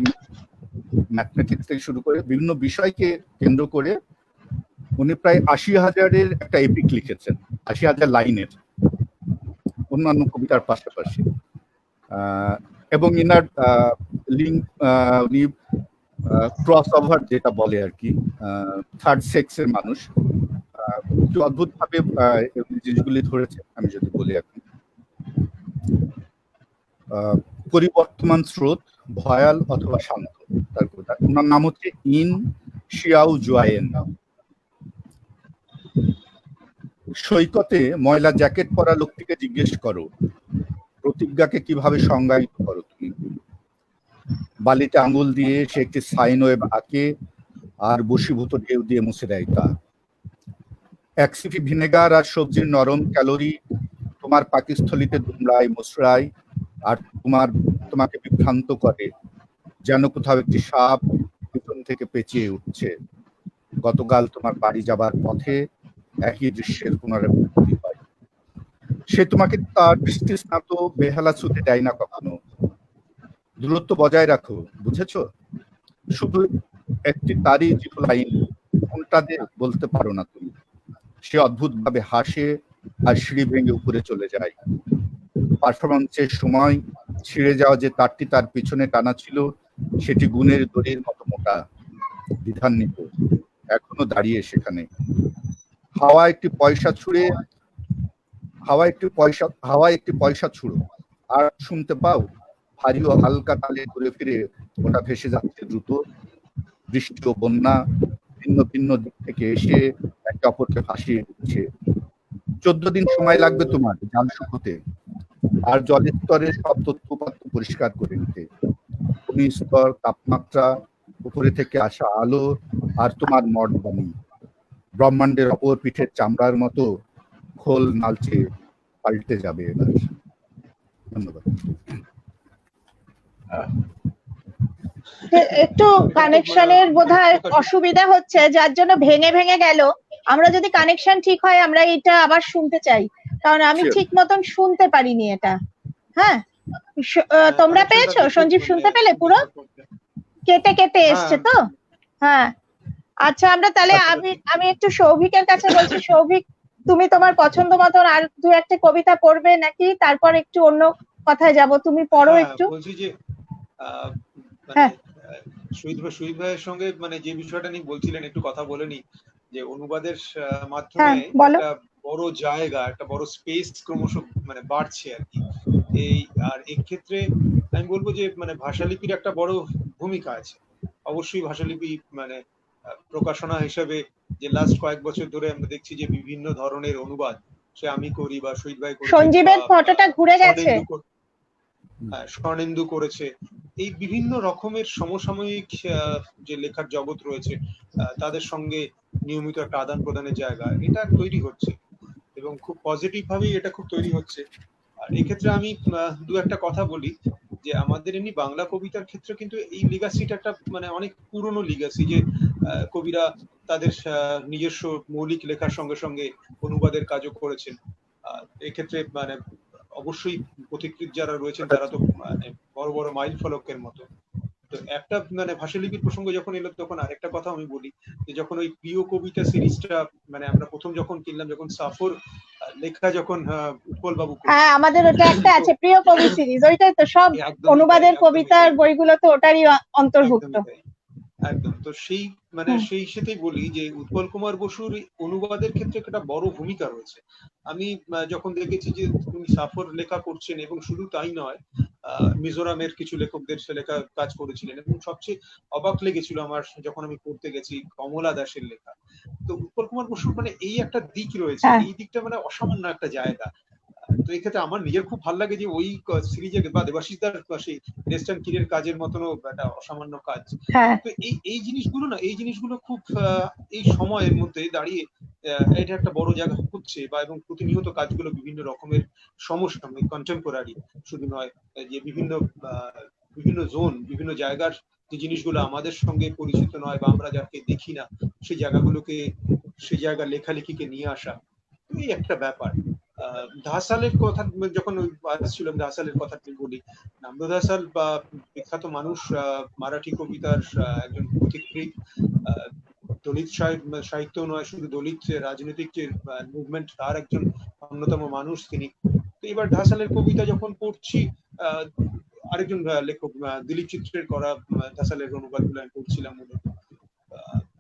ম্যাথমেটিক্স থেকে শুরু করে বিভিন্ন বিষয়কে কেন্দ্র করে উনি প্রায় 80,000-এর একটা এপিক লিখেছেন, 80,000 লাইনের, অন্যান্য কবিতার পাশাপাশি। এবং ইনার লিঙ্ক উনি ক্রস ওভার যেটা বলে আর কি, থার্ড সেক্সের মানুষ, একটু অদ্ভুত ভাবে জিনিসগুলি ধরেছে। আমি যদি বলি এখন পরিবর্তমান স্রোত, ভয়াল অথবা শান্ত, তার কবিতা। ওনার নাম হচ্ছে ইন শিয়াও জুয়ায়েন। সৈকতে ময়লা জ্যাকেট পরা লোকটিকে জিজ্ঞেস করো প্রতিজ্ঞাকে কিভাবে সংজ্ঞায়িত করো তুমি। বালিতে আঙ্গুল দিয়ে সে একটি সাইন ওয়েভ আঁকে আর বশীভূত ঢেউ দিয়ে মুছে দেয় তা। এক সিপি ভিনেগার আর সবজির নরম ক্যালোরি তোমার পাকস্থলিতে দুমড়ায় মুচড়ায় আর তোমাকে বিভ্রান্ত করে। যেন কোথাও একটি সাপ পিছন থেকে পেঁচিয়ে উঠছে। গতকাল তোমার বাড়ি যাবার পথে একই দৃশ্যের পুনরাবৃত্তি হয়। সে তোমাকে তার বৃষ্টি স্নাত বেহালা ছুতে দেয় না কখনো। দূরত্ব বজায় রাখো, বুঝেছো? শুধু একটি তারই জীবন লাইন, কোনটা দিয়ে বলতে পারো না তুমি। সে অদ্ভুত ভাবে হাসে আর সিঁড়ি ভেঙে উপরে চলে যায়। পারফরমেন্সের সময় ছিঁড়ে যাওয়া যে তারটি তার পিছনে টানা ছিল, সেটি গুণের দড়ির মতো মোটা, দ্বিধান্বিত, এখনো দাঁড়িয়ে সেখানে। হাওয়ায় একটি পয়সা ছুড়ো, আর শুনতে পাও ভারী ও হালকা তালে ঘুরে ফিরে ওটা ভেসে যাচ্ছে দ্রুত। বৃষ্টি ও বন্যা ভিন্ন ভিন্ন দিক থেকে এসে একে অপরকে ভাসিয়ে দিচ্ছে। 14 দিন সময় লাগবে তোমার জাল শুকোতে, আর জলের স্তরের সব তথ্য উপাত্ত পরিষ্কার করে নিতে। ভূমি স্তর, তাপমাত্রা, উপরে থেকে আসা আলো, আর তোমার মর্দবাণী ব্রহ্মাণ্ডের অপর পিঠের চামড়ার মতো খোল নালচে পাল্টে যাবে এবার। ধন্যবাদ। একটু কানেকশনের বোধহয় অসুবিধা হচ্ছে, যার জন্য ভেঙে ভেঙে গেল। আমরা যদি কানেকশন ঠিক হয় আমরা এটা আবার শুনতে চাই, কারণ আমি ঠিক মতন শুনতে পারিনি এটা। হ্যাঁ, তোমরা পেয়েছো? সঞ্জীব শুনতে পেলে? পুরো কেটে কেটে এসছে তো? হ্যাঁ, আচ্ছা, আমরা তাহলে আমি একটু সৌভিকের কাছে বলছি। সৌভিক, তুমি তোমার পছন্দ মতন আর দু একটা কবিতা পড়বে নাকি? তারপর একটু অন্য কথায় যাব, তুমি পড়ো একটু। বলছি যে শহীদ ভাইয়ের সঙ্গে যে বিষয়টা নিয়ে বলছিলেন, একটু কথা বলে নি যে অনুবাদের মাধ্যমে একটা বড় জায়গা, একটা বড় স্পেস ক্রমশ বাড়ছে আর কি। আর এক্ষেত্রে আমি বলবো যে ভাষালিপির একটা বড় ভূমিকা আছে। অবশ্যই ভাষালিপি প্রকাশনা হিসেবে যে লাস্ট কয়েক বছর ধরে আমরা দেখছি যে বিভিন্ন ধরনের অনুবাদ, সে আমি করি বা শহীদ ভাই করেছে, সঞ্জীবের ফটোটা ঘুরে গেছে, স্বর্ণেন্দু করেছে, এই বিভিন্ন রকমের সমসাময়িক যে লেখার জগৎ রয়েছে তাদের সঙ্গে নিয়মিত একটা আদান প্রদানের জায়গা এটা তৈরি হচ্ছে, এবং খুব পজিটিভ ভাবেই এটা খুব তৈরি হচ্ছে। আর এক্ষেত্রে আমি দু একটা কথা বলি যে আমাদের এমনি বাংলা কবিতার ক্ষেত্রে কিন্তু এই লিগাসিটা একটা অনেক পুরনো লিগাসি, যে কবিরা তাদের নিজস্ব মৌলিক লেখার সঙ্গে সঙ্গে অনুবাদের কাজও করেছেন। এক্ষেত্রে অবশ্যই পথিকৃৎ যারা রয়েছেন তারা তো বড় বড় মাইল ফলকের মতো। তো একটা ভাষালিপির প্রসঙ্গ যখন এলো, তখন আরেকটা কথা আমি বলি যে যখন ওই প্রিয় কবিতা সিরিজটা আমরা প্রথম যখন কিনলাম, যখন সাফর লেখা, যখন উৎপল বাবু, হ্যাঁ আমাদের ওটা একটা আছে প্রিয় কবি সিরিজ, ওইটাই তো সব অনুবাদের কবিতার বইগুলো তো ওটারই অন্তর্ভুক্ত। একদম। তো সেই সেই সাথেই বলি যে উৎপল কুমার বসুর অনুবাদের ক্ষেত্রে একটা বড় ভূমিকা রয়েছে। আমি যখন দেখেছি যে তিনি সাফর লেখা করছেন, এবং শুধু তাই নয়, মিজোরামের কিছু লেখকদের লেখা কাজ করেছিলেন, এবং সবচেয়ে অবাক লেগেছিল আমার যখন আমি পড়তে গেছি কমলা দাসের লেখা। তো উৎপল কুমার বসুর এই একটা দিক রয়েছে, এই দিকটা অসামান্য একটা জায়গা। তো এই ক্ষেত্রে আমার নিজের খুব ভালো লাগে যে ওই সিরিজে বা দেবাশিস দার সেই রেস্টার্ন কিরের কাজের মতনও একটা অসামান্য কাজ। তো এই জিনিসগুলো খুব এই সময়ের মধ্যে দাঁড়িয়ে এটা একটা বড় জায়গা হচ্ছে, বা এবং প্রতিনিয়ত কাজগুলো বিভিন্ন রকমের সমসাময়িক কন্টেম্পোরারি শুধু নয়, যে বিভিন্ন জোন, বিভিন্ন জায়গার যে জিনিসগুলো আমাদের সঙ্গে পরিচিত নয় বা আমরা যাকে দেখি না, সেই জায়গাগুলোকে, সেই জায়গার লেখালেখিকে নিয়ে আসা, এই একটা ব্যাপার। ধাসালের কথা যখন আসছিলাম, ধাসালের কথা বলি, নামদা ধাসাল বা বিখ্যাত মানুষ, মারাঠি কবিতার একজন পথিকৃৎ, দলিত সাহিত্য নয়, শুধু দলিত রাজনৈতিক যে মুভমেন্ট তার একজন অন্যতম মানুষ তিনি। তো এবার ধাসালের কবিতা যখন পড়ছি, আরেকজন লেখক দিলীপ চিত্রের করা ধাসালের অনুবাদগুলো আমি পড়ছিলাম মূলত।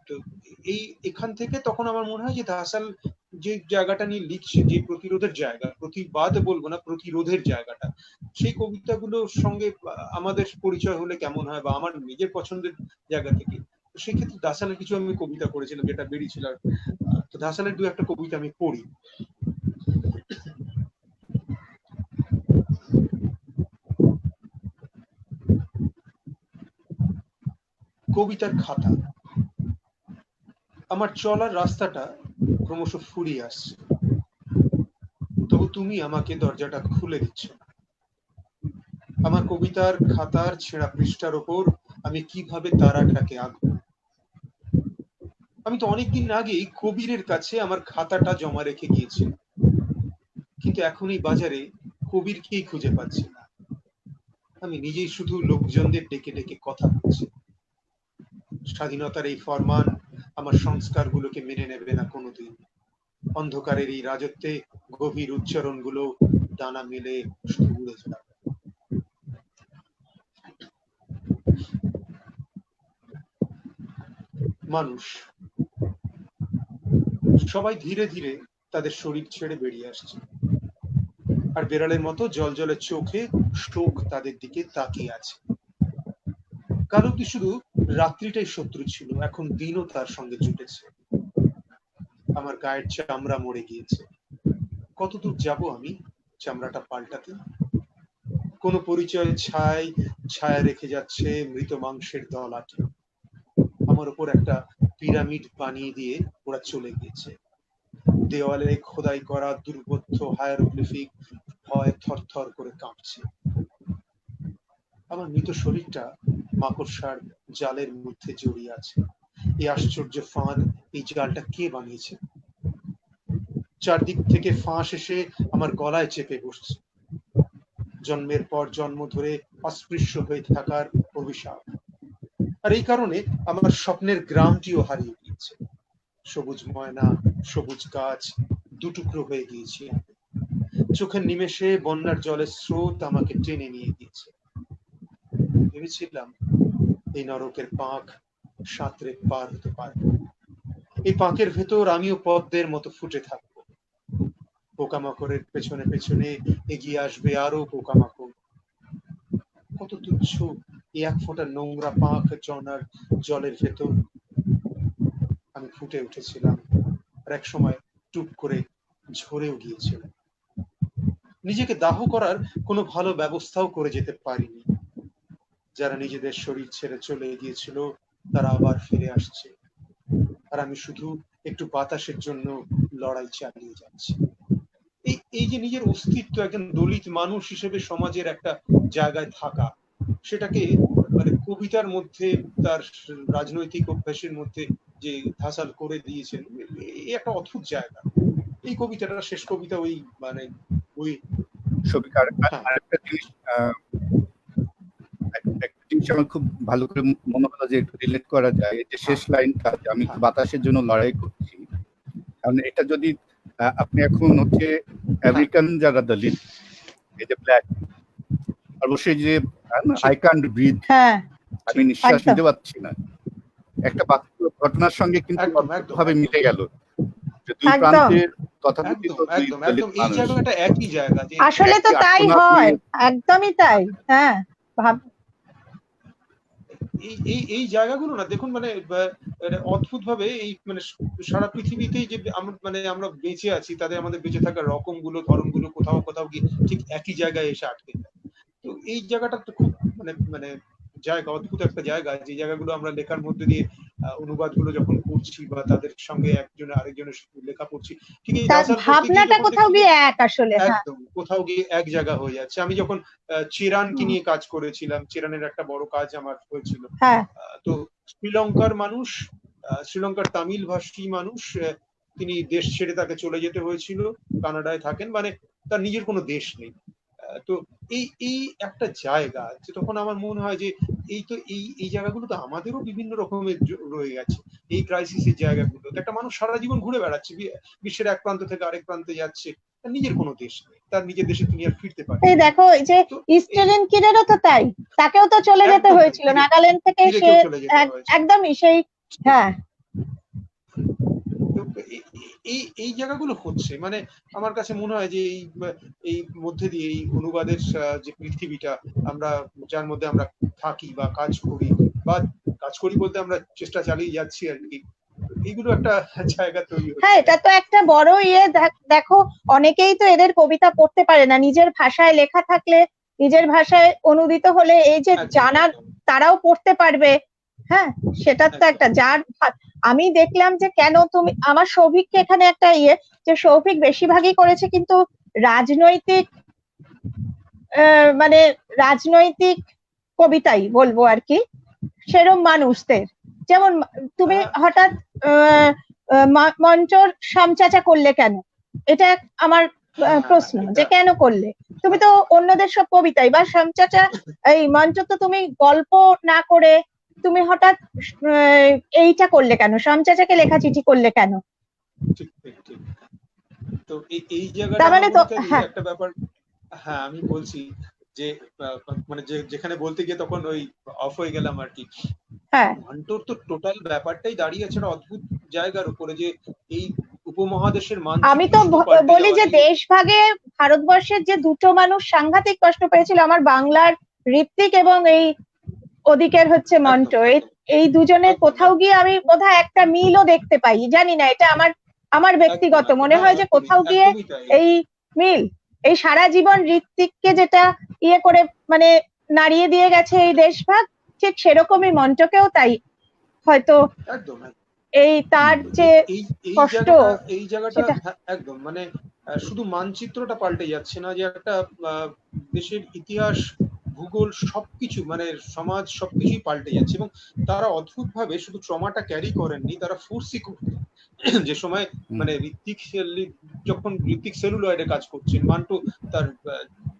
তো এখান থেকে তখন আমার মনে হয় যে ধাসাল যে জায়গাটা নিয়ে লিখছে, যে প্রতিরোধের জায়গা, প্রতিবাদ বলবো না, প্রতিরোধের জায়গাটা, সেই কবিতাগুলোর সঙ্গে আমাদের পরিচয় হলে কেমন হয়, বা আমার নিজের পছন্দের জায়গা থেকে। সেই ক্ষেত্রে ধাসালের কিছু আমি কবিতা পড়েছিলাম যেটা বেরিয়েছিল। তো ধাসালের দু একটা কবিতা আমি পড়ি। কবিতার খাতা। আমার চলার রাস্তাটা ক্রমশ ফুরিয়ে আসছে, তবু তুমি আমাকে দরজাটা খুলে দিচ্ছ না। আমার কবিতার খাতার ছেঁড়া পৃষ্ঠার ওপর আমি কিভাবে তারাটাকে আঁকবো। আমি তো অনেকদিন আগেই কবিরের কাছে আমার খাতাটা জমা রেখে গিয়েছিলাম, কিন্তু এখন এই বাজারে কবিরকেই খুঁজে পাচ্ছি না। আমি নিজেই শুধু লোকজনদের ডেকে ডেকে কথা বলছি। স্বাধীনতার এই ফরমান আমার সংস্কারগুলোকে মেনে নেবে না কোনোদিন। অন্ধকারের এই রাজত্বে গভীর উচ্চারণগুলো ডানা মেলে শুধু উড়ে যাবে। মানুষ সবাই ধীরে ধীরে তাদের শরীর ছেড়ে বেরিয়ে আসছে, আর বেড়ালের মতো জলজলে চোখে শোক তাদের দিকে তাকিয়ে আছে। কাল অব্দি শুধু রাত্রিটাই শত্রু ছিল, এখন দিনও তার সঙ্গে জুটেছে। আমার গায়ের চামড়া মরে গিয়েছে, কতদূর যাব আমি চামড়াটা পাল্টাতে? কোন পরিচয় ছায়া রেখে যাচ্ছে মৃত মাংসের দল আটে। আমার উপর একটা পিরামিড বানিয়ে দিয়ে ওরা চলে গিয়েছে। দেওয়ালে খোদাই করা দুর্বোধ্য হায়ারোগ্লিফিক ভয় থরথর করে কাঁপছে। আমার মৃত শরীরটা মাকড়সার জালের মধ্যে জড়িয়ে আছে। এই আশ্চর্য ফাঁদ, এই জালটা কে বানিয়েছে? চারদিক থেকে ফাঁস এসে আমার গলায় চেপে বসছে। জন্মের পর জন্ম ধরে অস্পৃশ্য হয়ে থাকার অভিশাপ। আর এই কারণে আমার স্বপ্নের গ্রামটিও হারিয়ে গিয়েছে। সবুজ ময়না, সবুজ গাছ দুটুকরো হয়ে গিয়েছি। চোখের নিমেষে বন্যার জলের স্রোত আমাকে টেনে নিয়ে গিয়েছে। ভেবেছিলাম এই নরকের পাঁক সাঁতরে পার হতে পারবো। এই পাঁকের ভেতর আমিও পদ্মের মতো ফুটে থাকবো। পোকামাকড়ের পেছনে পেছনে এগিয়ে আসবে আরো পোকামাকড়। কত তুচ্ছ এই এক ফোঁটা নোংরা পাঁক জনার জলের ভেতর। আমি ফুটে উঠেছিলাম, আর এক সময় টুপ করে ঝরেও গিয়েছিল। নিজেকে দাহ করার কোনো ভালো ব্যবস্থাও করে যেতে পারিনি। যারা নিজেদের শরীর ছেড়ে চলে গিয়েছিল তারা আবার ফিরে আসছে, আর আমি শুধু একটু বাতাসের জন্য লড়াই চালিয়ে যাচ্ছি। এই যে নিজের অস্তিত্ব, একজন দলিত মানুষ হিসেবে সমাজের একটা জায়গায় থাকা, সেটাকে মানে কবিতার মধ্যে তার রাজনৈতিক অভ্যাসের মধ্যে যে ধাসাল করে দিয়েছেন, এই একটা অদ্ভুত জায়গা। এই কবিতাটা শেষ কবিতা ওই মানে ওই আরেকটা জিনিস একটা জিনিস আমার খুব ভালো করে মনে হলো যে একটু রিলেট করা যায়, যে শেষ লাইনটা, যে আমি বাতাসের জন্য লড়াই করছি। কারণ এটা যদি আপনি এখন হচ্ছে আমেরিকান যারা দলিত, এই যে ব্ল্যাক, অবশ্যই যে আই ক্যান্ট ব্রিথ, আমি নিঃশ্বাস নিতে পারছি না, একটা বাস্তব ঘটনার সঙ্গে কিন্তু ভাবে মিলে গেল। দুই প্রান্তের তথাকথিত এই জায়গাটা একই জায়গা। আসলে তো তাই হয়, একদমই তাই। হ্যাঁ, এই জায়গাগুলো না দেখুন, মানে অদ্ভুত ভাবে এই মানে সারা পৃথিবীতেই যে আমরা বেঁচে আছি, তাদের আমাদের বেঁচে থাকার রকম গুলো, ধরন গুলো কোথাও কোথাও গিয়ে ঠিক একই জায়গায় এসে আটকে যায়। তো এই জায়গাটা তো খুব মানে জায়গা, অদ্ভুত একটা জায়গা, যে জায়গাগুলো আমরা লেখার মধ্যে দিয়ে অনুবাদ গুলো যখন করছি বা তাদের সঙ্গে একজন আরেকজনের লেখা পড়ছি, ঠিক এই ভাবনাটা কোথাও গিয়ে এক, আসলে একদম কোথাও গিয়ে এক জায়গা হয়ে যাচ্ছে। আমি যখন চিরানকে নিয়ে কাজ করেছিলাম, চিরানের একটা বড় কাজ আমার হয়েছিল। তো শ্রীলঙ্কার মানুষ, শ্রীলঙ্কার তামিল ভাষী মানুষ, তিনি দেশ ছেড়ে তাকে চলে যেতে হয়েছিল, কানাডায় থাকেন, মানে তার নিজের কোনো দেশ নেই। তো এই একটা জায়গা, তখন আমার মনে হয় যে এই তো এই জায়গাগুলো তো আমাদেরও বিভিন্ন রকমের রয়ে গেছে। এই ক্রাইসিসের জায়গাগুলো একটা মানুষ সারা জীবন ঘুরে বেড়াচ্ছে, বিশ্বের এক প্রান্ত থেকে আরেক প্রান্তে যাচ্ছে, তার নিজের কোনো দেশ নেই, তার নিজের দেশে তিনি আর ফিরতে পারেন। এই দেখো, এই যে স্টিলেন কিরেরও তো তাই, তাকেও তো চলে যেতে হয়েছিল নাগাল্যান্ড থেকে, সে একদমই সেই। হ্যাঁ, এই জায়গাগুলো হচ্ছে, মানে আমার কাছে মনে হয় যে এই মধ্যে দিয়ে এই অনুবাদের যে পৃথিবীটা আমরা, যার মধ্যে আমরা থাকি বা কাজ করি বলতে আমরা চেষ্টা চালিয়ে যাচ্ছি আর কি, এইগুলো একটা জায়গা তৈরি হচ্ছে। হ্যাঁ, এটা তো একটা বড় দেখো, অনেকেই তো এদের কবিতা পড়তে পারে না, নিজের ভাষায় লেখা থাকলে, নিজের ভাষায় অনুদিত হলে এই যে জানার, তারাও পড়তে পারবে। হ্যাঁ, সেটা তো একটা, যার আমি দেখলাম যে কেন তুমি আমার সৌভিককে এখানে একটা যে সৌভিক বেশিরভাগই করেছে কিন্তু রাজনৈতিক, মানে রাজনৈতিক কবিতাই বলবো আর কি। সেরম মানুষদের, যেমন তুমি হঠাৎ মঞ্চর শ্যামচাচা করলে কেন, এটা আমার প্রশ্ন, যে কেন করলে? তুমি তো অন্যদের সব কবিতাই বা শ্যামচাচা, এই মঞ্চ তো তুমি গল্প না করে তুমি হঠাৎ এইটা করলে কেন, শ্যামচাচাকে লেখা চিঠি করলে কেন? ঠিক ঠিক ঠিক। তো এই জায়গাটা মানে তো একটা ব্যাপার, হ্যাঁ আমি বলছি যে মানে যেখানে বলতে গিয়ে তখন ওই অফ হয়ে গেলাম আর কি। হ্যাঁ, মান্টোর তো টোটাল ব্যাপারটাই দাঁড়িয়ে আছে একটা অদ্ভুত জায়গার উপরে, যে এই উপমহাদেশের আমি তো বলি যে দেশভাগে ভারতবর্ষের যে দুটো মানুষ সাংঘাতিক কষ্ট পেয়েছিল, আমার বাংলার ঋত্বিক এবং এই ওদিকের হচ্ছে মন্ট, এই দুজনের কোথাও গিয়ে আমি বোধহয় একটা মিলও দেখতে পাই, জানি না, এটা আমার ব্যক্তিগত মনে হয় যে কোথাও গিয়ে এই মিল, এই সারা জীবন ঋত্বিককে যেটা ইয়ে করে মানে নাড়িয়ে দিয়ে গেছে এই দেশভাগ, ঠিক সেরকমই মন্টকেও তাই হয়তো এই তার যে কষ্ট, এই জায়গাটা একদম মানে শুধু মানচিত্রটা পাল্টে যাচ্ছে না, যে একটা দেশের ইতিহাস, ভূগোল সবকিছু মানে সমাজ সবকিছুই পাল্টে যাচ্ছে, এবং তারা অদ্ভুত ভাবে শুধু ট্রমাটা ক্যারি করেননি, তারা ফোর্সই করতেন। যে সময় মানে যখন ঋত্বিক সেলুলয়েডে কাজ করছেন, মান্টু তার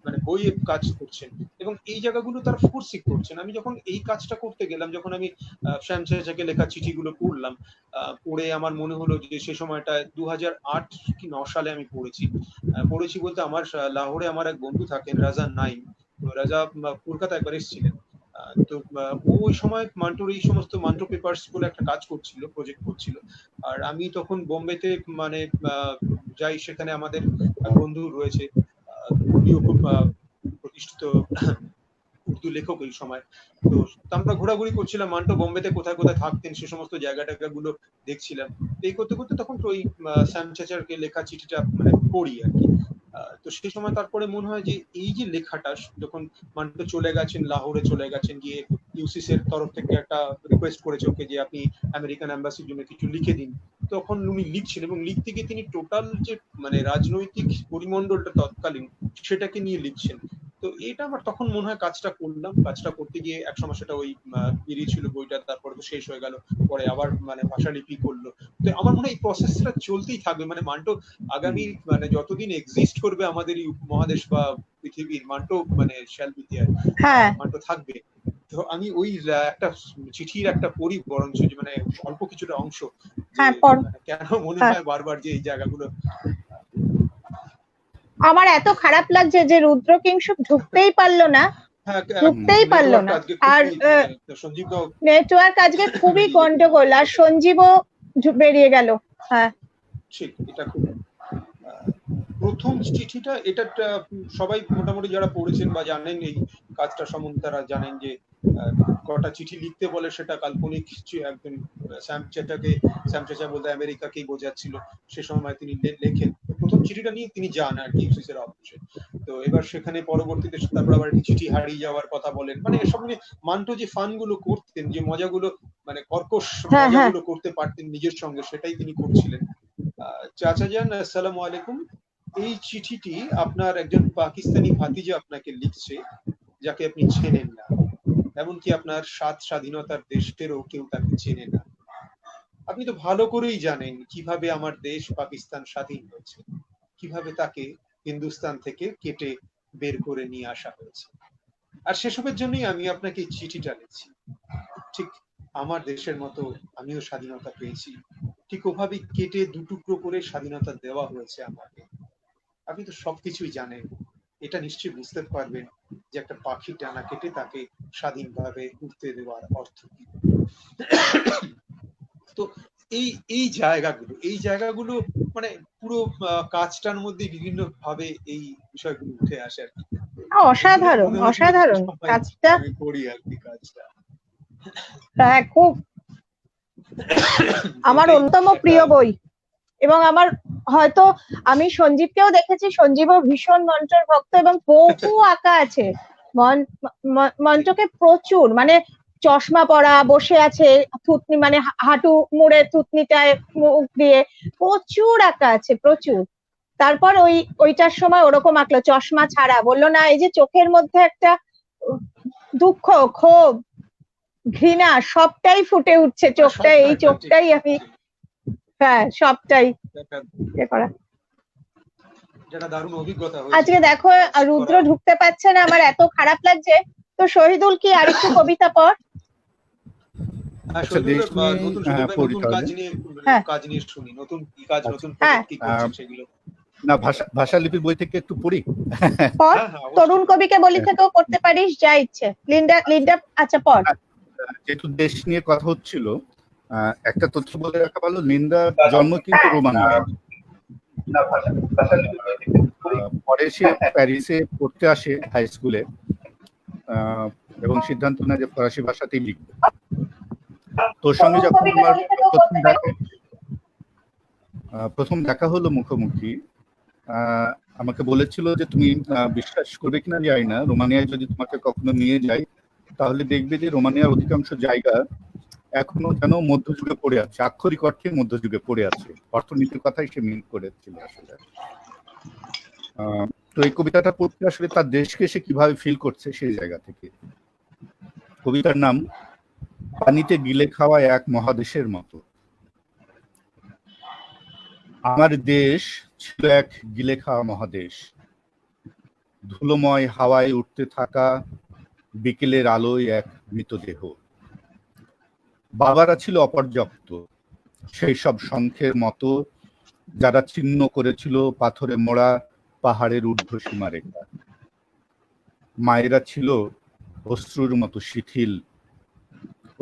মানে বইয়ে কাজ করছেন, এবং এই জায়গাগুলো তারা ফোর্সই করছেন। আমি যখন এই কাজটা করতে গেলাম, যখন আমি শ্যামচাচাকে লেখা চিঠিগুলো পড়লাম, পড়ে আমার মনে হলো যে সে সময়টা 2008 কি 9 সালে আমি পড়েছি বলতে আমার লাহোরে আমার এক বন্ধু থাকেন রাজা নাইম, রাজা কলকাতা একবার এসেছিলেন, তো ওই সময় মান্টোর এই সমস্ত মান্টো পেপারস বলে একটা কাজ করছিল, প্রজেক্ট করছিল, আর আমি তখন বোম্বেতে মানে যাই, সেখানে আমাদের বন্ধু রয়েছে, উনিও খুব প্রতিষ্ঠিত উর্দু লেখক এই সময়, তো আমরা ঘোরাঘুরি করছিলাম মান্টো বোম্বেতে কোথায় কোথায় থাকতেন, সে সমস্ত জায়গাগুলো দেখছিলাম। এই করতে করতে তখন ওই শ্যামচাচারকে লেখা চিঠিটা মানে পড়ি আর কি। তো সেই সময় তারপরে মনে হয় যে এই যে লেখাটা, যখন মান্টো চলে গেছেন, লাহোরে চলে গেছেন, গিয়ে ইউসিস এর তরফ থেকে একটা রিকোয়েস্ট করেছে ওকে যে আপনি আমেরিকান এম্বাসির জন্য কিছু লিখে দিন, তখন উনি লিখছেন, এবং লিখতে গিয়ে তিনি টোটাল যে মানে রাজনৈতিক পরিমণ্ডলটা তৎকালীন সেটাকে নিয়ে লিখছেন। তো এটা আমার তখন মনে হয় কাজটা করতে গিয়ে এক সময় সেটা ওই বেরিয়েছিল বইটা, তারপরে তো শেষ হয়ে গেল, পরে আবার মানে ভাষালিপি করলো। তো আমার মনে হয় এই প্রসেসটা চলতেই থাকবে, মানে মান্টো আগামী মানে যতদিন এক্সিস্ট করবে আমাদের এই উপমহাদেশ বা পৃথিবীর, মান্টো মানে শ্যাল বি দেয়ার, মান্টো থাকবে। তো আমি ওই একটা চিঠির একটা পড়ি বরঞ্চ, যে মানে অল্প কিছুটা অংশ, কেন মনে হয় বারবার যে এই জায়গাগুলো আমার এত খারাপ লাগছে যে রুদ্রকিংশু ঢুকতেই পারলো না, আর নেটওয়ার্ক আজকে খুবই গন্ডগোল, আর সঞ্জীবও বেরিয়ে গেল। হ্যাঁ ঠিক, এটা খুব প্রথম চিঠিটা, এটা সবাই মোটামুটি যারা পড়েছেন বা জানেন এই কাজটা সম্বন্ধে, তারা জানেন যে কটা চিঠি লিখতে বলে, সেটা কাল্পনিক একজন শ্যামচাচা বলতে আমেরিকাকেই বোঝাচ্ছিল, সে সময় তিনি লেখেন প্রথম চিঠিটা নিয়ে তিনি যান আর কি ইউসিসের অফিসে। তো এবার সেখানে পরবর্তীতে তারপর আবার চিঠি হারিয়ে যাওয়ার কথা বলেন, মানে এসব নিয়ে মান্টো যে ফান গুলো করতেন, যে মজাগুলো মানে কর্কশ মজাগুলো করতে পারতেন নিজের সঙ্গে, সেটাই তিনি করছিলেন। চাচা যান, আসসালামু আলাইকুম, এই চিঠিটি আপনার একজন পাকিস্তানি ভাতিজা আপনাকে লিখছে, যাকে আপনি চেনেন না, এমনকি আপনার স্বাধীনতার দেশেরও কেউ তাকে চেনে না। আপনি তো ভালো করেই জানেন কিভাবে আমার দেশ পাকিস্তান স্বাধীন হয়েছে, কিভাবে তাকে হিন্দুস্তান থেকে কেটে বের করে নিয়ে আসা হয়েছে, আর সেসবের জন্যই আমি আপনাকে এই চিঠিটা লিখছি। ঠিক আমার দেশের মতো আমিও স্বাধীনতা পেয়েছি, ঠিক ওভাবেই কেটে দুটুকরো করে স্বাধীনতা দেওয়া হয়েছে আমাকে। আপনি তো সবকিছুই জানেন, এটা নিশ্চয়ই বুঝতে পারবেন যে একটা পাখি ডানা কেটে তাকে স্বাধীনভাবে উড়তে দেওয়ার অর্থ কি। তো এই জায়গাগুলো মানে পুরো কাজটার মধ্যে বিভিন্ন ভাবে এই বিষয়গুলো উঠে আসে আর কি। অসাধারণ কাজটা করি আর কি, কাজটা খুব আমার অন্যতম প্রিয় বই, এবং আমার হয়তো আমি সঞ্জীবকেও দেখেছি, সঞ্জীবও ভীষণ মন্টর ভক্ত, এবং বহু আঁকা আছে মন্টকে, প্রচুর, মানে চশমা পরা, বসে আছে থুতনি মানে হাঁটু মুড়ে থুতনিটায় মুখ দিয়ে, প্রচুর আঁকা আছে, প্রচুর। তারপর ওইটার সময় ওরকম আঁকলো চশমা ছাড়া, বললো না এই যে চোখের মধ্যে একটা দুঃখ, ক্ষোভ, ঘৃণা সবটাই ফুটে উঠছে চোখটা, এই চোখটাই আমি, হ্যাঁ সবটাই করা। যেটা দারুণ অভিজ্ঞতা হয়েছে। আজকে দেখো রুদ্র ঢুকতে পারছে না, আমার এত খারাপ লাগছে। তো শহীদুল কি আরেকটু কবিতা পড়। নতুন কাজ নিয়ে শুনি, নতুন কি কাজ, নতুন কি করছেন সেগুলো। না, ভাষালিপির বই থেকে একটু পড়ি। পড়, তরুণ কবিকে বলি থেকেও করতে পারিস, যা ইচ্ছে। লিন্ডা আচ্ছা পড়। যেহেতু দেশ নিয়ে কথা হচ্ছিল, একটা তথ্য বলে রাখা ভালো, লিন্ডা জন্ম কিন্তু রোমানিয়ায়। পরে সে প্যারিসে পড়তে আসে হাই স্কুলে, এবং সিদ্ধান্ত নেয় যে ফরাসি ভাষাতেই লিখবে। তোর সঙ্গে যখন আমার প্রথম দেখা হলো মুখোমুখি, আমাকে বলেছিল যে তুমি বিশ্বাস করবে কিনা জানি না, রোমানিয়ায় যদি তোমাকে কখনো নিয়ে যাই তাহলে দেখবে যে রোমানিয়ার অধিকাংশ জায়গা এখনো যেন মধ্যযুগে পড়ে আছে, আক্ষরিক অর্থে মধ্যযুগে পড়ে আছে। অর্থনীতির কথাই সে মিন করেছিল আসলে। তো এই কবিতাটা পড়তে আসলে তার দেশকে সে কিভাবে ফিল করছে সেই জায়গা থেকে। কবিতার নাম পানিতে গিলে খাওয়া এক মহাদেশের মতো। আমার দেশ ছিল এক গিলে খাওয়া মহাদেশ, ধুলোময় হাওয়ায় উঠতে থাকা বিকেলের আলোয় এক মৃতদেহ। বাবারা ছিল অপর্যাপ্ত, সেই সব শঙ্খের মতো যারা ছিন্ন করেছিল পাথরে মোড়া পাহাড়ের ঊর্ধ্ব সীমারেখা। মায়েরা ছিল অশ্রুর মতো শিথিল,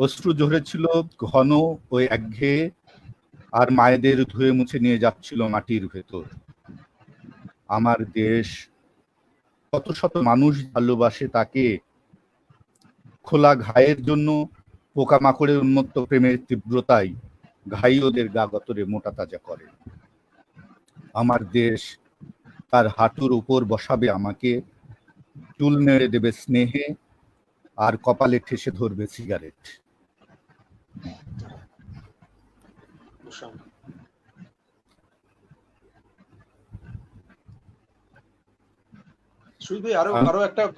অশ্রু ঝরেছিল ঘন ও একঘেয়ে, আর মায়েদের ধুয়ে মুছে নিয়ে যাচ্ছিল মাটির ভেতর। আমার দেশ, কত শত মানুষ ভালোবাসে তাকে, খোলা ঘায়ের জন্য পোকামাকড়ের উন্মত্ত প্রেমের তীব্রতাই ঘাই ওদের গা গতরে মোটা তাজা করে। আমার দেশ তার হাঁটুর উপর বসাবে আমাকে, চুল নেড়ে দেবে স্নেহে, আর কপালে ঠেসে ধরবে সিগারেট।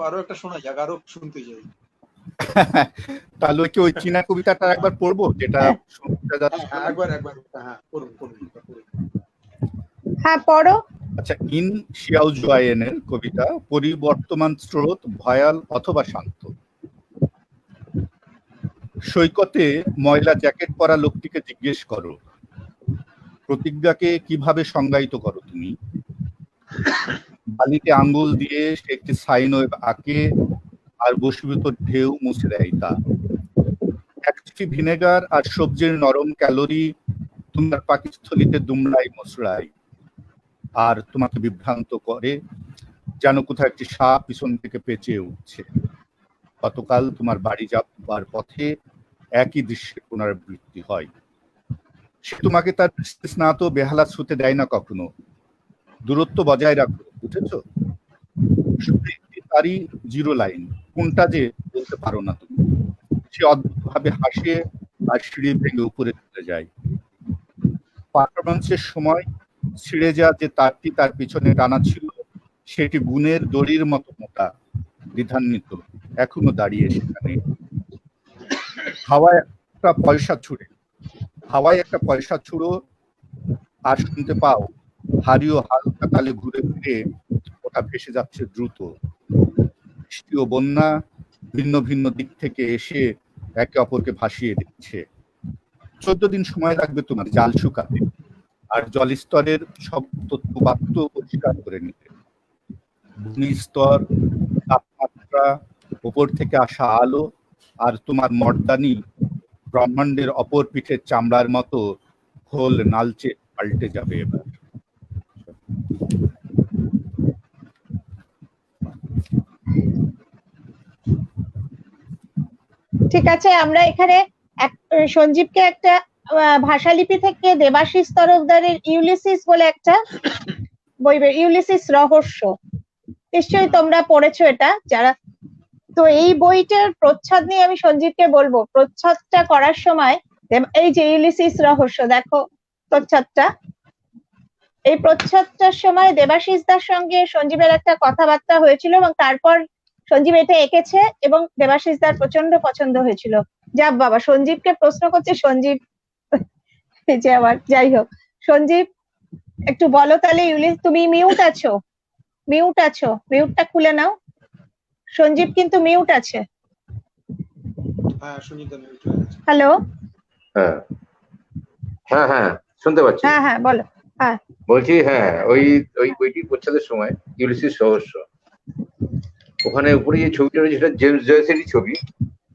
আরো একটা শোনা যাক, আরো শুনতে চাই। তাহলে কি ওই চীনা কবিতাটা একবার পড়বো, যেটা একবার হ্যাঁ পড়ো। আচ্ছা, ইন শিয়াও জুয়ায়েনের কবিতা, পরিবর্তমান স্রোত ভয়াল অথবা শান্ত। সৈকতে ময়লা জ্যাকেট পরা লোকটিকে জিজ্ঞেস করো, প্রতিজ্ঞাকে কিভাবে সংজ্ঞায়িত করো তুমি? বালিতে আঙ্গুল দিয়ে সে একটি সাইন ওয়েভ আঁকে, আর বশীভূত ঢেউ মুছে দেয় তা। এক চিঠি ভিনেগার আর সবজির নরম ক্যালোরি তোমার পাকস্থলিতে দুমড়াই মশড়ায়, আর তোমাকে বিভ্রান্ত করে যেন কোথাও একটি সাপ পিছন থেকে পেঁচিয়ে উঠছে। গতকাল তোমার বাড়ি যাবার পথে একই দৃশ্যের পুনরাবৃত্তি হয়। সে তোমাকে তার স্নাত বেহালা ছুতে দেয় না কখনো, দূরত্ব বজায় রাখো, বুঝেছ? তারই জিরো লাইন, কোনটা যে বলতে পারো না তুমি। সে অদ্ভুতভাবে হাসে আর সিঁড়ি ভেঙে উপরে চলে যায়। পারফরমেন্সের সময় ছিঁড়ে যাওয়া যে তারটি তার পিছনে টানা ছিল, সেটি গুণের দড়ির মতো মোটা, দ্বিধান্বিত, এখনো দাঁড়িয়ে সেখানে। হাওয়ায় একটা পয়সা ছুড়ো, আর শুনতে পাও হারিও হালকা তালে ঘুরে ফিরে ওটা ভেসে যাচ্ছে দ্রুত। বৃষ্টি ও বন্যা ভিন্ন ভিন্ন দিক থেকে এসে একে অপরকে ভাসিয়ে দিচ্ছে। 14 দিন সময় লাগবে তোমার জাল শুকাতে, আর জলস্তরের সব তথ্য বাক্য পরিষ্কার করে নিতে। ভূমিস্তর, তাপমাত্রা, উপর থেকে আসা আলো, আর তোমার মর্দানি ব্রহ্মাণ্ডের অপর পিঠের চামড়ার মতো খোল নালচে পাল্টে যাবে এবার। ঠিক আছে, আমরা এখানে সঞ্জীবকে একটা ভাষালিপি থেকে দেবাশিস তরফদারের ইউলিসিস বলে একটা বই, ইউলিসিস রহস্য, নিশ্চয়ই তোমরা পড়েছো এটা যারা। তো এই বইটার প্রচ্ছদ নিয়ে আমি সঞ্জীবকে বলবো। প্রচ্ছদটা করার সময় এই যে ইউলিসিস রহস্য, দেখো প্রচ্ছদটা, এই প্রচ্ছদটার সময় দেবাশিস দার সঙ্গে সঞ্জীবের একটা কথাবার্তা হয়েছিল, এবং তারপর সঞ্জীব এটা এঁকেছে এবং দেবাশিস দার প্রচন্ড পছন্দ হয়েছিল। যা বাবা, সঞ্জীবকে প্রশ্ন করছে, সঞ্জীব এই যে আবার, যাই হোক সঞ্জীব একটু বলো তাহলে। ইউলিস তুমি মিউট আছো, মিউটটা খুলে নাও। সঞ্জীব কিন্তু মিউট আছে। হ্যাঁ সুনিতা মিউট হয়ে গেছে। হ্যালো, হ্যাঁ হ্যাঁ হ্যাঁ শুনতে পাচ্ছি। হ্যাঁ হ্যাঁ বলো। হ্যাঁ বলছি হ্যাঁ, ওই বইটি প্রচ্ছদের সময় ইউলিসিস রহস্য, ওখানে উপরে যে ছবিটা রয়েছে সেটা জেমস জয়েসেরই ছবি।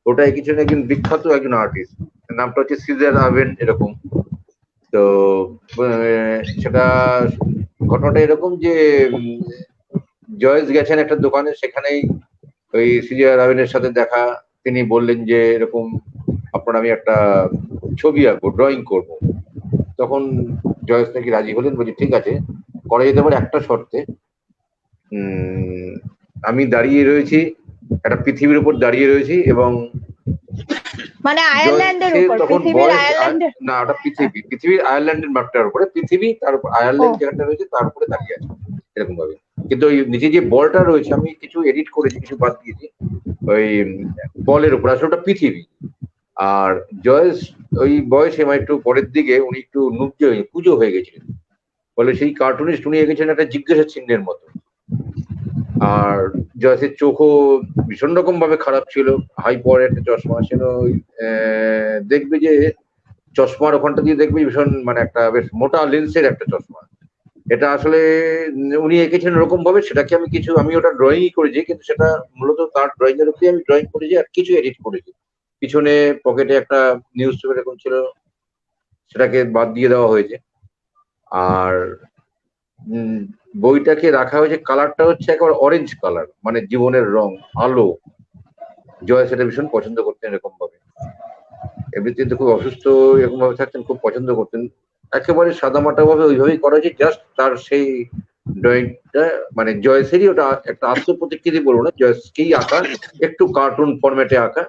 ওটা কিছু একজন বিখ্যাত একজন আর্টিস্ট, নামটা হচ্ছে সিজার আভেন এরকম। তো সেটা ঘটনাটা এরকম যে জয়েস গেছেন একটা দোকানে, সেখানেই ওই সিজার আভেনের সাথে দেখা। তিনি বললেন যে এরকম আপনার আমি একটা ছবি আঁকবো, ড্রয়িং করবো। তখন জয়েস নাকি রাজি হলেন, বলছি ঠিক আছে করা যেতে পারে, একটা শর্তে আমি দাঁড়িয়ে রয়েছি, একটা পৃথিবীর উপর দাঁড়িয়ে রয়েছি, এবং মানে আয়ারল্যান্ডের উপর, পৃথিবীর আয়ারল্যান্ড না, ওটা পৃথিবীর আয়ারল্যান্ডের ম্যাপটার উপরে, পৃথিবী তার উপর আয়ারল্যান্ড যেখানটা রয়েছে তার উপরে দাঁড়িয়ে আছে এরকম ভাবে। কিন্তু ওই নিচে যে বলটা রয়েছে আমি কিছু এডিট করেছি, কিছু বাদ দিয়েছি ওই বলের উপর, আসলে ওটা পৃথিবী। আর জয়েস ওই বয়সে একটু পরের দিকে উনি একটু পুজো হয়ে গেছিলেন, বলে সেই কার্টুনিস্ট উনি এঁকেছেন একটা জিজ্ঞাসা চিহ্নের মতো। আর জয়েসের চোখও ভীষণ রকম ভাবে খারাপ ছিল, হাই পাওয়ার একটা চশমা ছিল। দেখবে যে চশমার ওখানটা দিয়ে দেখবে ভীষণ মানে একটা বেশ মোটা লেন্সের একটা চশমা। এটা আসলে উনি এঁকেছেন এরকম ভাবে, সেটাকে আমি ওটা ড্রয়িং করেছি, কিন্তু সেটা মূলত তার ড্রয়িং এর উপরে আমি ড্রয়িং করেছি আর কিছু এডিট করেছি। পিছনে পকেটে একটা নিউজ পেপার এরকম ছিল, সেটাকে বাদ দিয়ে দেওয়া হয়েছে। আর বইটাকে রাখা হয়েছে, কালারটা হচ্ছে একেবারে অরেঞ্জ কালার, মানে জীবনের রং, আলো। জয় সেটা ভীষণ পছন্দ করতেন এরকম ভাবে। এমনিতে তো খুব অসুস্থ এরকম ভাবে থাকতেন, খুব পছন্দ করতেন। একেবারে সাদামাটা ভাবে ওইভাবেই করা হয়েছে, জাস্ট তার সেই ড্রয়িংটা মানে জয়েসেরই, ওটা একটা আত্মপ্রতিকৃতি বলবো না, জয়েসকেই আঁকা, একটু কার্টুন ফরম্যাটে আঁকা।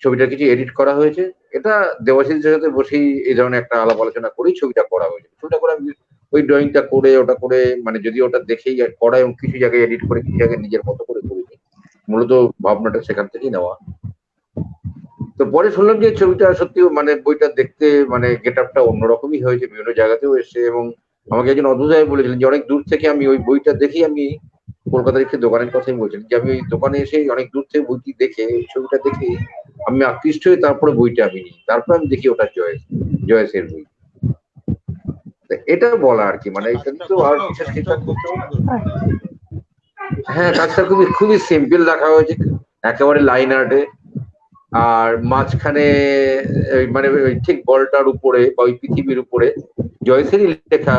ছবিটা কিছু এডিট করা হয়েছে। এটা দেবাশিসের সাথে বসেই এই ধরনের একটা আলাপ আলোচনা করেই ছবিটা করা হয়েছে। ছবিটা করে আমি ওই ড্রয়িংটা করে ওটা করে মানে যদি ওটা দেখেই করা, এবং কিছু জায়গায় এডিট করে কিছু জায়গায় নিজের মতো করে করেছি। মূলত ভাবনাটা সেখান থেকেই নেওয়া। তো পরে শুনলাম যে ছবিটা সত্যি মানে বইটা দেখতে মানে গেট আপটা অন্যরকমই হয়েছে, বিভিন্ন জায়গাতেও এসছে। এবং আমাকে একজন অদ্ভুত ভাবে বলেছিলেন যে অনেক দূর থেকে আমি ওই বইটা দেখি, আমি কলকাতার একটি দোকানের কথাই বলছিলেন যে আমি ওই দোকানে এসে অনেক দূর থেকে বইটি দেখে, ছবিটা দেখে আমি আকৃষ্ট হয়ে তারপরে বইটা আমি নিই, তারপরে আমি দেখি ওটা জয়েসের বই। এটা বলা আর কি, মানে এটা তো আর বিশেষ কিছু। হ্যাঁ কাজটা খুবই সিম্পল রাখা হয়েছে, একেবারে লাইন আর্টে। আর মাঝখানে মানে ঠিক বলটার উপরে বা ওই পৃথিবীর উপরে জয়েসেরই লেখা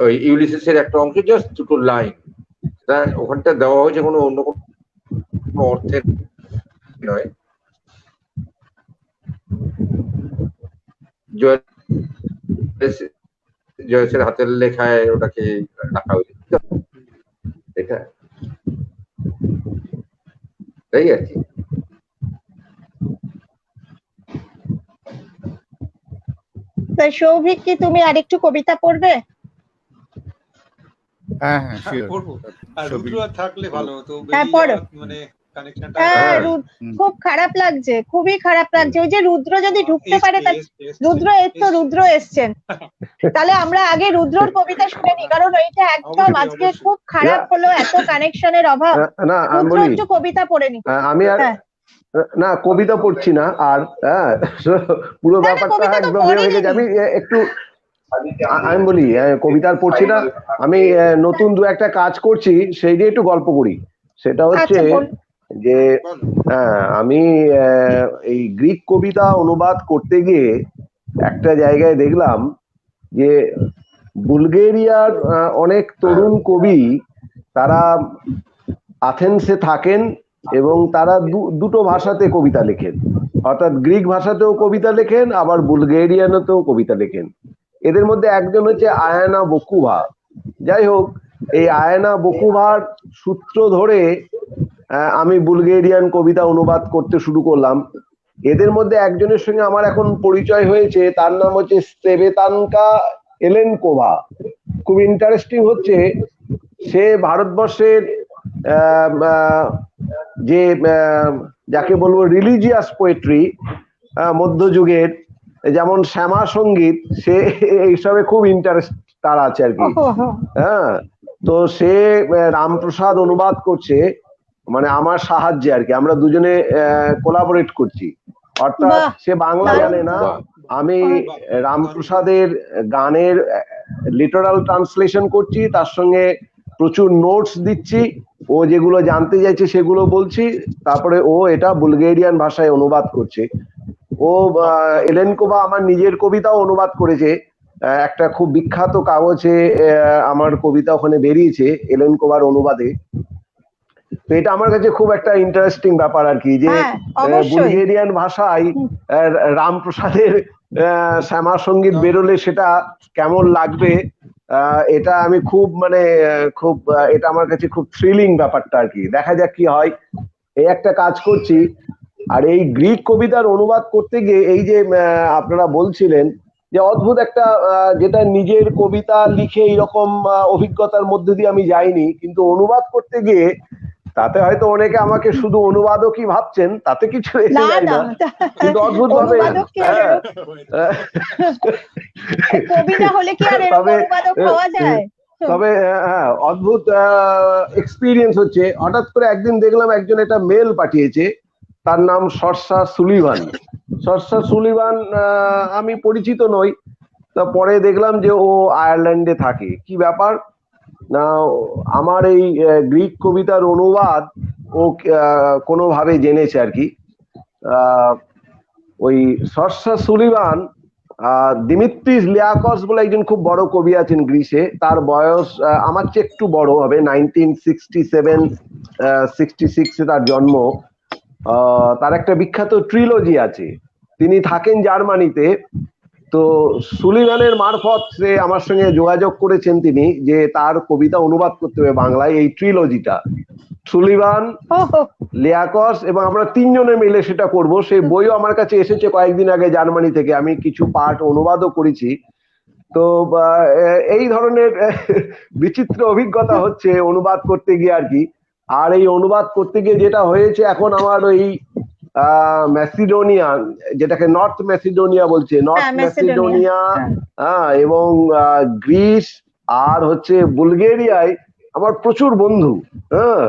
ওই ইউলিসিসের একটা অংশ, জাস্ট দুটো লাইন ওখানটা দেওয়া হয়েছে, কোনো অন্য কোনো অর্থের নয়। জয়েসের হাতের লেখায় ওটাকে রাখা হয়েছে, এটা তাই আর কি। সৌভিক, কি তুমি আরেকটু কবিতা পড়বে? হ্যাঁ হ্যাঁ পড়বো। আর রুদ্র থাকলে ভালো হতো, মানে কানেকশনটা। খুব খারাপ লাগছে, খুবই খারাপ লাগছে। ওই যে রুদ্র যদি ঢুকতে পারে, রুদ্র এসছেন, তাহলে আমরা আগে রুদ্রর কবিতা শুনে নি, কারণ ওইটা একদম আজকে খুব খারাপ হলো, এত কানেকশনের অভাব। রুদ্র একটু কবিতা পড়ে নি। আমি আর না কবিতা পড়ছি না, আর পুরো ব্যাপারটা একদম হয়ে গেছে। আমি একটু আমি বলি কবিতার পড়ছি না, আমি নতুন দু একটা কাজ করছি, সেই দিয়ে একটু গল্প করি। সেটা হচ্ছে যে আমি এই গ্রিক কবিতা অনুবাদ করতে গিয়ে একটা জায়গায় দেখলাম যে বুলগেরিয়ার অনেক তরুণ কবি তারা আথেন্সে থাকেন এবং তারা দুটো ভাষাতে কবিতা লেখেন, অর্থাৎ গ্রিক ভাষাতেও কবিতা লেখেন, আবার বুলগেরিয়ানতেও কবিতা লেখেন। এদের মধ্যে একজন হচ্ছে আয়ানা বকুভা। যাই হোক, এই আয়ানা বকুভার সূত্র ধরে আমি বুলগেরিয়ান কবিতা অনুবাদ করতে শুরু করলাম। এদের মধ্যে একজনের সঙ্গে আমার এখন পরিচয় হয়েছে, তার নাম হচ্ছে স্তেভেতানকা এলেনকোভা। খুব ইন্টারেস্টিং হচ্ছে, সে ভারতবর্ষের যে যাকে বলবো রিলিজিয়াস পোয়েট্রি, মধ্যযুগের, যেমন শ্যামা সঙ্গীত, সে এইসবে খুব ইন্টারেস্ট তার আছে আর কি। হ্যাঁ, তো সে রামপ্রসাদ অনুবাদ করছে, মানে আমার সাহায্যে আর কি, আমরা দুজনে কোলাবোরেট করছি। অর্থাৎ সে বাংলা জানে না, আমি রামপ্রসাদের গানের লিটারাল ট্রান্সলেশন করছি, তার সঙ্গে প্রচুর নোটস দিচ্ছি, ও যেগুলো জানতে চাইছে সেগুলো বলছি, তারপরে ও এটা বুলগেরিয়ান ভাষায় অনুবাদ করছে। ও এলেনকোভা আমার নিজের কবিতাও অনুবাদ করেছে, একটা খুব বিখ্যাত কাগজে আমার কবিতা ওখানে বেরিয়েছে এলেনকোভার অনুবাদে। তো এটা আমার কাছে খুব একটা ইন্টারেস্টিং ব্যাপার আর কি, যে বুলগেরিয়ান ভাষায় রামপ্রসাদের শ্যামা সঙ্গীত বেরোলে সেটা কেমন লাগবে, এটা আমি খুব খুব এটা আমার কাছে খুব থ্রিলিং ব্যাপারটা আর কি। দেখা যাক কি হয়। এই একটা কাজ করছি। আর এই গ্রিক কবিতার অনুবাদ করতে গিয়ে এই যে আপনারা বলছিলেন যে অদ্ভুত একটা, যেটা নিজের কবিতা লিখে এইরকম অভিজ্ঞতার মধ্যে দিয়ে আমি যাইনি, কিন্তু অনুবাদ করতে গিয়ে তাতে হয়তো অনেকে আমাকে শুধু অনুবাদকই ভাবছেন, তাতে কিছু এসে যায় না, কিন্তু অদ্ভুত ভাবে তবে হ্যাঁ অদ্ভুত এক্সপিরিয়েন্স হচ্ছে। হঠাৎ করে একদিন দেখলাম একজন একটা মেল পাঠিয়েছে, তার নাম সরসা সুলিভান। সরসা সুলিভান আমি পরিচিত নই, তা পরে দেখলাম যে ও আয়ারল্যান্ডে থাকে। কি ব্যাপার না, আমার এই গ্রিক কবিতার অনুবাদ ও কোনোভাবে জেনেছে আর কি। ওই সরসা সুলিভান, দিমিত্রিস লিয়াকস বলে একজন খুব বড় কবি আছেন গ্রিসে, তার বয়স আমার চেয়ে একটু বড় হবে, 1967-66 তার জন্ম। তার একটা বিখ্যাত ট্রিলজি আছে, তিনি থাকেন জার্মানিতে। তো সুলিভানের মারফত সে আমার সঙ্গে যোগাযোগ করেছেন তিনি, যে তার কবিতা অনুবাদ করতে হবে বাংলায়, এই ট্রিলজিটা, সুলিভান, লিয়াকস এবং আমরা তিনজনে মিলে সেটা করব। সেই বইও আমার কাছে এসেছে কয়েকদিন আগে জার্মানি থেকে, আমি কিছু পার্ট অনুবাদও করেছি। তো এই ধরনের বিচিত্র অভিজ্ঞতা হচ্ছে অনুবাদ করতে গিয়ে আর কি। আর এই অনুবাদ করতে গিয়ে যেটা হয়েছে, এখন আমার ওই ম্যাসিডোনিয়া, যেটাকে নর্থ ম্যাসিডোনিয়া বলছে, নর্থ ম্যাসিডোনিয়া এবং গ্রিস আর হচ্ছে বুলগেরিয়ায় আমার প্রচুর বন্ধু। হ্যাঁ,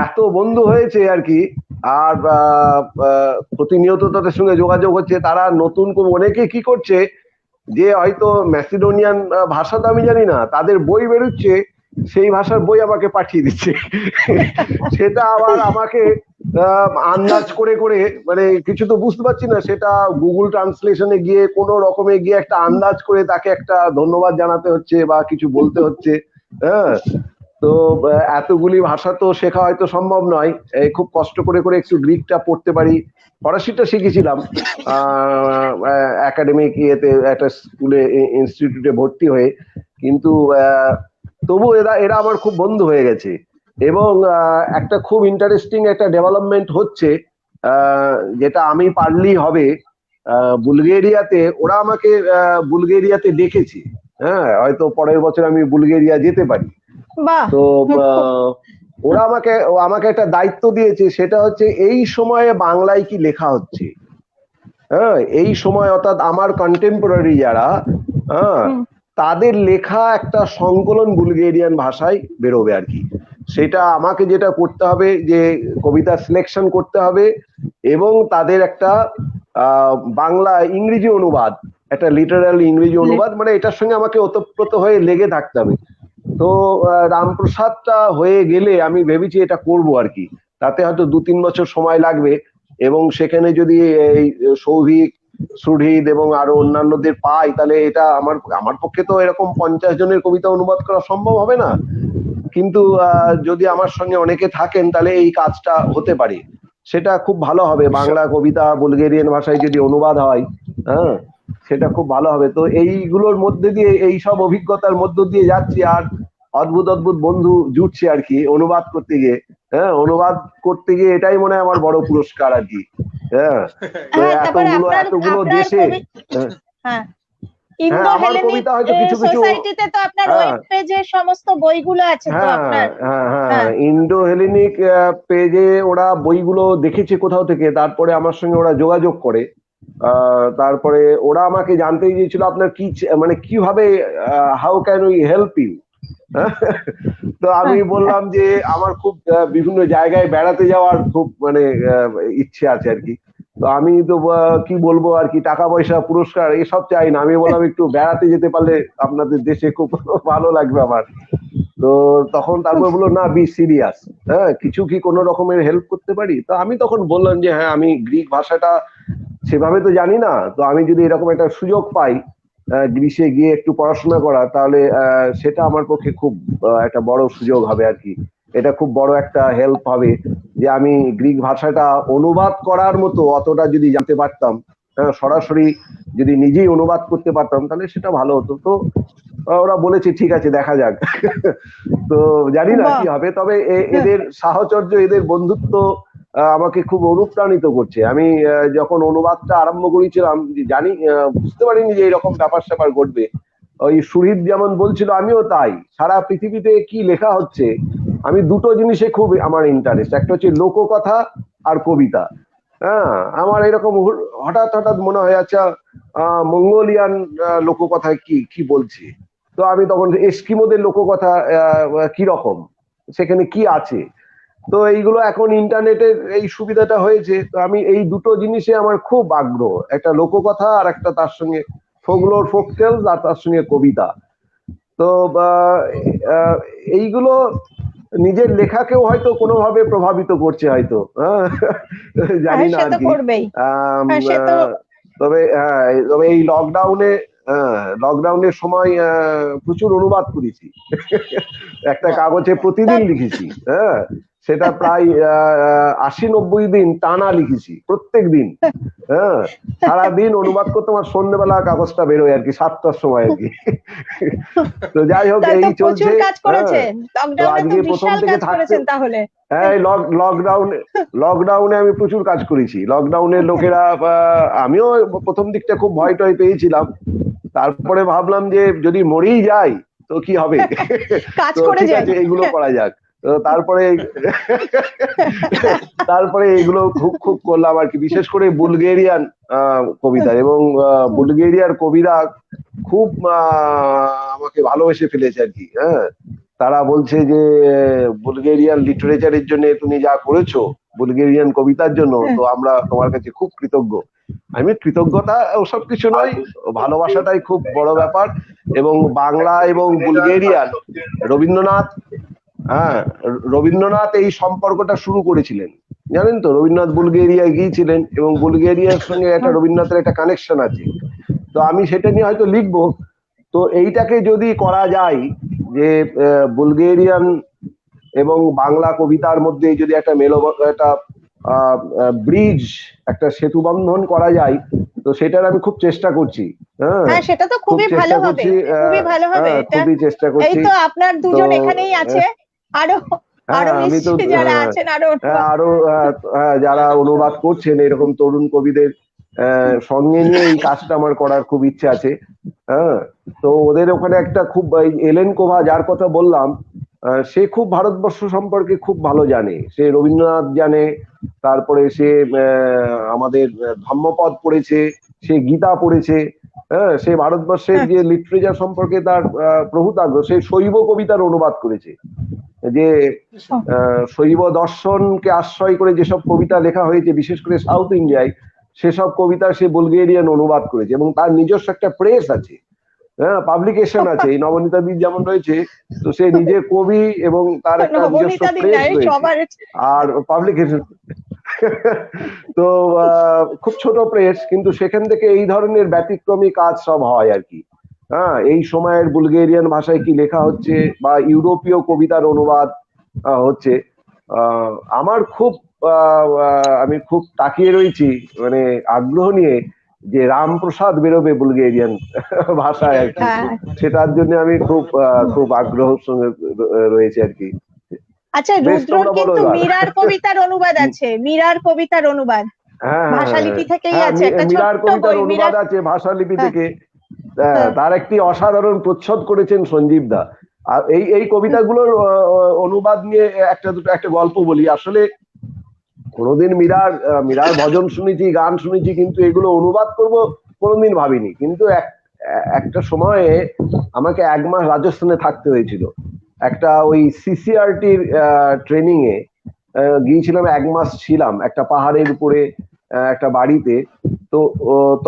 এত বন্ধু হয়েছে আর কি। আর প্রতিনিয়ত তাদের সঙ্গে যোগাযোগ হচ্ছে। তারা নতুন অনেকে কি করছে, যে হয়তো ম্যাসিডোনিয়ান ভাষা তো আমি জানি না, তাদের বই বেরোচ্ছে, সেই ভাষার বই আমাকে পাঠিয়ে দিচ্ছে। সেটা আবার আমাকে আন্দাজ করে করে, মানে কিছু তো বুঝতে পারছি না, সেটা গুগল ট্রান্সলেশনে গিয়ে কোনো রকমে গিয়ে একটা আন্দাজ করে তাকে একটা ধন্যবাদ জানাতে হচ্ছে বা কিছু বলতে হচ্ছে। হ্যাঁ, তো এতগুলি ভাষা তো শেখা হয়তো সম্ভব নয়। খুব কষ্ট করে করে একটু গ্রিকটা পড়তে পারি, ফরাসিটা শিখেছিলাম একাডেমিক ইয়েতে, একটা স্কুলে ইনস্টিটিউটে ভর্তি হয়ে, কিন্তু তবু এরা আমার খুব বন্ধু হয়ে গেছে। এবং একটা খুব ইন্টারেস্টিং একটা ডেভেলপমেন্ট হচ্ছে, যেটা আমি পারলেই হবে। বুলগেরিয়াতে ওরা আমাকে বুলগেরিয়াতে ডেকেছে। হ্যাঁ, হয়তো পরের বছর আমি বুলগেরিয়া যেতে পারি। তো ওরা আমাকে একটা দায়িত্ব দিয়েছে, সেটা হচ্ছে এই সময়ে বাংলায় কি লেখা হচ্ছে। হ্যাঁ, এই সময় অর্থাৎ আমার কন্টেম্পোরারি যারা, হ্যাঁ, তাদের লেখা একটা সংকলন বুলগেরিয়ান ভাষায় বেরোবে আর কি। সেটা আমাকে যেটা করতে হবে, যে কবিতা সিলেকশন করতে হবে এবং তাদের একটা বাংলা ইংরেজি অনুবাদ, একটা লিটারাল ইংরেজি অনুবাদ, মানে এটার সঙ্গে আমাকে ওতপ্রোত হয়ে লেগে থাকতে হবে। তো রামপ্রসাদটা হয়ে গেলে আমি ভেবেছি এটা করব আর কি। তাতে হয়তো 2-3 বছর সময় লাগবে, এবং সেখানে যদি এই সৌভিক, সুহৃদ এবং আরো অন্যান্যদের পাই, তাহলে এটা আমার পক্ষে তো এরকম 50 জনের কবিতা অনুবাদ করা সম্ভব হবে না, কিন্তু যদি আমার সঙ্গে অনেকে থাকেন তাহলে এই কাজটা হতে পারে। সেটা খুব ভালো হবে, বাংলা কবিতা বুলগেরিয়ান ভাষায় যদি অনুবাদ হয়, হ্যাঁ, সেটা খুব ভালো হবে। তো এইগুলোর মধ্যে দিয়ে, এই সব অভিজ্ঞতার মধ্য দিয়ে যাচ্ছি, আর অদ্ভুত অদ্ভুত বন্ধু জুটছে আর কি অনুবাদ করতে গিয়ে। হ্যাঁ, অনুবাদ করতে গিয়ে এটাই মনে হয় আমার বড় পুরস্কার আর কি। হ্যাঁ, এতগুলো দেশে। ইন্দো আমার হেলেনিক কবিতা হয়তো কিছু কিছু সোসাইটিতে তো আপনার ওয়েব পেজে সমস্ত বইগুলো আছে তো আপনার। হ্যাঁ, ইন্ডো হেলেনিক পেজে ওরা বইগুলো দেখেছে কোথাও থেকে, তারপরে আমার সঙ্গে ওরা যোগাযোগ করে। তারপরে ওরা আমাকে জানতে চেয়েছিল আপনার কি মানে কিভাবে how can we help you. তো আমি বললাম যে আমার খুব বিভিন্ন জায়গায় বেড়াতে যাওয়ার খুব মানে ইচ্ছে আছে আর কি। তো আমি তো কি বলবো আর কি, টাকা পয়সা পুরস্কার এসব চাই না, আমি বললাম একটু বেড়াতে যেতে পারলে আপনাদের দেশে খুব ভালো লাগবে আমার। তো তখন তারপর বললো না, বি সিরিয়াস, হ্যাঁ কিছু কি কোনো রকমের হেল্প করতে পারি। তো আমি তখন বললাম যে হ্যাঁ, আমি গ্রিক ভাষাটা সেভাবে তো জানি না, তো আমি যদি এরকম একটা সুযোগ পাই গ্রিসে গিয়ে একটু পড়াশোনা করা, তাহলে সেটা আমার পক্ষে খুব একটা বড় সুযোগ হবে আর কি। এটা খুব বড় একটা হেল্প হবে যে আমি গ্রিক ভাষাটা অনুবাদ করার মতো অতটা যদি জানতে পারতাম, সরাসরি যদি নিজেই অনুবাদ করতে পারতাম, তাহলে সেটা ভালো হতো। তো ওরা বলেছে ঠিক আছে দেখা যাক। তো জানি না কি হবে, তবে এদের সাহচর্য, এদের বন্ধুত্ব আমাকে খুব অনুপ্রাণিত করছে। আমি যখন অনুবাদটা আরম্ভ করেছিলাম জানি বুঝতে পারিনি যে এরকম ব্যাপার স্যাপার ঘটবে। ওই সুহৃদ যেমন বলছিল, আমিও তাই, সারা পৃথিবীতে কি লেখা হচ্ছে, আমি দুটো জিনিসে খুব আমার ইন্টারেস্ট, একটা হচ্ছে লোককথা আর কবিতা। হ্যাঁ, আমার এরকম হঠাৎ হঠাৎ মনে হয় আচ্ছা মঙ্গোলিয়ান লোককথায় কি কি বলছে। তো আমি তখন এস্কিমোদের লোককথা কি রকম, সেখানে কি আছে। তো এইগুলো এখন ইন্টারনেটের এই সুবিধাটা হয়েছে, তো আমি এই দুটো জিনিসে আমার খুব আগ্রহ, একটা লোককথা আর একটা তার সঙ্গে ফোকলোর, ফোকটেলস, আর তার সঙ্গে কবিতা। তো এইগুলো নিজের লেখাকেও হয়তো কোনোভাবে প্রভাবিত করছে হয়তো, জানি না আর কি। তবে তবে এই লকডাউনের সময় প্রচুর অনুবাদ করেছি। একটা কাগজে প্রতিদিন লিখেছি, হ্যাঁ সেটা প্রায় 80-90 দিন টানা লিখেছি প্রত্যেক দিন। হ্যাঁ, সারাদিন অনুবাদ করতে আমার সন্ধ্যেবেলা কাগজটা বেরোয় আর কি, 7টার সময় আর কি। তো যাই হোক, এই চলছে। তো আজকে প্রথম থেকে থাকতে, হ্যাঁ লকডাউনে আমি প্রচুর কাজ করেছি। লকডাউনের লোকেরা, আমিও প্রথম দিকটা খুব ভয় টয় পেয়েছিলাম, তারপরে ভাবলাম যে যদি মরেই যাই তো কি হবে, তো ঠিক আছে এগুলো করা যাক। তারপরে এগুলো খুব খুব করলাম আর কি, বিশেষ করে বুলগেরিয়ান কবিতা, এবং বুলগেরিয়ার কবিরা খুব আমাকে ভালোবেসে ফেলেছে আর কি। হ্যাঁ, তারা বলছে যে বুলগেরিয়ান লিটারেচারের জন্য তুমি যা করেছো, বুলগেরিয়ান কবিতার জন্য, তো আমরা তোমার কাছে খুব কৃতজ্ঞ। আমি কৃতজ্ঞতা ওসব কিছু নয়, ভালোবাসাটাই খুব বড় ব্যাপার। এবং বাংলা এবং বুলগেরিয়ান, রবীন্দ্রনাথ এই সম্পর্কটা শুরু করেছিলেন, জানেন তো। রবীন্দ্রনাথ বুলগেরিয়ায় গিয়েছিলেন এবং বুলগেরিয়ার সঙ্গে একটা রবীন্দ্রনাথের একটা কানেকশন আছে। তো আমি সেটা নিয়ে হয়তো লিখবো। তো এইটাকে যদি করা যায় যে বুলগেরিয়ান এবং বাংলা কবিতার মধ্যে যদি একটা একটা ব্রিজ, একটা সেতু বন্ধন করা যায়, তো সেটার আমি খুব চেষ্টা করছি। হ্যাঁ, সেটা তো খুবই ভালো হবে, খুবই ভালো হবে। খুবই চেষ্টা করছি। এই তো আপনার দুজন এখানেই আছে, আরো নিশ্চয়ই যারা আছেন, আরো যারা অনুবাদ করছেন এরকম তরুণ কবিদের সঙ্গে নিয়ে এই কাজটা আমার করার খুব ইচ্ছে আছে। হ্যাঁ, তো ওদের ওখানে একটা খুব, এলেনকোভা যার কথা বললাম, সে খুব ভারতবর্ষ সম্পর্কে খুব ভালো জানে, সে রবীন্দ্রনাথ জানে, তারপরে সে আমাদের ধম্মপদ পড়েছে, সে গীতা পড়েছে। হ্যাঁ, সে ভারতবর্ষের যে লিটারেচার সম্পর্কে তার প্রভূত আগ্রহ। সে শৈব কবিতার অনুবাদ করেছে, যে শৈব দর্শনকে আশ্রয় করে যেসব কবিতা লেখা হয়েছে বিশেষ করে সাউথ ইন্ডিয়ায়, সেসব কবিতা সে বুলগেরিয়ান অনুবাদ করেছে, এবং তার নিজস্ব একটা প্রেস আছে, হ্যাঁ পাবলিকেশন আছে। এই নবনীতা বীর যেমন রয়েছে, তো সে নিজে কবি এবং তার একটা নিজস্ব প্রেস রয়েছে আর পাবলিকেশন। তো খুব ছোট প্রেস, কিন্তু সেখান থেকে এই ধরনের ব্যতিক্রমী কাজ সব হয় আর কি। হ্যাঁ, এই সময়ের বুলগেরিয়ান ভাষায় কি লেখা হচ্ছে বা ইউরোপীয় কবিতার অনুবাদ হচ্ছে। আমার খুব আমি খুব তাকিয়ে রয়েছি, মানে আগ্রহ নিয়ে, যে রামপ্রসাদ বেরোবে বুলগেরিয়ান ভাষায় আর কি। সেটার জন্য আমি খুব খুব আগ্রহের সঙ্গে রয়েছে আর কি। আচ্ছা, রুদ্রর কিন্তু মীরার কবিতার অনুবাদ আছে, মীরার কবিতার অনুবাদ ভাষালিপি থেকেই আছে, একটা ছোট্ট বই অনুবাদ আছে ভাষালিপি থেকে। তার একটি অসাধারণ প্রচ্ছদ করেছেন সঞ্জীব দা। আর এই কবিতাগুলোর অনুবাদ নিয়ে একটা গল্প বলি। আসলে কোনোদিন মীরার ভজন শুনেছি, গান শুনেছি, কিন্তু এগুলো অনুবাদ করব কোনোদিন ভাবিনি। কিন্তু একটা সময়ে আমাকে 1 মাস রাজস্থানে থাকতে হয়েছিল। একটা ওই সিসিআরটির ট্রেনিং এ গিয়েছিলাম, 1 মাস ছিলাম একটা পাহাড়ের উপরে একটা বাড়িতে। তো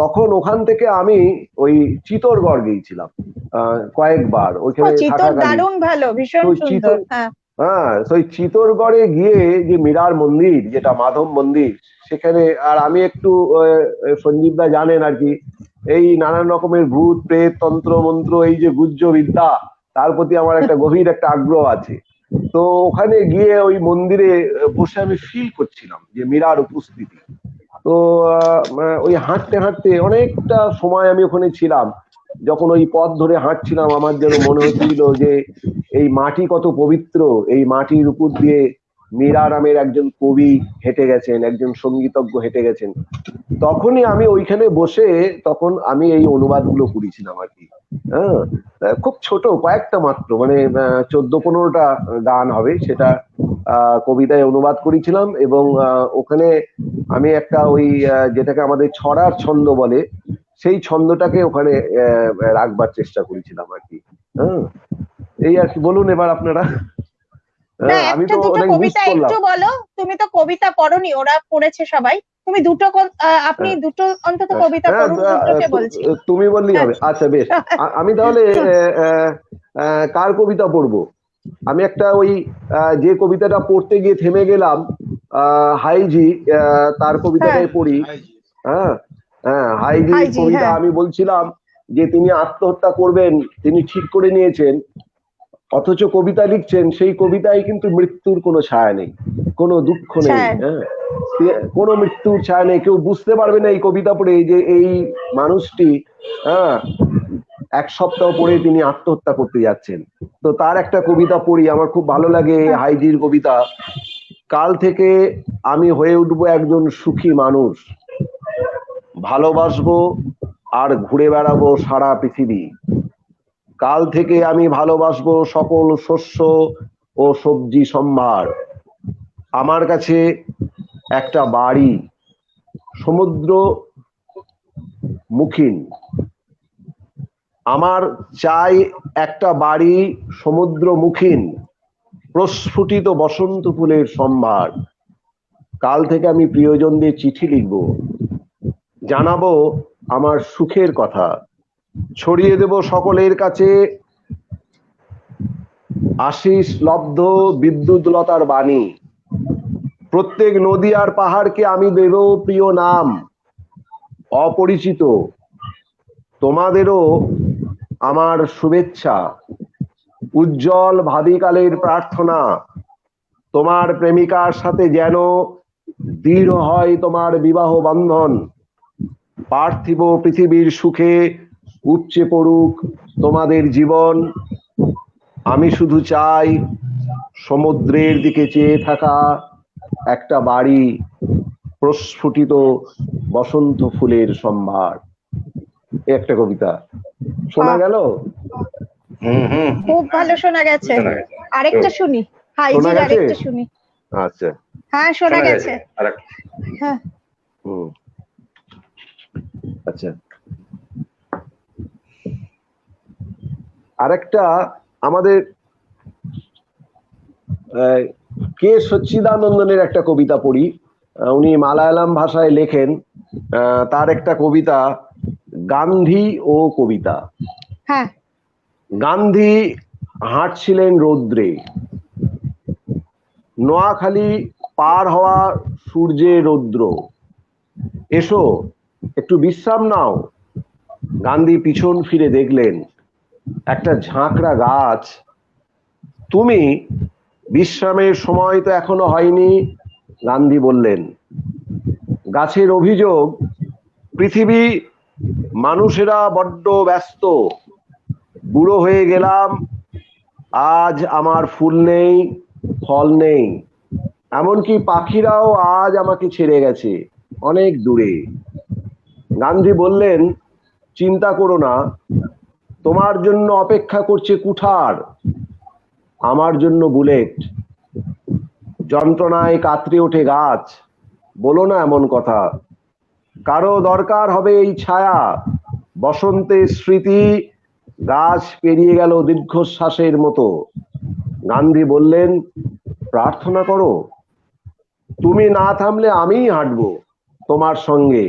তখন ওখান থেকে আমি ওই চিতোরগড় গিয়েছিলাম কয়েকবার। ওইখানে দারুণ ভালো, ভীষণ সুন্দর। হ্যাঁ, ওই চিতোরগড়ে গিয়ে যে মীরার মন্দির, যেটা মাধব মন্দির, সেখানে আর আমি একটু সঞ্জীব দা জানেন আর কি, এই নানান রকমের ভূত প্রেত তন্ত্র মন্ত্র, এই যে গুহ্য বিদ্যা, তার প্রতি আমার একটা গভীর একটা আগ্রহ আছে। তো ওখানে গিয়ে ওই মন্দিরে বসে আমি ফিল করছিলাম যে মীরার উপস্থিতি। তো ওই হাঁটতে হাঁটতে অনেকটা সময় আমি ওখানে ছিলাম। যখন ওই পথ ধরে হাঁটছিলাম, আমার যেন মনে হচ্ছিল যে এই মাটি কত পবিত্র, এই মাটির উপর দিয়ে মীরা নামের একজন কবি হেঁটে গেছেন, একজন সঙ্গীতজ্ঞ হেঁটে গেছেন। তখনই আমি ওইখানে বসে তখন আমি এই অনুবাদগুলো করেছিলাম আর কি। হ্যাঁ, খুব ছোট কয়েকটা মাত্র, মানে 14-15টা গান হবে, সেটা কবিতায় অনুবাদ করেছিলাম। এবং ওখানে আমি একটা ওই যেটাকে আমাদের ছড়ার ছন্দ বলে, সেই ছন্দটাকে ওখানে রাখবার চেষ্টা করেছিলাম আর কি। হ্যাঁ, এই আর কি। বলুন এবার আপনারা। আমি তো অনেক কবিতা একটু বলো। তুমি তো কবিতা পড়োনি, ওরা পড়েছে সবাই। তুমি আপনি দুটো অন্তত কবিতা পড়ুন, দুটোকে বলছি। তুমি বললেই হবে। আচ্ছা বেশ, আমি তাহলে কার কবিতা পড়বো? আমি একটা ওই যে কবিতাটা পড়তে গিয়ে থেমে গেলাম, হাইজি, তার কবিতাটাই পড়ি। হ্যাঁ হ্যাঁ, হাইজি কবিতা। আমি বলছিলাম যে তিনি আত্মহত্যা করবেন, তিনি ঠিক করে নিয়েছেন, অথচ কবিতা লিখছেন। সেই কবিতায় কিন্তু মৃত্যুর কোনো ছায়া নেই, কোনো দুঃখ নেই। হ্যাঁ, কোনো মৃত্যুর ছায়া নেই। কেউ বুঝতে পারবে না এই কবিতা পড়ে যে এই মানুষটি 1 সপ্তাহ পরে তিনি আত্মহত্যা করতে যাচ্ছেন। তো তার একটা কবিতা পড়ি, আমার খুব ভালো লাগে হাইজির কবিতা। কাল থেকে আমি হয়ে উঠবো একজন সুখী মানুষ, ভালোবাসবো আর ঘুরে বেড়াবো সারা পৃথিবী। কাল থেকে আমি ভালোবাসবো সকল শস্য ও সবজি সম্ভার। আমার কাছে একটা বাড়ি সমুদ্র মুখিন, আমার চাই একটা বাড়ি সমুদ্র মুখিন, প্রস্ফুটিত বসন্ত ফুলের সম্ভার। কাল থেকে আমি প্রিয়জনদের চিঠি লিখবো, জানাবো আমার সুখের কথা, ছড়িয়ে দেব সকলের কাছে আশিস লব্ধ বিদ্যুৎলতার বাণী। প্রত্যেক নদী আর পাহাড়কে আমি দেব প্রিয় নাম, অপরিচিত তোমাদেরও আমার শুভেচ্ছা। উজ্জ্বল ভাবিকালের প্রার্থনা, তোমার প্রেমিকার সাথে যেন দৃঢ় হয় তোমার বিবাহ বন্ধন। পার্থিব পৃথিবীর সুখে উপচে পড়ুক তোমাদের জীবন। আমি শুধু চাই সমুদ্রের দিকে চেয়ে থাকা একটা বাড়ি, প্রস্ফুটিত বসন্ত ফুলের সম্ভার। একটা কবিতা শোনা গেল? খুব ভালো শোনা গেছে। আরেকটা শুনি, হাইজির আরেকটা শুনি। আচ্ছা, হ্যাঁ শোনা গেছে। হ্যাঁ, আচ্ছা, আরেকটা আমাদের কে সচ্চিদানন্দনের একটা কবিতা পড়ি। উনি মালায়ালাম ভাষায় লেখেন। তার একটা কবিতা গান্ধী ও কবিতা। হ্যাঁ, গান্ধী হাঁটছিলেন রৌদ্রে, নোয়াখালী পার হওয়া সূর্যে রৌদ্র। এসো একটু বিশ্রাম নাও। গান্ধী পিছন ফিরে দেখলেন একটা ঝাঁকড়া গাছ। তুমি বিশ্রামের সময় তো এখনো হয়নি, গান্ধী বললেন। গাছের অভিযোগ, পৃথিবী মানুষেরা বড্ড ব্যস্ত, বুড়ো হয়ে গেলাম, আজ আমার ফুল নেই, ফল নেই, এমনকি পাখিরাও আজ আমাকে ছেড়ে গেছে অনেক দূরে। গান্ধী বললেন, চিন্তা করো না, তোমার জন্য অপেক্ষা করছে কুঠার, আমার জন্য বুলেট। যন্ত্রণায় কাতরে ওঠে গাছ, বলো না এমন কথা। কারো দরকার হবে এই ছায়া, বসন্তের স্মৃতি, গাছ পেরিয়ে গেল দীর্ঘশ্বাসের মতো। গান্ধী বললেন, প্রার্থনা করো, তুমি না থামলে আমিই হাঁটবো তোমার সঙ্গে।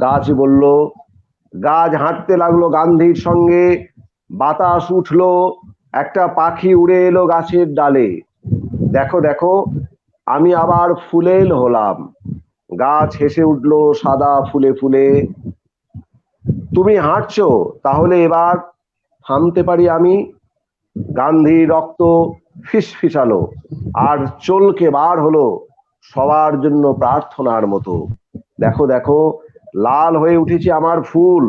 গাছ বলল। গাছ হাঁটতে লাগলো গান্ধীর সঙ্গে। বাতাস উঠলো, একটা পাখি উড়ে এলো গাছের ডালে। দেখো দেখো, আমি আবার ফুলেল হলাম। গাছ হেসে উঠলো সাদা ফুলে ফুলে। তুমি হাঁটছো, তাহলে এবার থামতে পারি আমি। গান্ধী রক্ত ফিসফিসালো আর চলকে বার হলো সবার জন্য প্রার্থনার মতো। দেখো দেখো, লাল হয়ে উঠেছে আমার ফুল,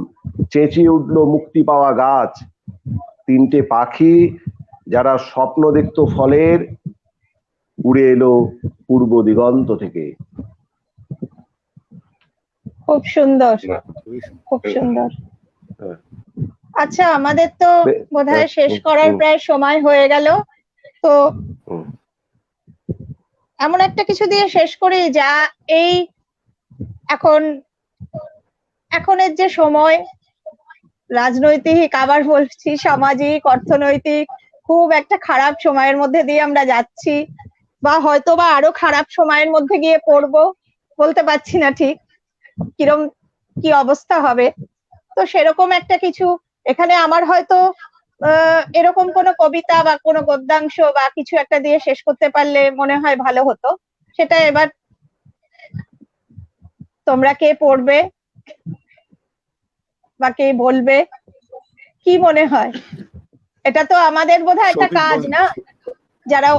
চেঁচিয়ে উঠলো মুক্তি পাওয়া গাছ। তিনটে পাখি যারা স্বপ্ন দেখতো ফলের, উড়ে এলো পূর্ব দিগন্ত থেকে। খুব সুন্দর, খুব সুন্দর। আচ্ছা, আমাদের তো বোধহয় শেষ করার প্রায় সময় হয়ে গেল, তো এমন একটা কিছু দিয়ে শেষ করি যা এই এখনের যে সময়, রাজনৈতিক, আবার বলছি সামাজিক, অর্থনৈতিক খুব একটা খারাপ সময়ের মধ্যে দিয়ে আমরা যাচ্ছি, বা হয়তো বা আরো খারাপ সময়ের মধ্যে গিয়ে পড়বো, বলতে পারছি না ঠিক কিরম কি অবস্থা হবে। তো সেরকম একটা কিছু এখানে আমার হয়তো এরকম কোনো কবিতা বা কোনো গদ্যাংশ বা কিছু একটা দিয়ে শেষ করতে পারলে মনে হয় ভালো হতো। সেটা এবার তোমরা কে পড়বে বা কে বলবে, কি মনে হয়? এটা তো আমাদের বোধহয় একটা কাজ না, যারা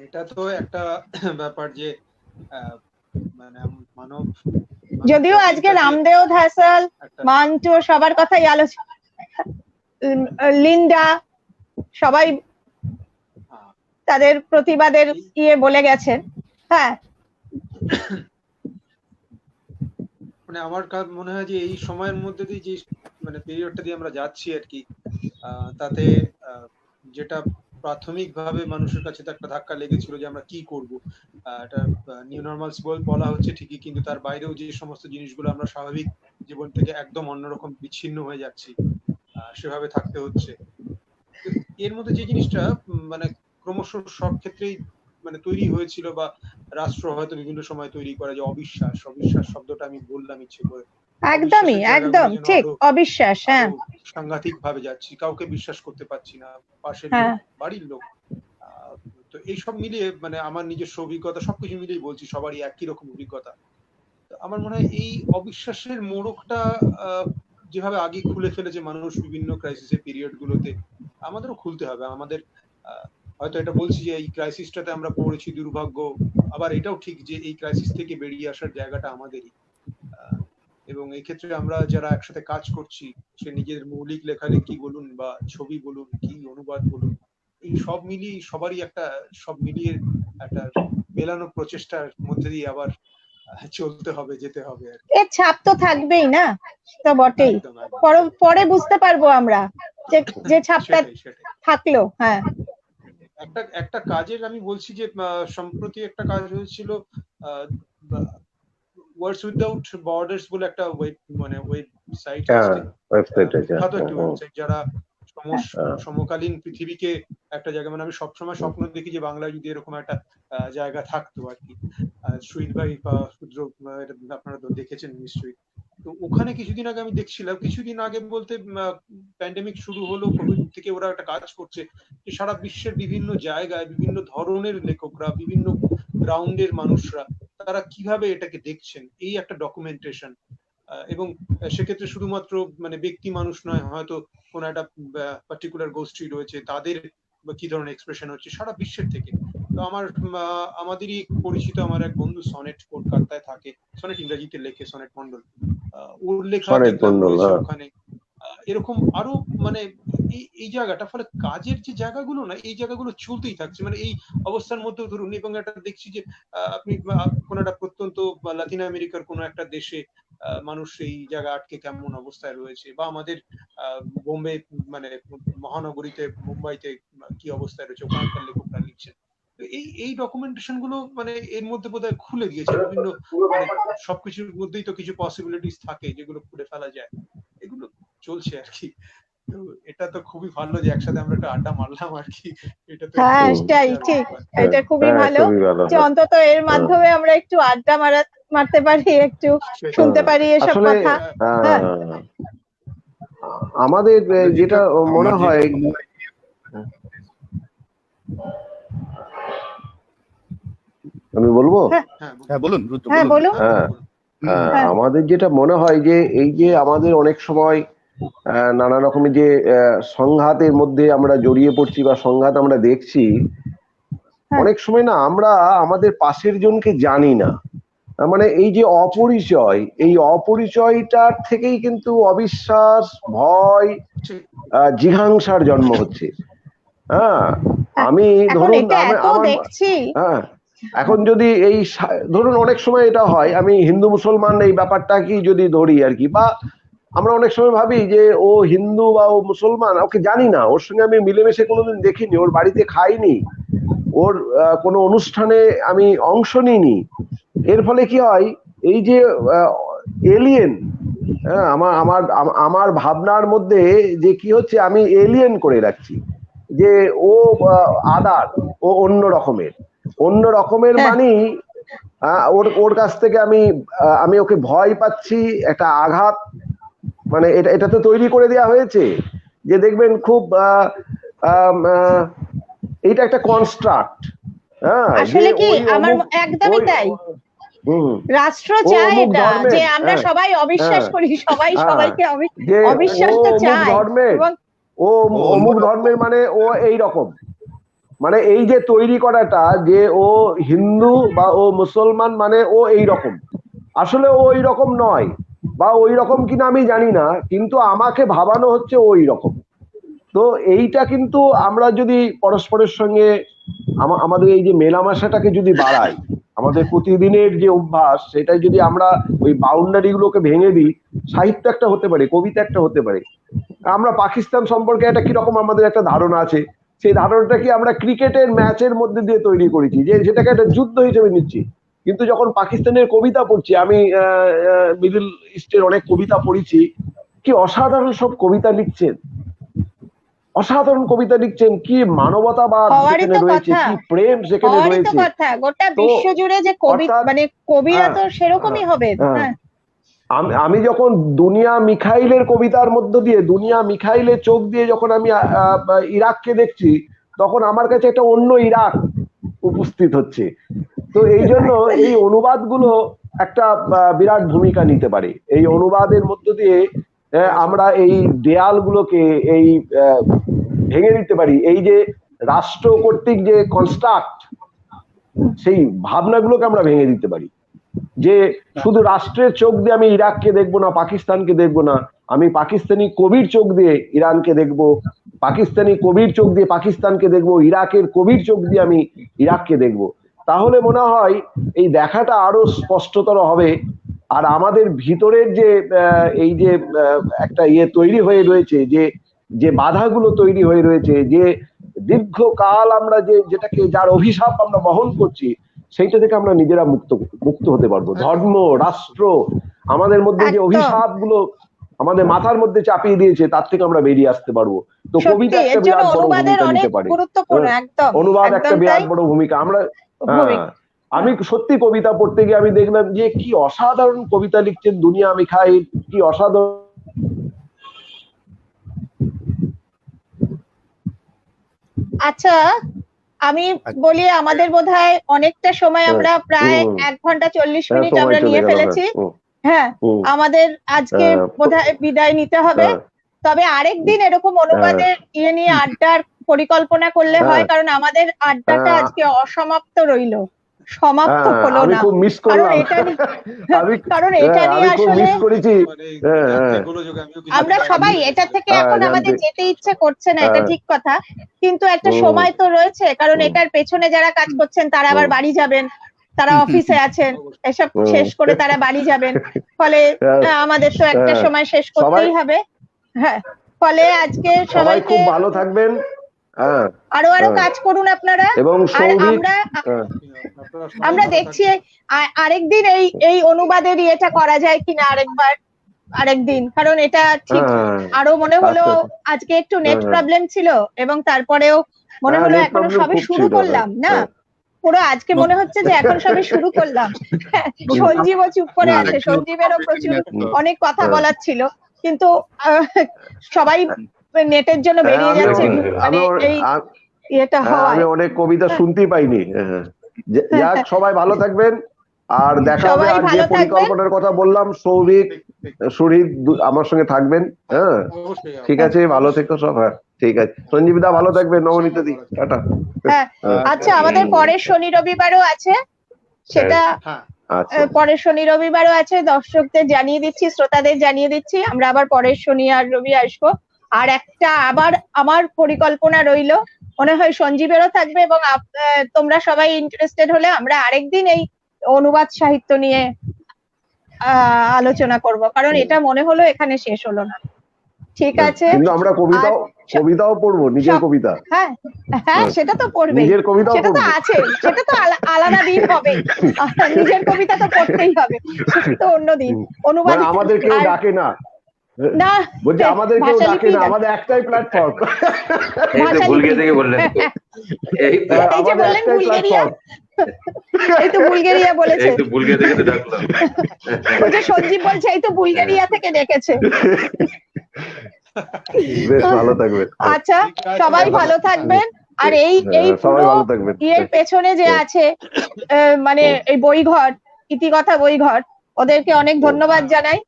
এটা তো একটা ব্যাপার যে মানে মানব, যদিও আজকে রামদেও ধাসাল, মান্টু সবার কথাই আলোচনা, লিন্ডা সবাই তাদের প্রতিবাদের বলে গেছেন। হ্যাঁ, মানে আমার মনে হয় যে এই সময়ের মধ্যে দিয়ে যে মানে পিরিয়ডটা দিয়ে আমরা যাচ্ছি আর কি, তাতে যেটা প্রাথমিকভাবে মানুষের কাছে তো একটা ধাক্কা লেগেছিল যে আমরা কি করব। এটা নিউ নরমালস বলা হচ্ছে ঠিকই, কিন্তু তার বাইরেও যে সমস্ত জিনিসগুলো আমরা স্বাভাবিক জীবন থেকে একদম অন্যরকম বিচ্ছিন্ন হয়ে যাচ্ছি, সেভাবে থাকতে হচ্ছে। এর মধ্যে যে জিনিসটা মানে ক্রমশ সব ক্ষেত্রেই মানে তৈরি হয়েছিল, বা রাষ্ট্র হয়তো বিভিন্ন সময় তৈরি করে, যে অবিশ্বাস শব্দটা আমি বললাম ইচ্ছে করে। একদমই, একদম ঠিক, অবিশ্বাস। হ্যাঁ, সাংঘাতিক ভাবে যাচ্ছি, কাউকে বিশ্বাস করতে পারছি না, পাশের বাড়ির লোক। তো এইসব মিলিয়ে মানে আমার নিজস্ব অভিজ্ঞতা সবকিছু মিলিয়ে বলছি, সবারই একই রকম অভিজ্ঞতা। আমার মনে হয় এই অবিশ্বাসের মোড়কটা যেভাবে আগে খুলে ফেলেছে মানুষ বিভিন্ন ক্রাইসিসের পিরিয়ড গুলোতে, আমাদেরও খুলতে হবে। আমাদের হয়তো এটা বলছি যে এই ক্রাইসিসটাতে আমরা পড়েছি দুর্ভাগ্য, আবার এটাও ঠিক যে এই ক্রাইসিস থেকে বেরিয়ে আসার জায়গাটা আমাদেরই। এবং এই ক্ষেত্রে আমরা যারা একসাথে কাজ করছি, সে নিজের মৌলিক লেখালেখি বলুন বা ছবি বলুন কি অনুবাদ বলুন, এই সব মিলিয়ে সবারই সব মিলিয়ে একটা মেলানো প্রচেষ্টার মধ্যে দিয়ে আবার চলতে হবে, যেতে হবে। এর ছাপ তো থাকবেই না, তো বটেই। পরে বুঝতে পারবো আমরা যে ছাপটা থাকলো। হ্যাঁ, একটা কাজের আমি বলছি যে সম্প্রতি একটা কাজ হয়েছিল, ওয়ার্ডস উইদাউট বর্ডার্স বলে একটা ওয়েবসাইট আছে, যারা সমকালীন পৃথিবীকে একটা জায়গা, মানে আমি সবসময় স্বপ্ন দেখি যে বাংলায় যদি এরকম একটা জায়গা থাকতো আর কি। সুইট ভাই বা ক্ষুদ্র, আপনারা তো দেখেছেন নিশ্চয়ই। তো ওখানে কিছুদিন আগে আমি দেখছিলাম, কিছুদিন আগে বলতে প্যান্ডেমিক শুরু হলো, কোভিড থেকে ওরা একটা কাজ করছে যে সারা বিশ্বের বিভিন্ন জায়গায় বিভিন্ন ধরনের লেখকরা, বিভিন্ন গ্রাউন্ডের মানুষরা, তারা কিভাবে এটাকে দেখছেন, এই একটা ডকুমেন্টেশন। এবং সেক্ষেত্রে শুধুমাত্র মানে ব্যক্তি মানুষ নয়, হয়তো কোন একটা পার্টিকুলার গোষ্ঠী রয়েছে, তাদের কি ধরনের এক্সপ্রেশন হচ্ছে সারা বিশ্বের থেকে। তো আমাদেরই পরিচিত আমার এক বন্ধু সনেট কলকাতায় থাকে, সনেট ইংরেজিতে লেখে, সনেট মন্ডল, ওর লেখা ওখানে। এরকম আরো মানে এই জায়গাটা, ফলে কাজের যে জায়গাগুলো না, এই জায়গাগুলো চলতেই থাকছে। মানে এই অবস্থার মধ্যেও ধরুন, এবং একটা দেখছি যে আপনি কোন একটা প্রত্যন্ত লাতিন আমেরিকার কোন একটা দেশে মানুষ এই জায়গা আটকে কেমন অবস্থায় রয়েছে, বা আমাদের বোম্বে মানে মহানগরীতে, মুম্বাইতে কি অবস্থায় রয়েছে, ওখানকার লেখকরা লিখছেন। এই ডকুমেন্টেশন গুলো মানে এর মধ্যে বোধহয় খুলে দিয়েছে বিভিন্ন, মানে সবকিছুর মধ্যেই তো কিছু পসিবিলিটিস থাকে যেগুলো খুলে ফেলা যায়, এগুলো চলছে আর কি। তো এটা তো খুবই ভালো যে একসাথে আমরা একটা আড্ডা মারলাম আর কি। এটা তো হ্যাঁ সেটাই ঠিক, এটা খুবই ভালো যে অন্তত এর মাধ্যমে আমরা একটু আড্ডা মারতে পারি, একটু শুনতে পারি এসব কথা। আমাদের যেটা মনে হয়, আমি বলবো, বলুন। আমাদের যেটা মনে হয় যে এই যে আমাদের অনেক সময় নানা রকমের যে সংঘাতের মধ্যে আমরা জড়িয়ে পড়ছি বা সংঘাত আমরা দেখছি, অনেক সময় না আমরা আমাদের পাশের জনকে জানি না। মানে এই যে অপরিচয়, এই অপরিচয়টার থেকেই কিন্তু অবিশ্বাস, ভয়, জিঘাংসার জন্ম হচ্ছে। হ্যাঁ, আমি ধরুন হ্যাঁ, এখন যদি এই ধরুন অনেক সময় এটা হয়, আমি হিন্দু মুসলমান এই ব্যাপারটা কি যদি ধরি আর কি, বা আমরা অনেক সময় ভাবি যে ও হিন্দু বা ও মুসলমান, ওকে জানি না, ওর সঙ্গে আমি মিলেমিশে কোনোদিন দেখিনি, ওর বাড়িতে খাইনি, ওর কোনো অনুষ্ঠানে আমি অংশ নিইনি। এর ফলে কি হয়, এই যে এলিয়েন, আমার ভাবনার মধ্যে যে কি হচ্ছে, আমি এলিয়েন করে রাখছি যে ও আদার, ও অন্য রকমের মানে ওর কাছ থেকে আমি ওকে ভয় পাচ্ছি, একটা আঘাত, মানে এটা তো তৈরি করে দেওয়া হয়েছে যে দেখবেন খুব এইটা একটা কনস্ট্রাক্ট। আসলে কি আমার একদমই তাই, রাষ্ট্র চায় এটা যে আমরা সবাই অবিশ্বাস করি, সবাই সবাইকে অবিশ্বাস তো চায়, এবং ও অমুক ধর্মের মানে ও এই রকম, মানে এই যে তৈরি করাটা যে ও হিন্দু বা ও মুসলমান মানে ও এই রকম, আসলে ও ওই রকম নয়, বা ওই রকম কিনা আমি জানি না, কিন্তু আমাকে ভাবানো হচ্ছে ওই রকম। তো এইটা কিন্তু আমরা যদি পরস্পরের সঙ্গে আমাদের এই যে মেলামেশাটাকে যদি বাড়াই, আমাদের প্রতিদিনের যে অভ্যাস, সেটাই যদি আমরা ওই বাউন্ডারি গুলোকে ভেঙে দিই, সাহিত্য একটা হতে পারে, কবিতা একটা হতে পারে। আমরা পাকিস্তান সম্পর্কে একটা কিরকম আমাদের একটা ধারণা আছে, সেই ধারণাটা কি আমরা ক্রিকেটের ম্যাচের মধ্যে দিয়ে তৈরি করেছি, যে সেটাকে একটা যুদ্ধ হিসেবে নিচ্ছি। কিন্তু যখন পাকিস্তানের কবিতা পড়ছি, আমি মিডল ইস্টের অনেক কবিতা পড়েছি, কি অসাধারণ সব কবিতা লিখছেন, অসাধারণ কবিতা লিখছেন, কি মানবতাবাদ সেখানে রয়েছে, কি প্রেম সেখানে রয়েছে। গোটা বিশ্ব জুড়ে যে কবিতা, মানে কবিরা তো সেরকমই হবে। আমি যখন দুনিয়া মিখাইলের কবিতার মধ্য দিয়ে, দুনিয়া মিখাইলের চোখ দিয়ে যখন আমি ইরাককে দেখছি, তখন আমার কাছে একটা অন্য ইরাক উপস্থিত হচ্ছে। তো এই জন্য এই অনুবাদগুলো একটা বিরাট ভূমিকা নিতে পারে। এই অনুবাদের মধ্য দিয়ে আমরা এই দেয়ালগুলোকে এই ভেঙে দিতে পারি। এই যে রাষ্ট্র কর্তৃক যে কনস্ট্রাক্ট, সেই ভাবনাগুলোকে আমরা ভেঙে দিতে পারি, যে শুধু রাষ্ট্রের চোখ দিয়ে আমি ইরাককে দেখবো না, পাকিস্তানকে দেখবো না, আমি পাকিস্তানি কবির চোখ দিয়ে ইরানকে দেখবো, পাকিস্তানি কবির চোখ দিয়ে পাকিস্তানকে দেখবো, ইরাকের কবির চোখ দিয়ে আমি ইরাককে দেখবো। তাহলে মনে হয় এই দেখাটা আরো স্পষ্টতর হবে। আর আমাদের ভিতরের যে এই যে একটা তৈরি হয়ে রয়েছে, যে বাধাগুলো তৈরি হয়ে রয়েছে, যে দীর্ঘকাল আমরা যেটাকে যার অভিশাপ আমরা বহন করছি, সেইটা থেকে আমরা নিজেরা মুক্ত হতে পারবো। ধর্ম, রাষ্ট্র, আমাদের মধ্যে যে অভিশাপ গুলো আমাদের মাথার মধ্যে চাপিয়ে দিয়েছে, তার থেকে আমরা বেরিয়ে আসতে পারবো। তো কবিতা একটা বিরাট বড় ভূমিকা নিতে পারে, অনুবাদ একটা বিরাট বড় ভূমিকা। আমি সত্যি কবিতা পড়তে গিয়ে আমি দেখলাম যে কি অসাধারণ কবিতা লিখছেন দুনিয়া মিখাইল, কি অসাধারণ। আচ্ছা, আমি বলি আমাদের বোধহয় অনেকটা সময়, আমরা প্রায় 1 ঘন্টা 40 মিনিট আমরা নিয়ে ফেলেছি। হ্যাঁ, আমাদের আজকে বোধহয় বিদায় নিতে হবে। তবে আরেকদিন এরকম অনুবাদের নিয়ে আড্ডার পরিকল্পনা করলে হয়, কারণ আমাদের আড্ডাটা আজকে অসমাপ্ত রইল। সমাপ্ত হলো আমি না, খুব মিস কারণ করলাম। এটা আমি কারণ এটা নিয়ে আমি খুব আসলে মিস করেছি। আমরা সবাই এটা থেকে এখন আমাদের যেতে ইচ্ছে করছে না, এটা ঠিক কথা, কিন্তু একটা হুম। সময় তো রয়েছে, কারণ হুম। এটার পেছনে যারা কাজ করছেন তারা আবার বাড়ি যাবেন, তারা অফিসে আছেন, এসব হুম। শেষ করে তারা বাড়ি যাবেন, ফলে আমাদের তো একটা সময় শেষ করতেই হবে। হ্যাঁ, ফলে আজকে সবাই সবাইকে খুব ভালো থাকবেন। হ্যাঁ, আরো হ্যাঁ। কাজ করুন আপনারা। এবং আর সৌভিক, আমরা দেখছি আরেকদিন এই অনুবাদের ইয়েটা করা যায় কিনা আরেকদিন, কারণ এটা ঠিক আরো মনে হলো আজকে একটু নেট প্রবলেম ছিল, এবং তারপরেও মনে হলো net এখনো problem সবে খুব শুরু ছিল, করলাম না, পুরো আজকে মনে হচ্ছে যে এখন সবে শুরু করলাম। সঞ্জীবও চুপ করে আছে, সঞ্জীবেরও প্রচুর অনেক কথা বলার ছিল, কিন্তু সবাই নেটের জন্য বেরিয়ে যাচ্ছে, মানে এই এটা হয়। আমি অনেক কবিতা শুনতেই পাইনি। যাক, সবাই ভালো থাকবেন, আর দেখা হবে। আর যে পরিকল্পনার কথা বললাম, সৌভিক, সুহৃদ আমার সঙ্গে থাকবেন। হ্যাঁ, ঠিক আছে, ভালো থেকো সব। হ্যাঁ, ঠিক আছে, সঞ্জীব দা ভালো থাকবেন, নবনীতা দি টাটা। হ্যাঁ, আচ্ছা, আমাদের পরের শনি রবিবারও আছে, সেটা পরের শনি রবিবারও আছে, দর্শকদের জানিয়ে দিচ্ছি, শ্রোতাদের জানিয়ে দিচ্ছি, আমরা আবার পরের শনি আর রবি আসবো। আর একটা আবার আমার পরিকল্পনা রইলো, মনে হয় সঞ্জীবেরও থাকবে, এবং তোমরা সবাই ইন্টারেস্টেড হলে আমরা আরেকদিন এই অনুবাদ সাহিত্য নিয়ে আলোচনা করব, কারণ এটা মনে হলো এখানে শেষ হলো না। ঠিক আছে, কিন্তু আমরা কবিতাও পড়বো, নিজের কবিতা। হ্যাঁ হ্যাঁ, সেটা তো পড়বে, নিজের কবিতাও সেটা তো আছে, সেটা তো আলাদা দিন হবে, নিজের কবিতা তো পড়তেই হবে, তো অন্য দিন। অনুবাদ আমাদের কেউ ডাকে না, না বলছি আমাদের কেউ ডাকে না, আমাদের একটাই প্ল্যাটফর্ম। এই তো বুলগেরিয়া থেকে বললেন তো, এই তো আমাদের একটাই প্ল্যাটফর্ম। এই তো বুলগেরিয়া বলেছে, এই তো বুলগেরিয়া থেকে তো ডাকলাম। ওই যে সঞ্জীব বলছে এই তো বুলগেরিয়া থেকে ডেকেছে। বেশ ভালো থাকবেন। আচ্ছা, সবাই ভালো থাকবেন। আর এই পুরো ইয়ের পেছনে যে আছে, মানে এই বইঘর, ইতিকথা বইঘর, ওদেরকে অনেক ধন্যবাদ জানাই,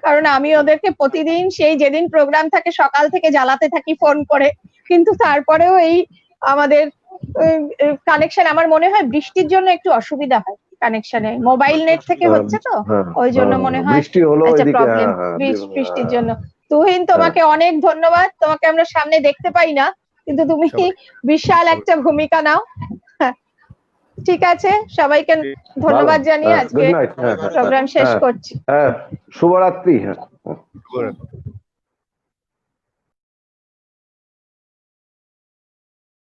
কারণ আমি ওদেরকে প্রতিদিন সেই যেদিন প্রোগ্রাম থাকে সকাল থেকে জ্বালাতে থাকি ফোন করে, কিন্তু তারপরেও এই আমাদের কানেকশন, আমার মনে হয় বৃষ্টির জন্য একটু অসুবিধা হয় কানেকশনে, মোবাইল নেট থেকে হচ্ছে তো, ওই জন্য মনে হয় বৃষ্টি হলো প্রবলেম, বৃষ্টির জন্য। তুহিন, তোমাকে অনেক ধন্যবাদ, তোমাকে আমরা সামনে দেখতে পাই না, কিন্তু তুমি বিশাল একটা ভূমিকা নাও। ঠিক আছে, সবাইকে ধন্যবাদ জানিয়ে আজকে প্রোগ্রাম শেষ করছি। শুভরাত্রি।